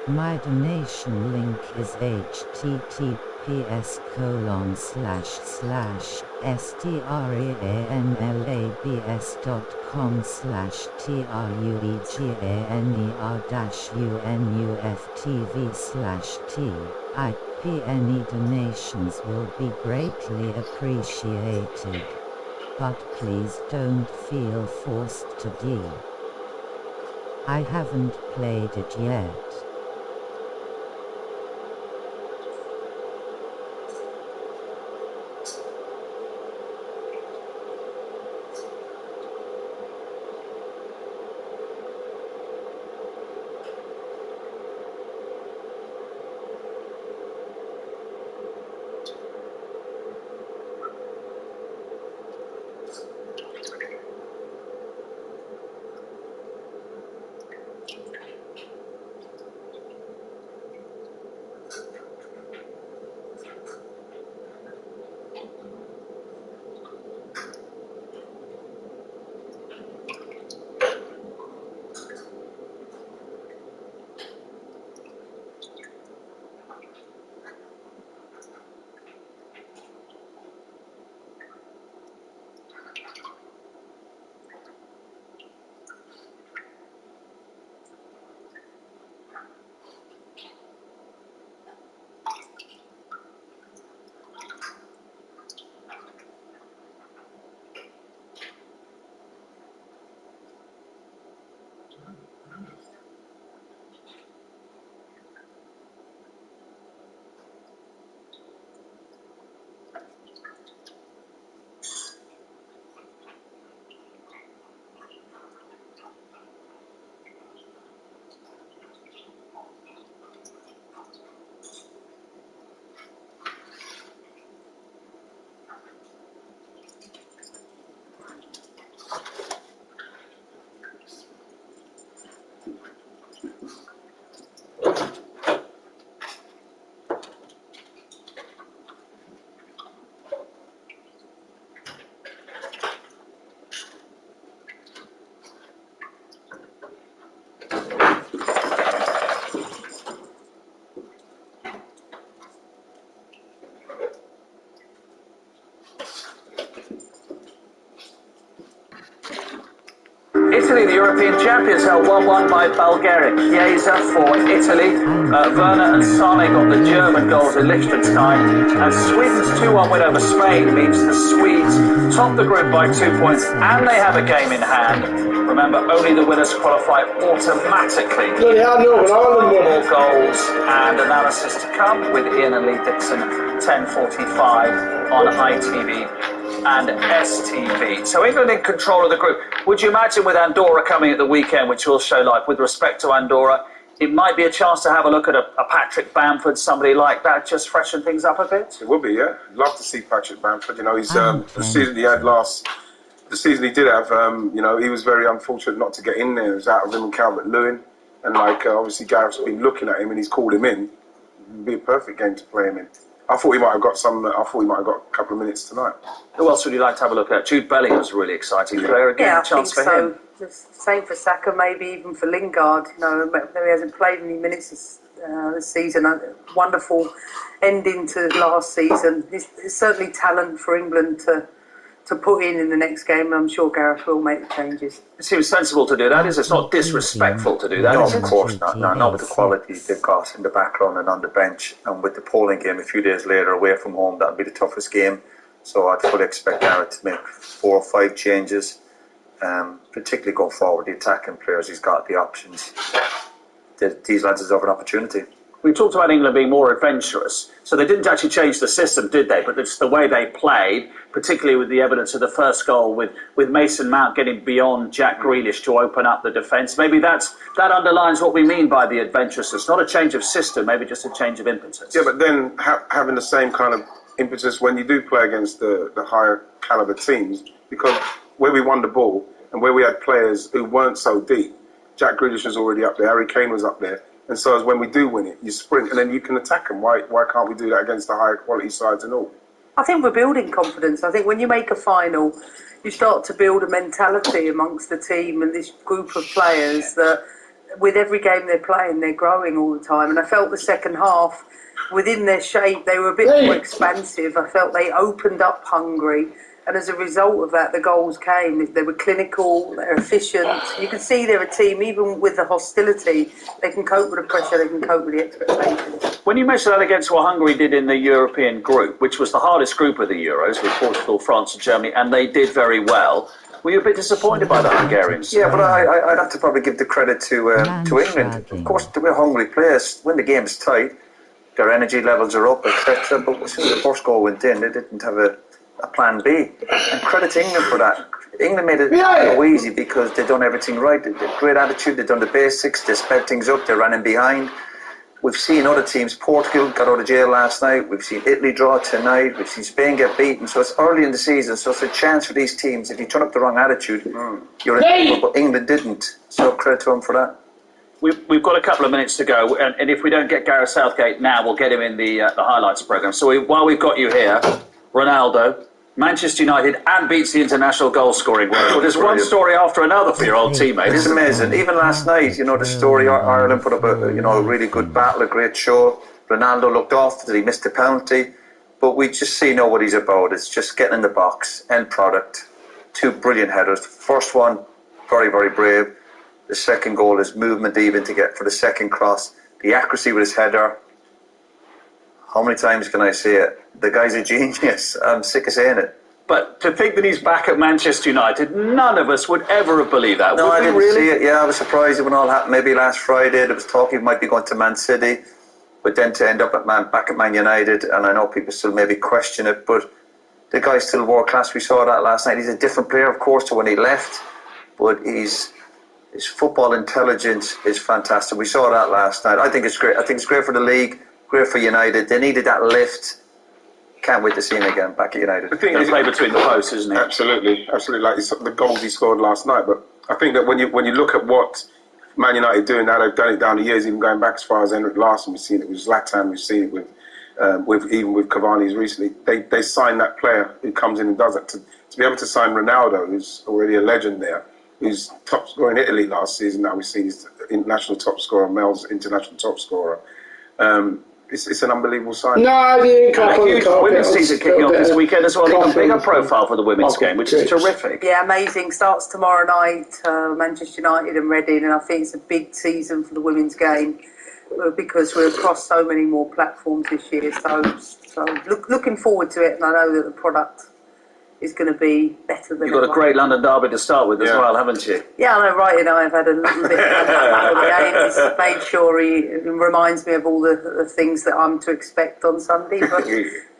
My donation link is https://streaner-uftv/t. Any donations will be greatly appreciated. But please don't feel forced to D. I haven't played it yet. Italy, the European champions, held 1-1 by Bulgaria. Chiesa for Italy. Werner and Sane got the German goals in Liechtenstein. And Sweden's 2-1 win over Spain means the Swedes top the group by 2 points and they have a game in hand. Remember, only the winners qualify automatically. More goals and analysis to come with Ian and Lee Dixon, 10:45 on ITV and STV. So England in control of the group. Would you imagine with Andorra coming at the weekend, which we'll show live, with respect to Andorra, it might be a chance to have a look at a Patrick Bamford, somebody like that, just freshen things up a bit? It would be, yeah. Love to see Patrick Bamford. You know, he's the season he had the season he did have, you know, he was very unfortunate not to get in there. It was out of him and Calvert-Lewin. And, obviously Gareth's been looking at him and he's called him in. It would be a perfect game to play him in. I thought he might have got a couple of minutes tonight. Who else would you like to have a look at? Jude Bellingham's a really exciting player. Again, a chance for him. The same for Saka, maybe even for Lingard. You know, he hasn't played any minutes this season. A wonderful ending to last season. There's certainly talent for England to put in the next game. I'm sure Gareth will make the changes. It seems sensible to do that, is it? It's not disrespectful to do that, No, is of it? course not. Not with the quality they've got in the background and on the bench. And with the polling game a few days later away from home, that would be the toughest game. So I'd fully expect Gareth to make 4 or 5 changes, particularly going forward. The attacking players, he's got the options. These lads deserve an opportunity. We talked about England being more adventurous, so they didn't actually change the system, did they? But it's the way they played, particularly with the evidence of the first goal, with Mason Mount getting beyond Jack Grealish to open up the defence. Maybe that underlines what we mean by the adventurousness. Not a change of system, maybe just a change of impetus. Yeah, but then having the same kind of impetus when you do play against the higher calibre teams, because where we won the ball, and where we had players who weren't so deep. Jack Grealish was already up there, Harry Kane was up there, and so as when we do win it, you sprint and then you can attack them. Why can't we do that against the higher quality sides and all? I think we're building confidence. I think when you make a final, you start to build a mentality amongst the team and this group of players that with every game they're playing, they're growing all the time. And I felt the second half, within their shape, they were a bit more expansive. I felt they opened up Hungary. And as a result of that, the goals came. They were clinical, they're efficient. You can see they're a team, even with the hostility, they can cope with the pressure, they can cope with the expectations. When you measure that against what Hungary did in the European group, which was the hardest group of the Euros, with Portugal, France and Germany, and they did very well, were you a bit disappointed by the Hungarians? Yeah, but I'd have to probably give the credit to England. Of course, we're hungry players. When the game's tight, their energy levels are up, etc. But as soon as the first goal went in, they didn't have a plan B. And credit to England for that. England made it so easy because they'd done everything right. They had great attitude, they'd done the basics, they sped things up, they ran in behind. We've seen other teams, Portugal got out of jail last night, we've seen Italy draw tonight, we've seen Spain get beaten, so it's early in the season, so it's a chance for these teams. If you turn up the wrong attitude, you're in trouble, but England didn't. So credit to them for that. We've got a couple of minutes to go, and if we don't get Gareth Southgate now, we'll get him in the highlights programme. So while we've got you here, Ronaldo, Manchester United, and beats the international goal-scoring world. There's one story after another for your old teammate. It's amazing. Even last night, the story, Ireland put up a really good battle, a great show. Ronaldo looked off that he missed the penalty, but we just know what he's about. It's just getting in the box, end product. Two brilliant headers. The first one, very, very brave. The second goal is movement even to get for the second cross. The accuracy with his header. How many times can I say it? The guy's a genius. I'm sick of saying it. But to think that he's back at Manchester United, none of us would ever have believed that. No, would I we didn't really? see it. Yeah, I was surprised when all happened. Maybe last Friday there was talk he might be going to Man City, but then to end up back at Man United, and I know people still maybe question it, but the guy's still world class. We saw that last night. He's a different player, of course, to when he left, but his football intelligence is fantastic. We saw that last night. I think it's great. I think it's great for the league. Great for United. They needed that lift. Can't wait to see him again back at United. The thing is, play between the posts, isn't it? Absolutely. Like the goals he scored last night. But I think that when you look at what Man United are doing now, they've done it down the years, even going back as far as Henrik Larsson. We've seen it with Zlatan. We've seen it with Cavani's recently. They signed that player who comes in and does it. To be able to sign Ronaldo, who's already a legend there, who's top scorer in Italy last season. Now we've seen his international top scorer, Mel's international top scorer. It's an unbelievable sign. No, I didn't. A huge women's season kicking off this weekend as well. Even bigger profile for the women's game, which is terrific. Yeah, amazing. Starts tomorrow night, Manchester United and Reading, and I think it's a big season for the women's game because we're across so many more platforms this year. So looking forward to it, and I know that the product is going to be better than. You've got a great London derby to start with as well, haven't you? Yeah, I know, right. I've had a little bit of the game. He's made sure he reminds me of all the things that I'm to expect on Sunday, but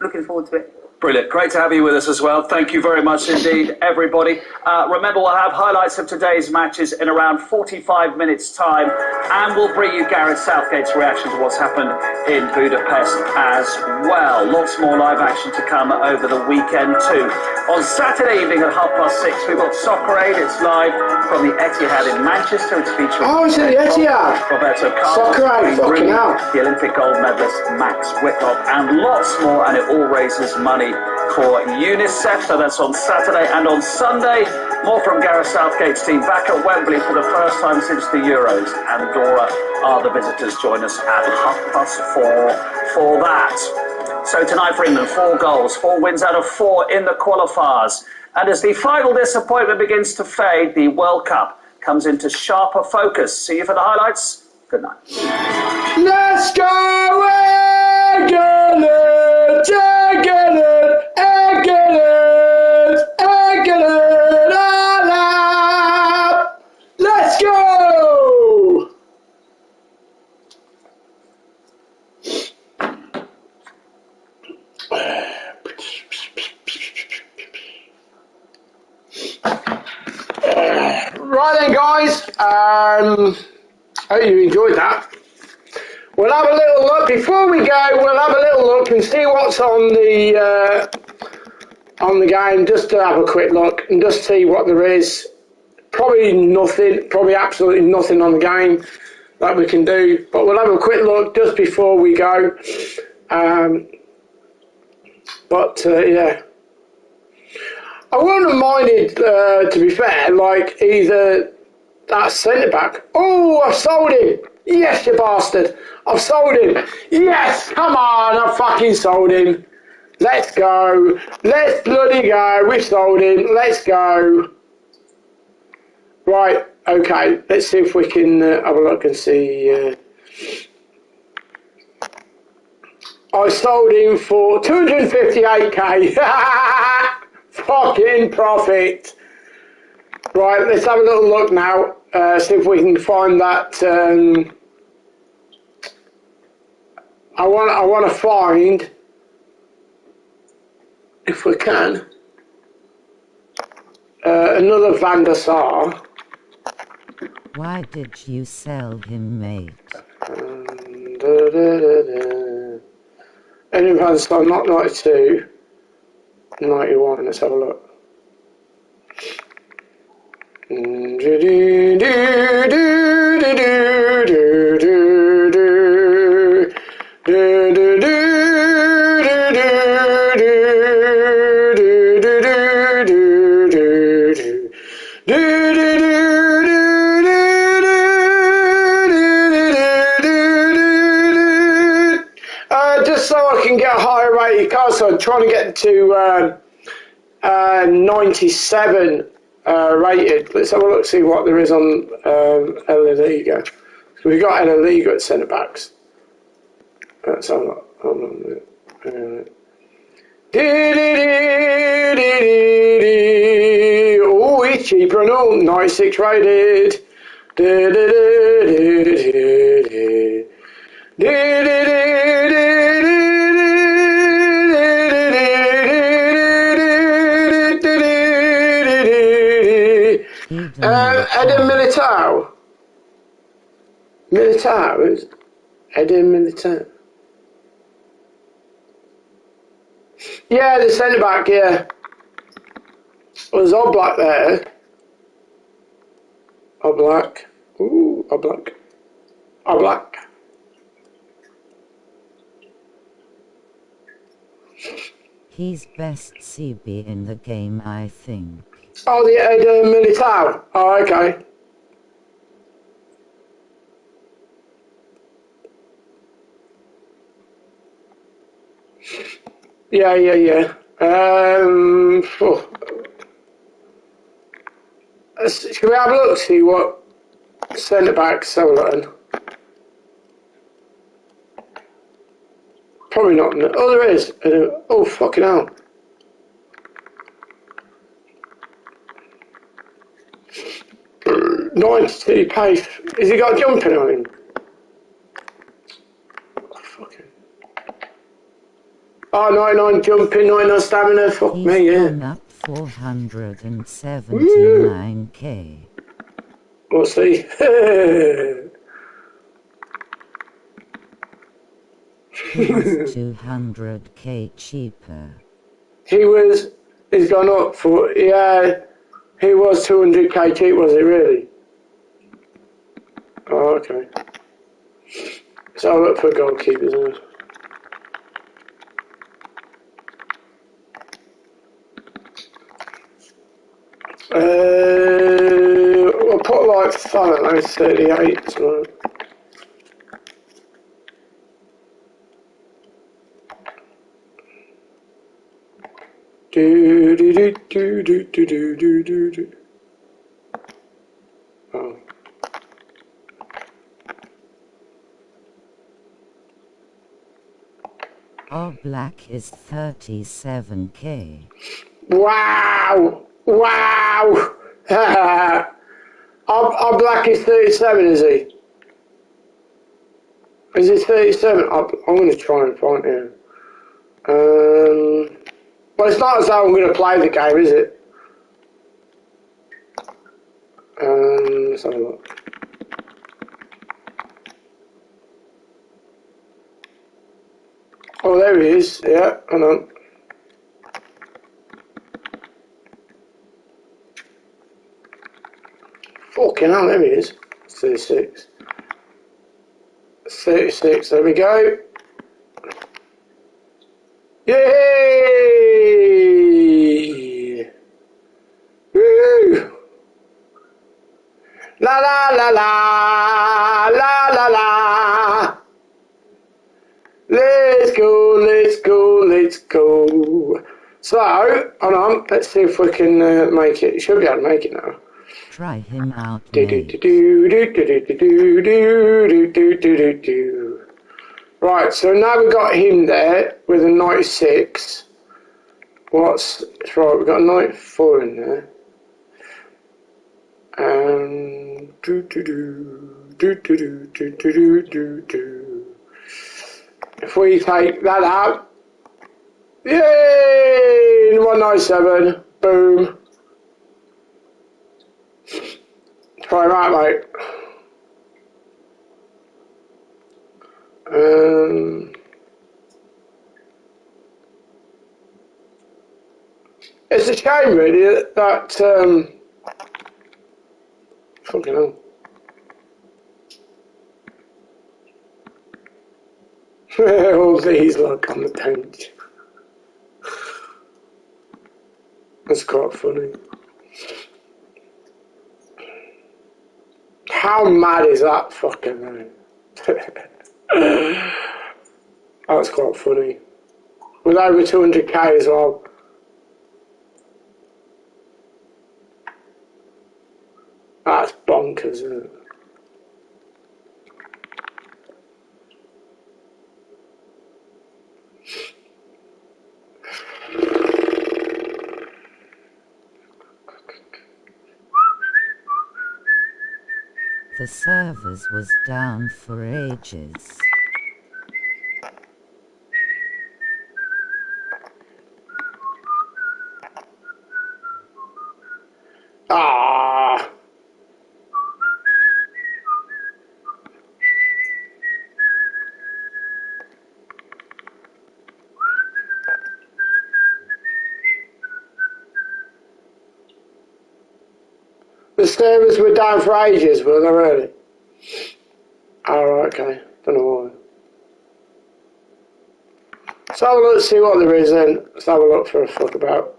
looking forward to it. Brilliant. Great to have you with us as well. Thank you very much indeed, everybody. Remember, we'll have highlights of today's matches in around 45 minutes' time, and we'll bring you Gareth Southgate's reaction to what's happened in Budapest as well. Lots more live action to come over the weekend too. On Saturday evening at 6:30, we've got Soccer Aid. It's live from the Etihad in Manchester. It's featuring it's at the Etihad. Roberto Soccer Aid, fucking hell. the Olympic gold medalist Max Whitlock, and lots more, and it all raises money for UNICEF. So that's on Saturday, and on Sunday, more from Gareth Southgate's team back at Wembley for the first time since the Euros. Andorra are the visitors. Join us at 4:30 for that. So tonight for England, 4 goals, 4 wins out of 4 in the qualifiers. And as the final disappointment begins to fade, the World Cup comes into sharper focus. See you for the highlights. Good night. Let's go, England! Let's go! Right then, guys. Hope you enjoyed that. We'll have a little look. Before we go, we'll have a little look and see what's on the game, just to have a quick look and just see what there is probably nothing, probably absolutely nothing on the game that we can do. But we'll have a quick look just before we go. Yeah. I wouldn't have minded, to be fair, like either that centre-back. Oh, I've sold him. Yes, you bastard. I've sold him. Yes, come on, I've fucking sold him. Let's go. Let's bloody go. We've sold him. Let's go. Right, okay. Let's see if we can have a look and see. I sold him for 258k. Fucking profit. Right, let's have a little look now. See if we can find that. I want to find, if we can, another Van der Sar. Why did you sell him, mate? Any Van der Sar, not 92, 91. Let's have a look. Just so I can get a higher rated car, so I'm trying to get to 97 rated. Let's have a look, see what there is on La Liga. So we've got La Liga at centre backs. Let's have a look. Hold on a minute. Oh, he's cheaper and all. 96 rated. Eden Militao. Militao is Eden Militao. Yeah, the centre back. Yeah, there's Oblak there. Oblak. Ooh, Oblak. Oblak. He's best CB in the game, I think. Oh, the Eden Militao. Oh, okay. Yeah. Shall we have a look, see what centre backs have a look? Probably not. Oh, there is. Oh, fucking hell. $92 pace. Has he got jumping on him? Oh, 99 jumping, 99 stamina. Fuck He's me, yeah. gone up 479k. What's he? He was 200k cheaper. He's gone up for, yeah, he was 200k cheap, was he really? Oh, okay. So I'll look for goalkeepers, isn't it? I'll put like 38, so. Oh. Black is 37k. Wow! Our Black is 37, is he? Is he 37? I'm going to try and find him. Well, it's not as though I'm going to play the game, is it? Let's have a look. Oh, there he is. Yeah, hang on. Fucking hell, there he is. 36. 36, there we go. Yay! Woo! La la la la la la la. Let's go, let's go, let's go. So, hold on, let's see if we can make it. You should be able to make it now. Try him out, Right, so now we've got him there with a 96. Right, we've got a 94 in there. And if we take that out, yay! 197, boom. Try him out, mate. It's a shame, really, that fucking hell. All these look on the bench. That's quite funny. How mad is that fucking thing? That's quite funny. With over 200k as well. That's bonkers, isn't it? The servers was down for ages. Ah. The servers were down for ages, were they really? Oh, right, okay. Don't know why. Let's have a look, see what there is then. Let's have a look for a fuck about.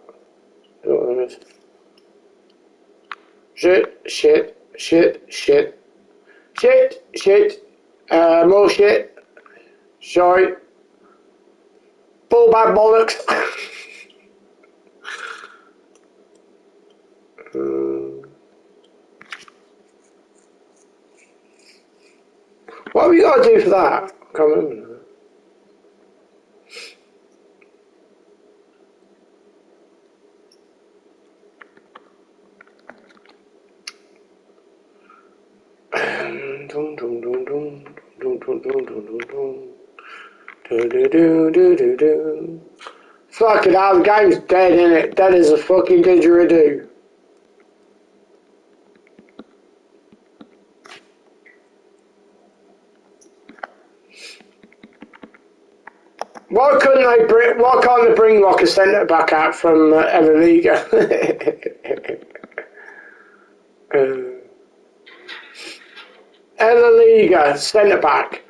See what there is. Shit, shit, shit, shit. Shit, shit. More shit. Shite. Bull bad bollocks. What have you got to do for that? I can't remember now. Fucking hell, the game's dead, innit? Dead as a fucking didgeridoo. Why can't they bring like a centre back out from La Liga? La Liga centre back.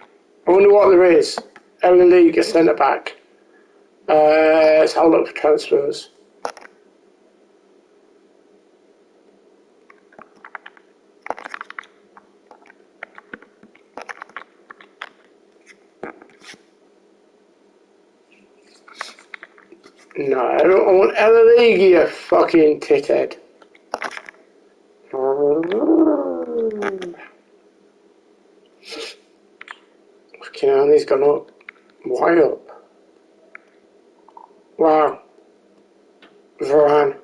I wonder what there is. La Liga centre back. Let's have a look for transfers. No, I don't want La Liga, you fucking tithead. Fucking hell, he's gone up. Way up. Wow. Varane.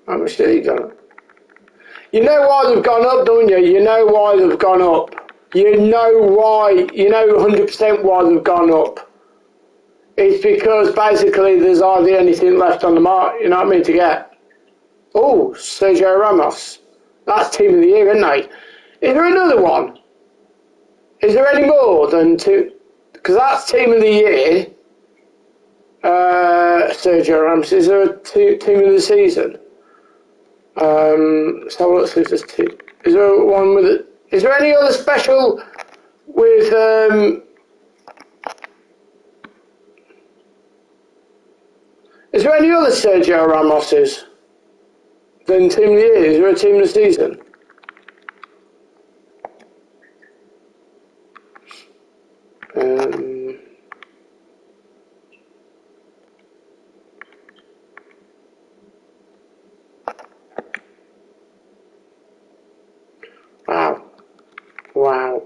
How much did he go up? You know why they've gone up, don't you? You know why they've gone up. You know why. You know 100% why they've gone up. It's because basically there's hardly anything left on the market, you know what I mean, to get. Oh, Sergio Ramos. That's Team of the Year, isn't he? Is there another one? Is there any more than two? Because that's Team of the Year. Sergio Ramos. Is there a team of the season? Let's have a look, see if there's two. Is there one with it? Is there any other special with is there any other Sergio Ramoses than Team of the Year? Is there a Team of the Season? Wow. Wow.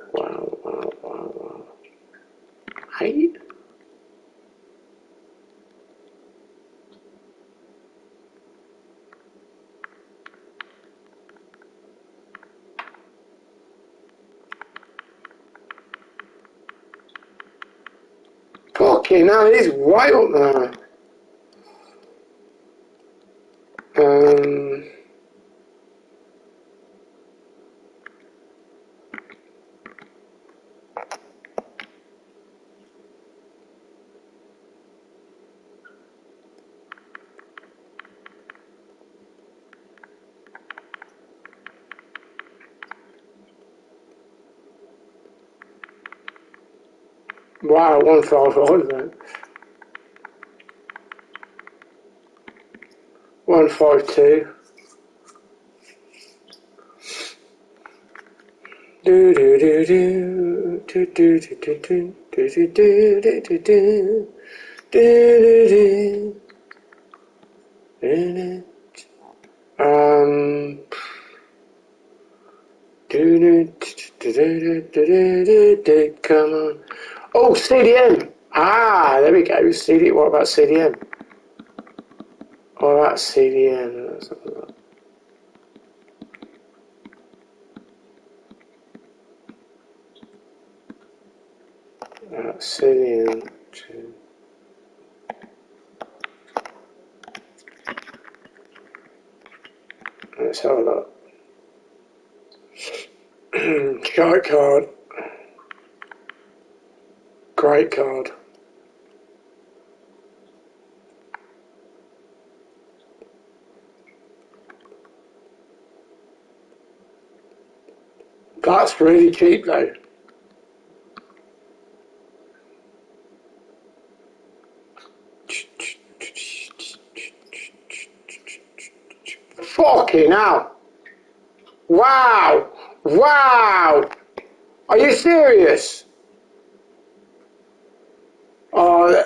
Hey? Fucking hell, he's way up there. Wow, 155 then. 152. Do do do do do do do do do do do do do do do. Come on. Oh, CDM. Ah, there we go. CD. What about CDM? What about CDM? Let's have a look. CDM. Let's have a look. Shite card. Great card. That's really cheap though. Fucking hell. Wow. Wow. Are you serious? Oh,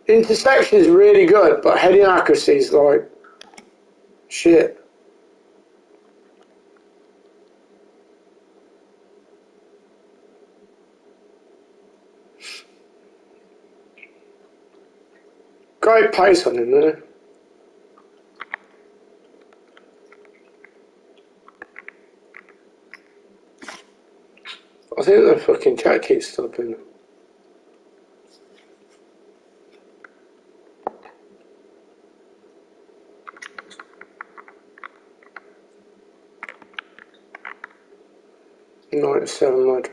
interception is really good, but heading accuracy is like shit. Great pace on him there. I think the fucking chat keeps stopping. $97 Madrid.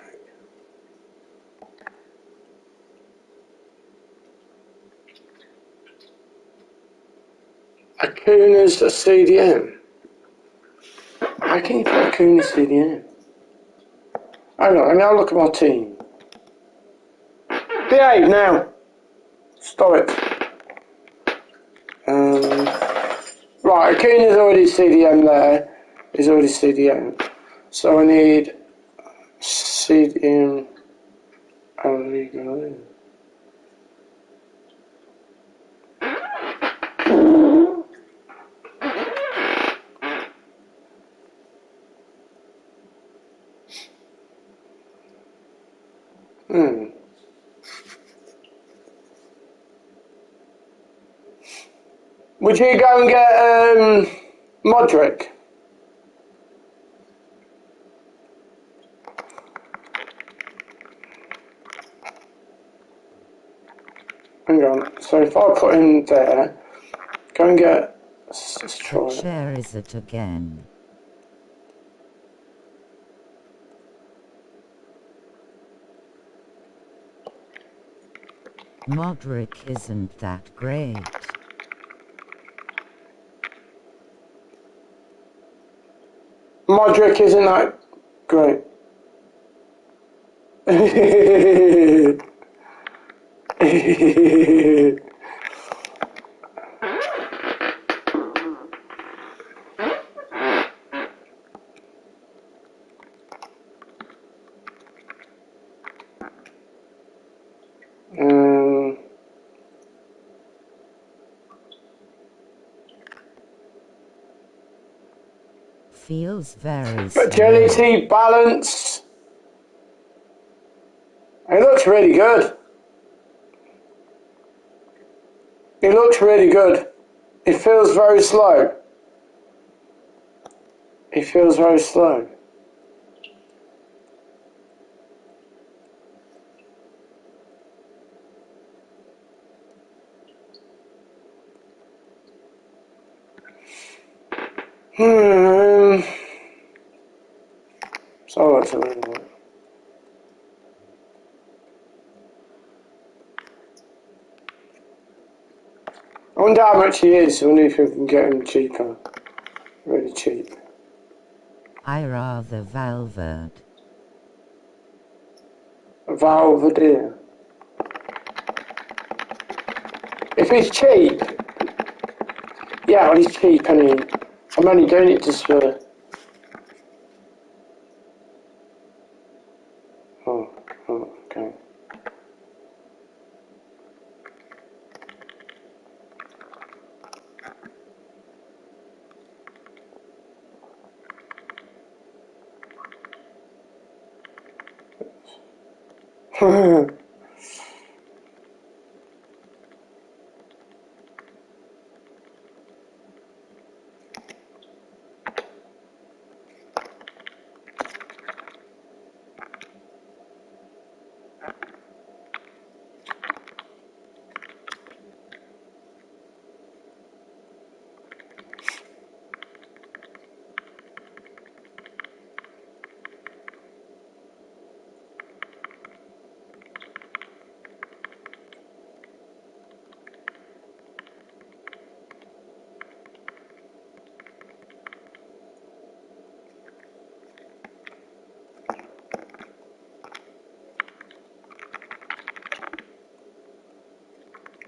Acuna's a CDM. How can you put Acuna CDM? Hang on, let me have a look at my team. Behave now. Stop it. Right, Acuna's already CDM there. He's already CDM. So I need CDM. Illegal. Would you go and get Modric? Hang on. So if I put him there, go and get. Let's try What share is it again? Modric isn't that great. Modric isn't that great. Feels very agility, balance. It looks really good. It looks really good. It feels very slow. It feels very slow. So that's a little bit. I wonder how much he is. I wonder if we can get him cheaper. Really cheap. I rather Valverde. Valverde. If he's cheap, yeah, well he's cheap, and I'm only doing it just for. Oh, okay.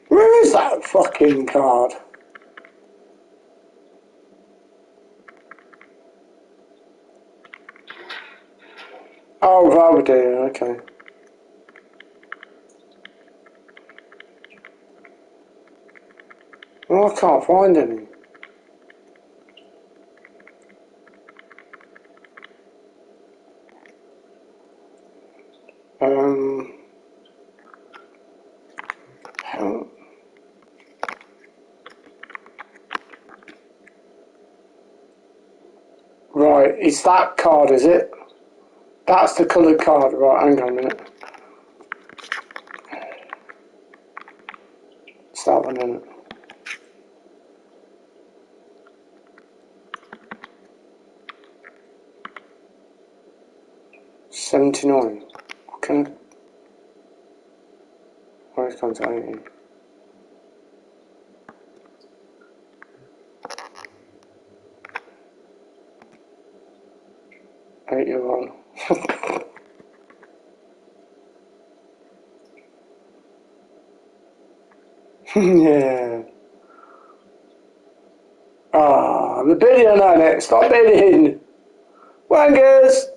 Where is that fucking card? Oh, Valverde, okay. Well, I can't find any. Hell. Right, it's that card, is it? That's the coloured card. Right, hang on a minute. It's that one, isn't it? $79. Okay. Where's contact 80? $81. Yeah. Ah, the bidding on it. Stop bidding. Wangers.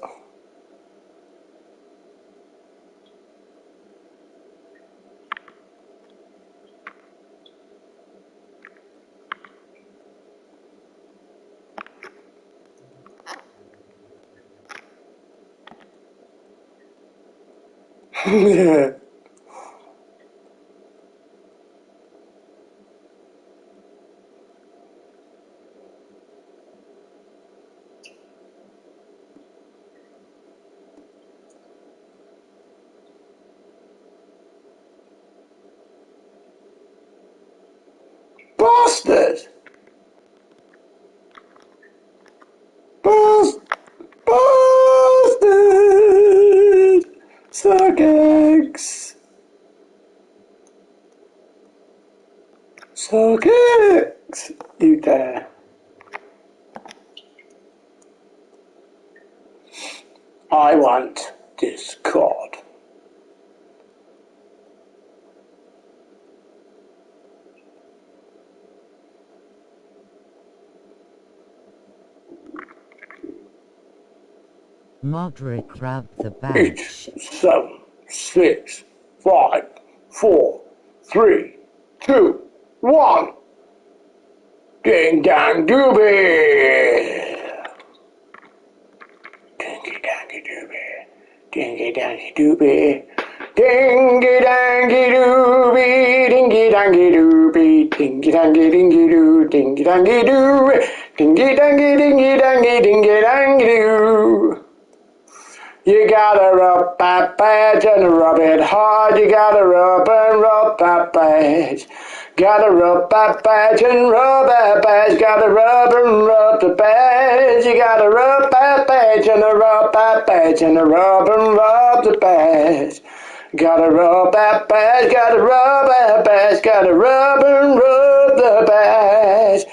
Yeah. Bastard! Bastard! Suck eggs! Suck eggs! You dare. I want this card. Modric rub the badge. 8, 7, 6, 5, 4, 3, 2, 1. Ding dang doobie. Dingy dangy doobie. Dingy dangy doobie. Dingy dangy doobie. Dingy dangy doobie. Dingy dangy dingy doo. Dingy dangy doobie. Dingy dangy dingy dangy dingy dangy doo. You gotta rub that badge and rub it hard. You gotta rub and rub that badge. Gotta rub that badge and rub that badge. Gotta rub and rub the badge. You gotta rub that badge and rub that badge and rub and rub the badge. Gotta rub that badge. Gotta rub that badge. Gotta rub and rub the badge.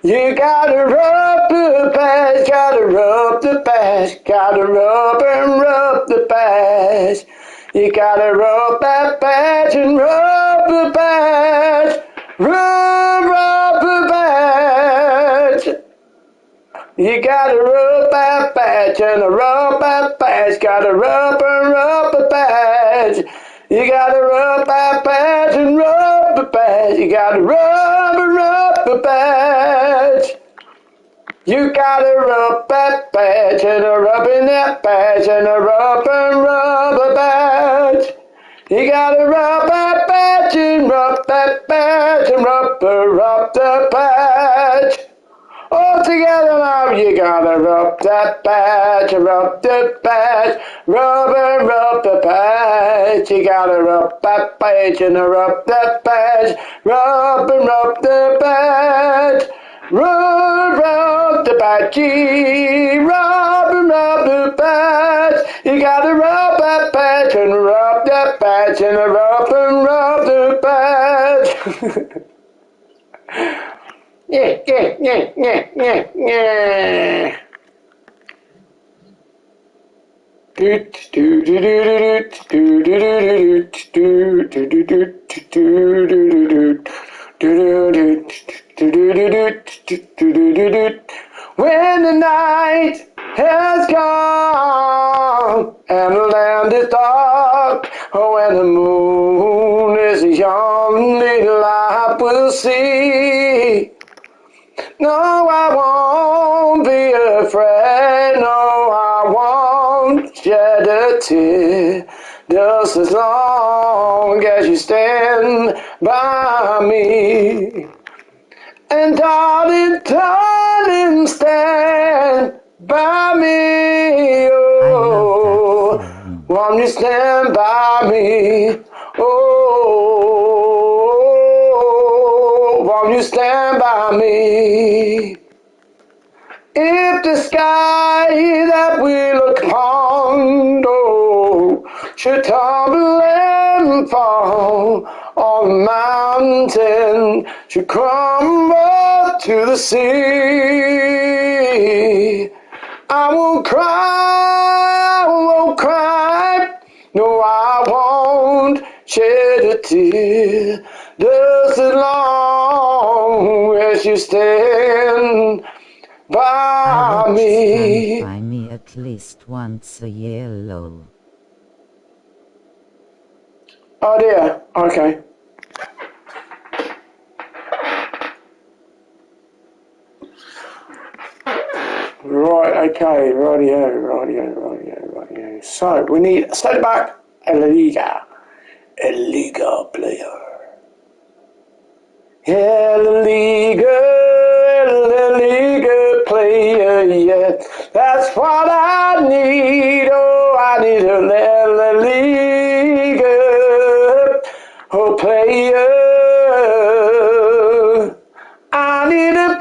You gotta rub the badge, gotta rub the badge, gotta rub and rub the badge. You gotta rub that badge and rub the badge, rub the badge. You gotta rub that badge and rub that badge, gotta rub and rub the badge. You gotta rub that badge and rub the badge. You gotta rub and rub the badge. You gotta rub that badge and rubbing that badge and rub the badge. You gotta rub that badge and rub that badge and rub the badge. All together now, you gotta rub that badge and rub the badge, rub and rub the badge. You gotta rub that badge and rub that badge, rub and rub the badge, rub the badge, rub and rub the badge. You gotta rub that badge and rub that badge and rub the badge. Yeah. When the night has gone and the land is dark, when the moon is young, little I will see. No, I won't be afraid. No, I won't shed a tear. Just as long as you stand by me. And darling, darling, stand by me. Oh, won't you stand by me? Oh, won't you stand by me? If the sky that we look upon, oh, should tumble and fall on the mountain, should crumble to the sea, I won't cry, no, I won't shed a tear, just as long as you stand by me. Stand by me at least once a year, lol. Oh dear, okay. Right, okay, rightio. So, we need a centre back, a Liga player. Yeah, La Liga player, yeah. That's what I need, oh, I need a La Liga player. I need a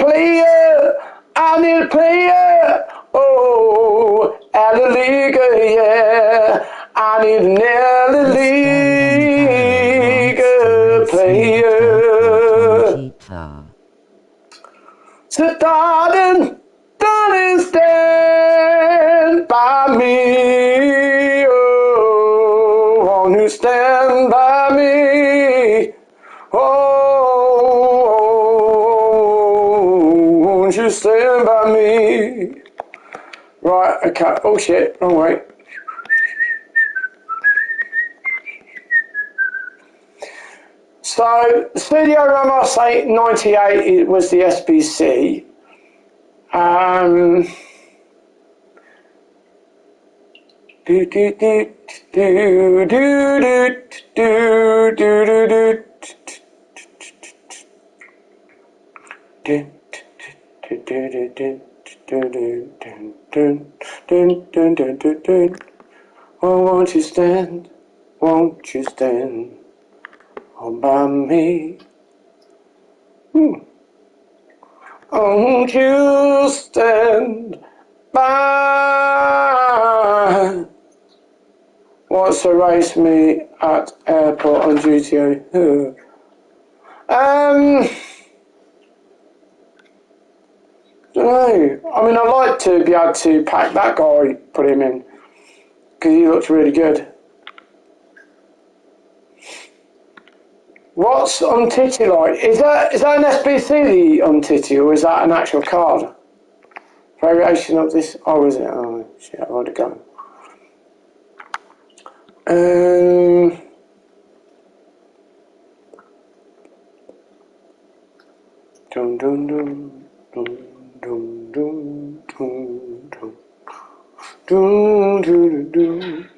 player, oh, at La Liga, yeah. I need an La Liga player. So darling, stand by me. you stand by me? Oh, won't you stand by me? Right, okay. Oh shit, wrong way. So, Studio Ramos 98 was the SBC. Do do do do do do do do do. Oh, won't you stand all by me? Oh, won't you stand by? Wants to race me at airport on duty. Don't know. I mean, I'd like to be able to pack that guy, put him in, because he looks really good. What's Untitty like? Is that an SBC, the Untitty, or is that an actual card? Variation of this? Oh, is it? Oh, shit, I've already gone. Dum dum dum dum dum dum dum dum dum dum dum.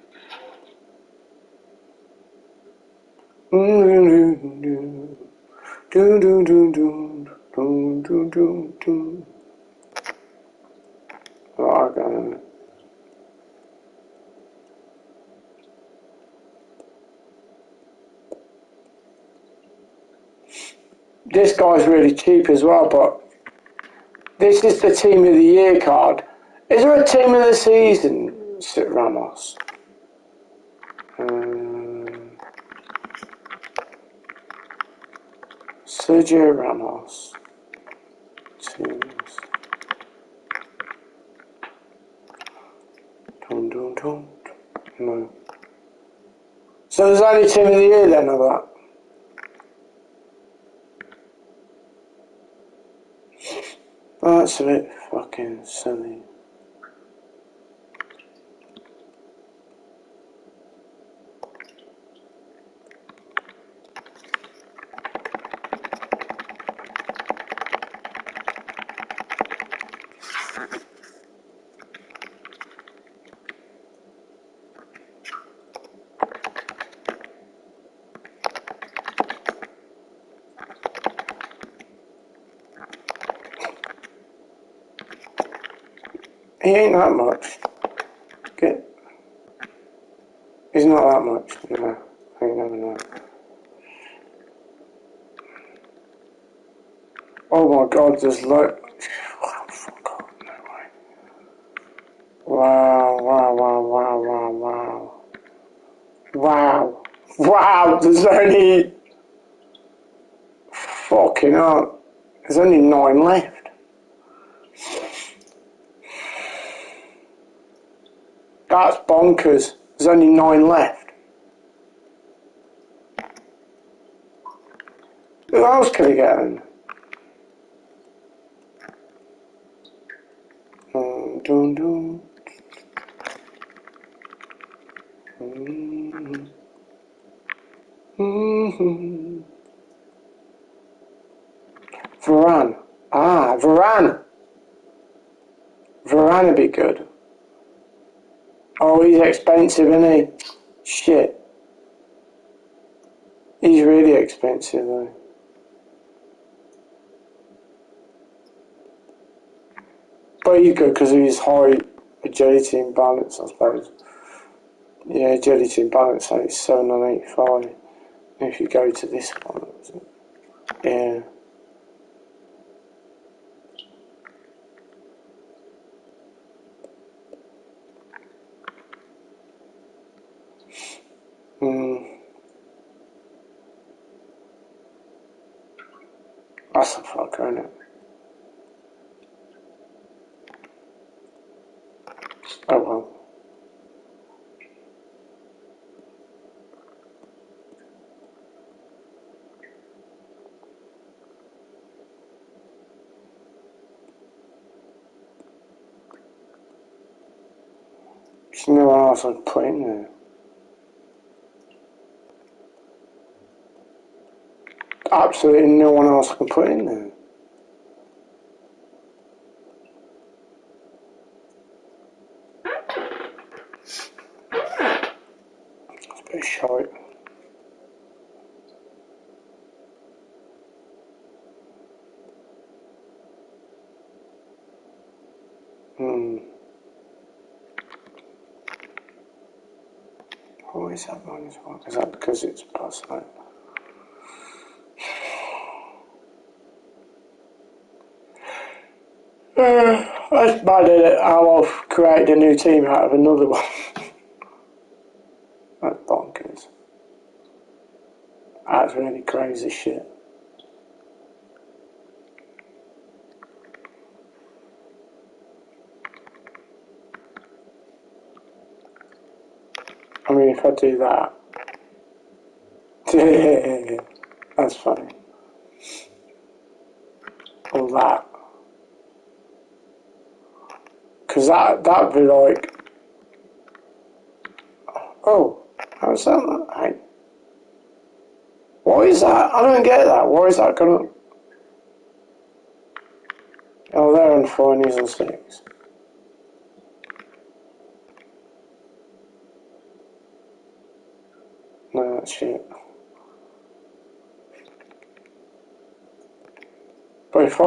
This guy's really cheap as well, but this is the Team of the Year card. Is there a Team of the Season, Ramos? Sergio Ramos. Teams. Dum, dum, dum. No. So there's only Team of the Year then of that? Oh, that's a bit fucking silly. He ain't that much. Okay. He's not that much, no. You never know. Oh my god, there's like... Oh, fuck off, no way. Wow, wow, wow, wow, wow, wow. Wow. Wow, there's only... Fucking hell. There's only 9 left. That's bonkers. There's only 9 left. Who else can we get in? Dun, dun. Varane. Ah, Varane. Varane would be good. Oh, he's expensive, isn't he? Shit. He's really expensive, though. But he's good because of his high agility and balance, I suppose. Yeah, agility and balance, so it's 7 on 85. If you go to this one, yeah. That's a fucker, isn't it? Oh well. There's no one else I'd put in there. Absolutely no one else I can put in there. It's a bit shite. Why is that wrong as well? Is that because it's past night? That's bad, isn't it? How I've created a new team out of another one. That's bonkers. That's really crazy shit. I mean, if I do that, that's funny. Or that, because that'd be like, oh, how's that? Hey, what is that? I don't get that. Why is that gonna? Oh, they're on 4 knees and 6. No, that's shit. But if I...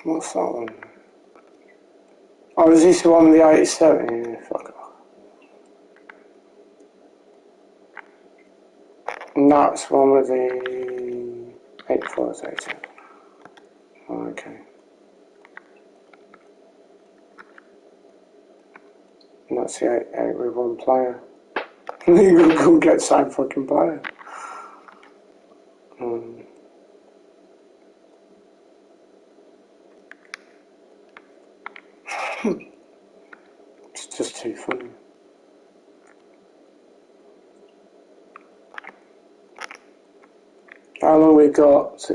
What's that one? Oh, is this the one with the 87? Yeah, fuck off. And that's the one with the 84, 87. Oh, okay. And that's the 88 with one player. You can get the same fucking player. It's just too funny. How long we got? So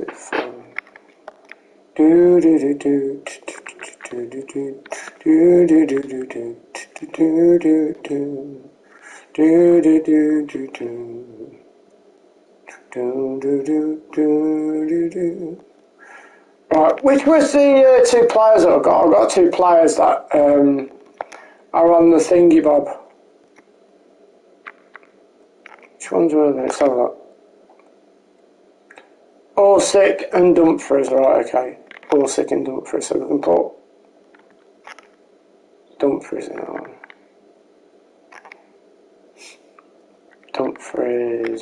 do do do do do do do do do do do do do do do do. Right, which was the 2 players that I've got? I've got 2 players that are on the thingy bob. Which ones were they? Let's have a look. Orsic and Dumfries, right, okay. Orsic and Dumfries, so we can put Dumfries in that one. Dumfries.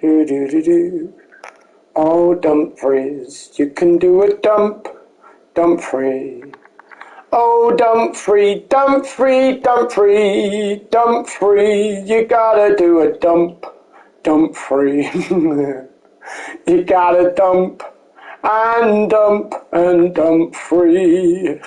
Do do do do. Oh, Dumfries, you can do a Dumfries. Oh, Dumfries, you gotta do a Dumfries. You gotta dump and dump and dump free.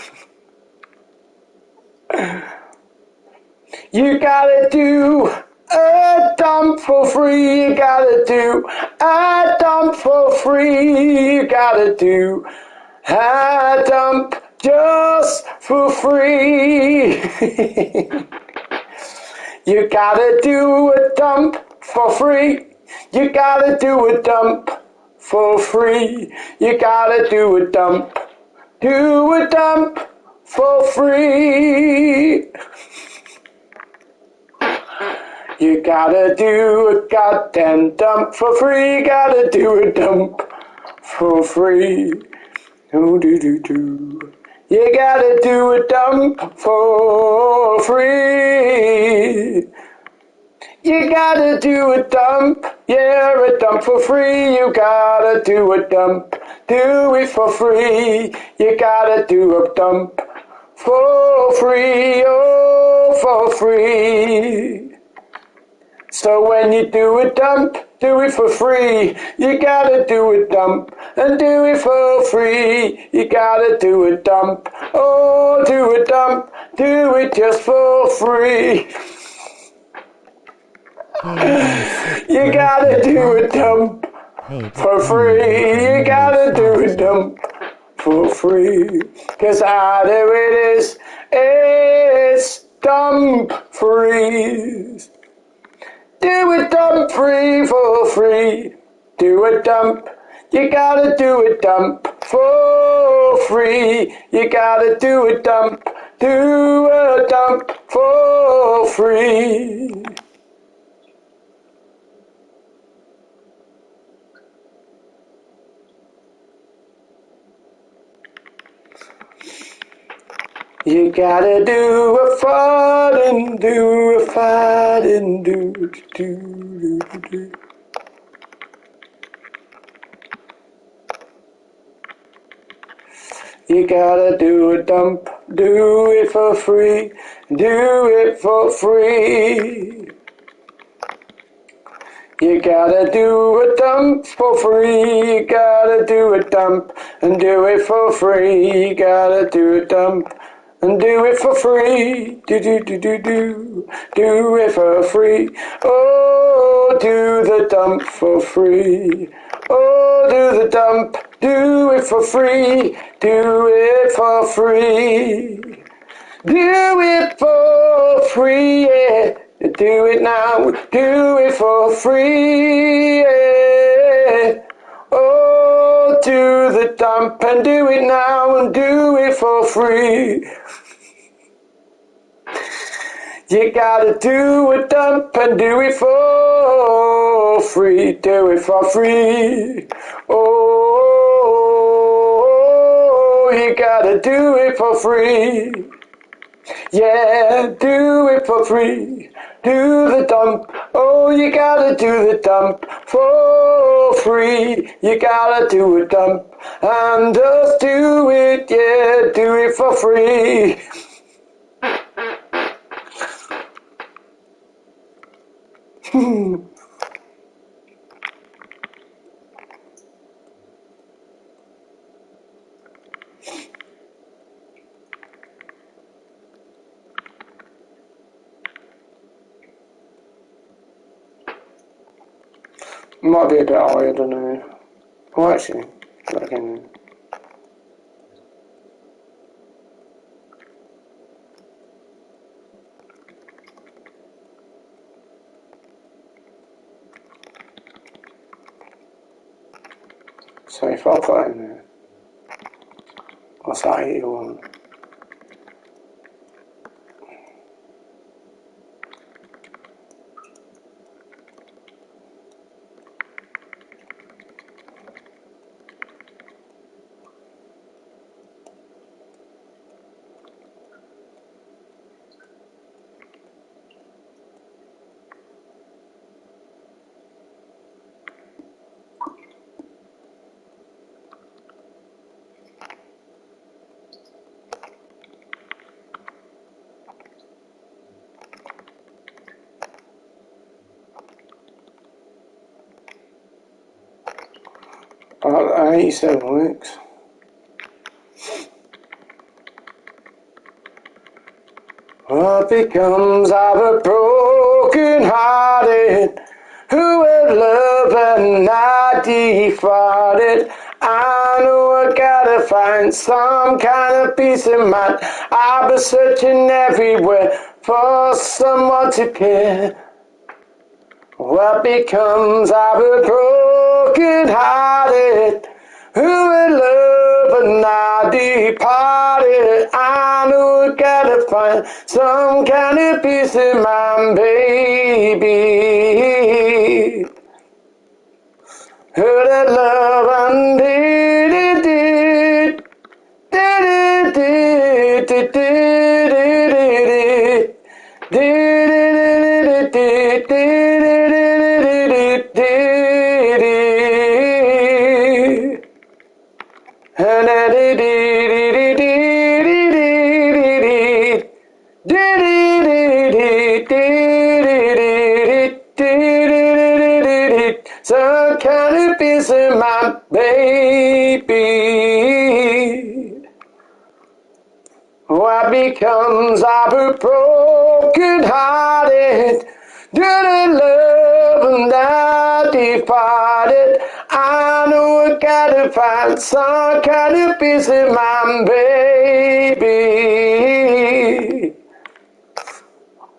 You gotta do a dump for free. You gotta do a dump for free. You gotta do a dump just for free. You gotta do a dump for free. You gotta do a dump for free. You gotta do a dump. Do a dump for free. You gotta do a goddamn dump for free. You gotta do a dump for free. Oh, do. You gotta do a dump for free. You gotta do a dump, yeah, a dump for free. You gotta do a dump, do it for free. You gotta do a dump for free, oh, for free. So when you do a dump, do it for free. You gotta do a dump and do it for free. You gotta do a dump, oh, do a dump, do it just for free. You gotta do a dump for free. You gotta do a dump for free. 'Cause how do it is, it's dump free. Do a dump free for free. Do a dump. You gotta do a dump for free. You gotta do a dump. Do a dump for free. You gotta do a fart and do a fart and do. You gotta do a dump, do it for free, do it for free. You gotta do a dump for free, you gotta do a dump and do it for free. You gotta do a dump and do it for free. Do it for free. Oh, do the dump for free. Oh, do the dump, do it for free. Do it for free. Do it for free, yeah. Do it now, do it for free, yeah. Oh, do the dump and do it now and do it for free. You gotta do a dump and do it for free. Do it for free. Oh, you gotta do it for free. Yeah, do it for free. Do the dump. Oh, you gotta do the dump for free. You gotta do a dump and just do it. Yeah, do it for free. Might be a bit high, I don't know. Oh, actually, again. So if I put in there, what's that, 81? 87 weeks. What becomes of a broken hearted who had love and not defrauded? I know I gotta find some kind of peace of mind. I've been searching everywhere for someone to care. What becomes of a broken hearted who had love and not departed? I know I gotta find some kind of peace in mind, baby. Heard that love and did it, did it, did it, did it, did it, did some kind of peace in my baby. What becomes of a broken hearted? Do the love and not departed? I know I gotta find some kind of peace in my baby.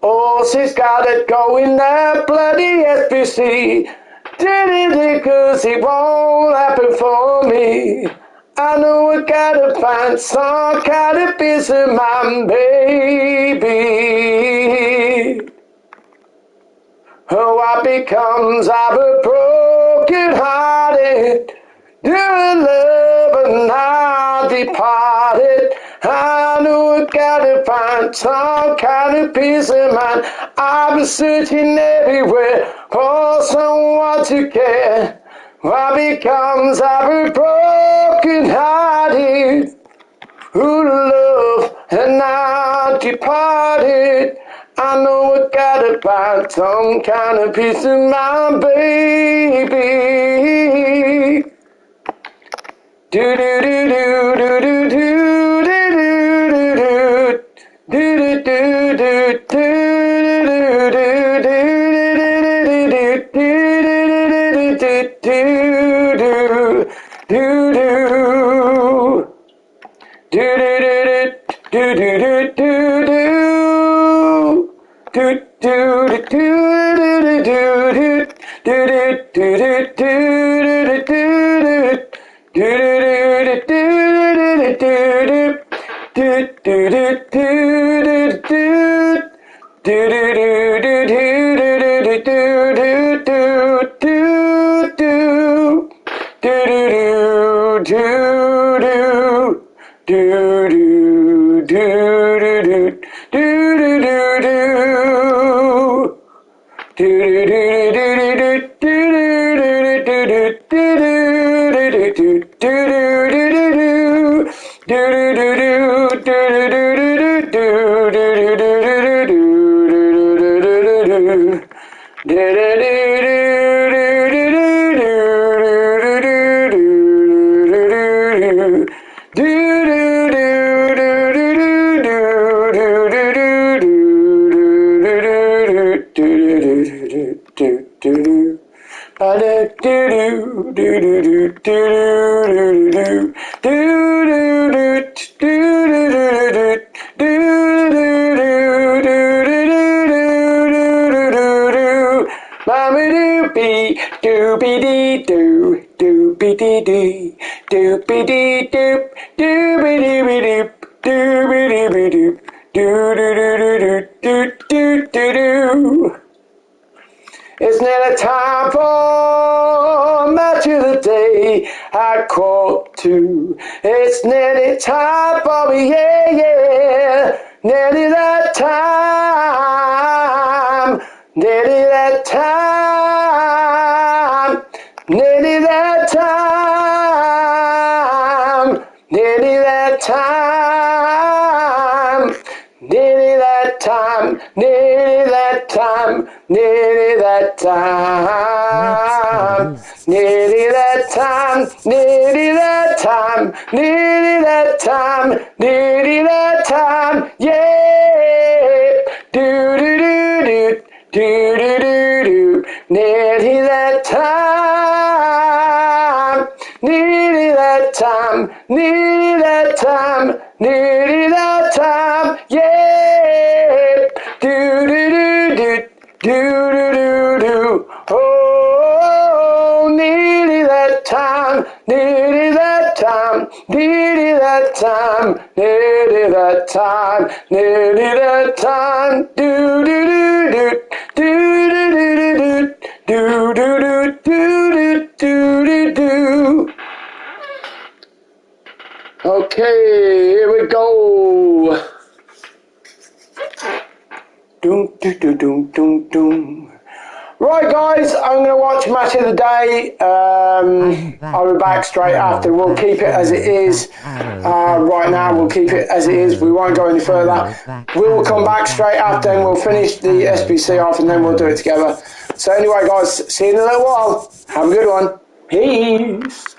Oh, she's gotta go in that bloody SPC. Did it cause it won't happen for me. I know I gotta find some kind of peace in my baby. Oh, what becomes of a broken hearted? Do love and not departed? I know I gotta find some kind of peace of mind. I've been searching everywhere for someone to care. What becomes of a broken hearted who love and not departed? I know I gotta find some kind of peace in my baby. Do do do do do do do do do do do do It's nearly time for match of the day. I call to. It's nearly time for me, yeah, yeah. Nearly that time. Nearly that time. Nearly that time. Nearly that time. Nearly that time. Nearly that time. Nearly that time. Nearly that time. time, nearly that time, nearly that time, nearly that time, yeah. Do do do do do do do do, nearly that time, nearly that time, nearly that time, nearly that time, yeah. Do do do do do do do do. Oh, nearly that time, nearly that time, nearly that time, nearly that time, nearly that time. Do do do do do do do do do do do do do. Okay, here we go. Doom, doom, doom, doom, doom, doom. Right, guys, I'm going to watch Match of the Day. I'll be back straight after. We'll keep it as it is. Right now, we'll keep it as it is. We won't go any further. We'll come back straight after and we'll finish the SBC off and then we'll do it together. So anyway, guys, see you in a little while. Have a good one. Peace.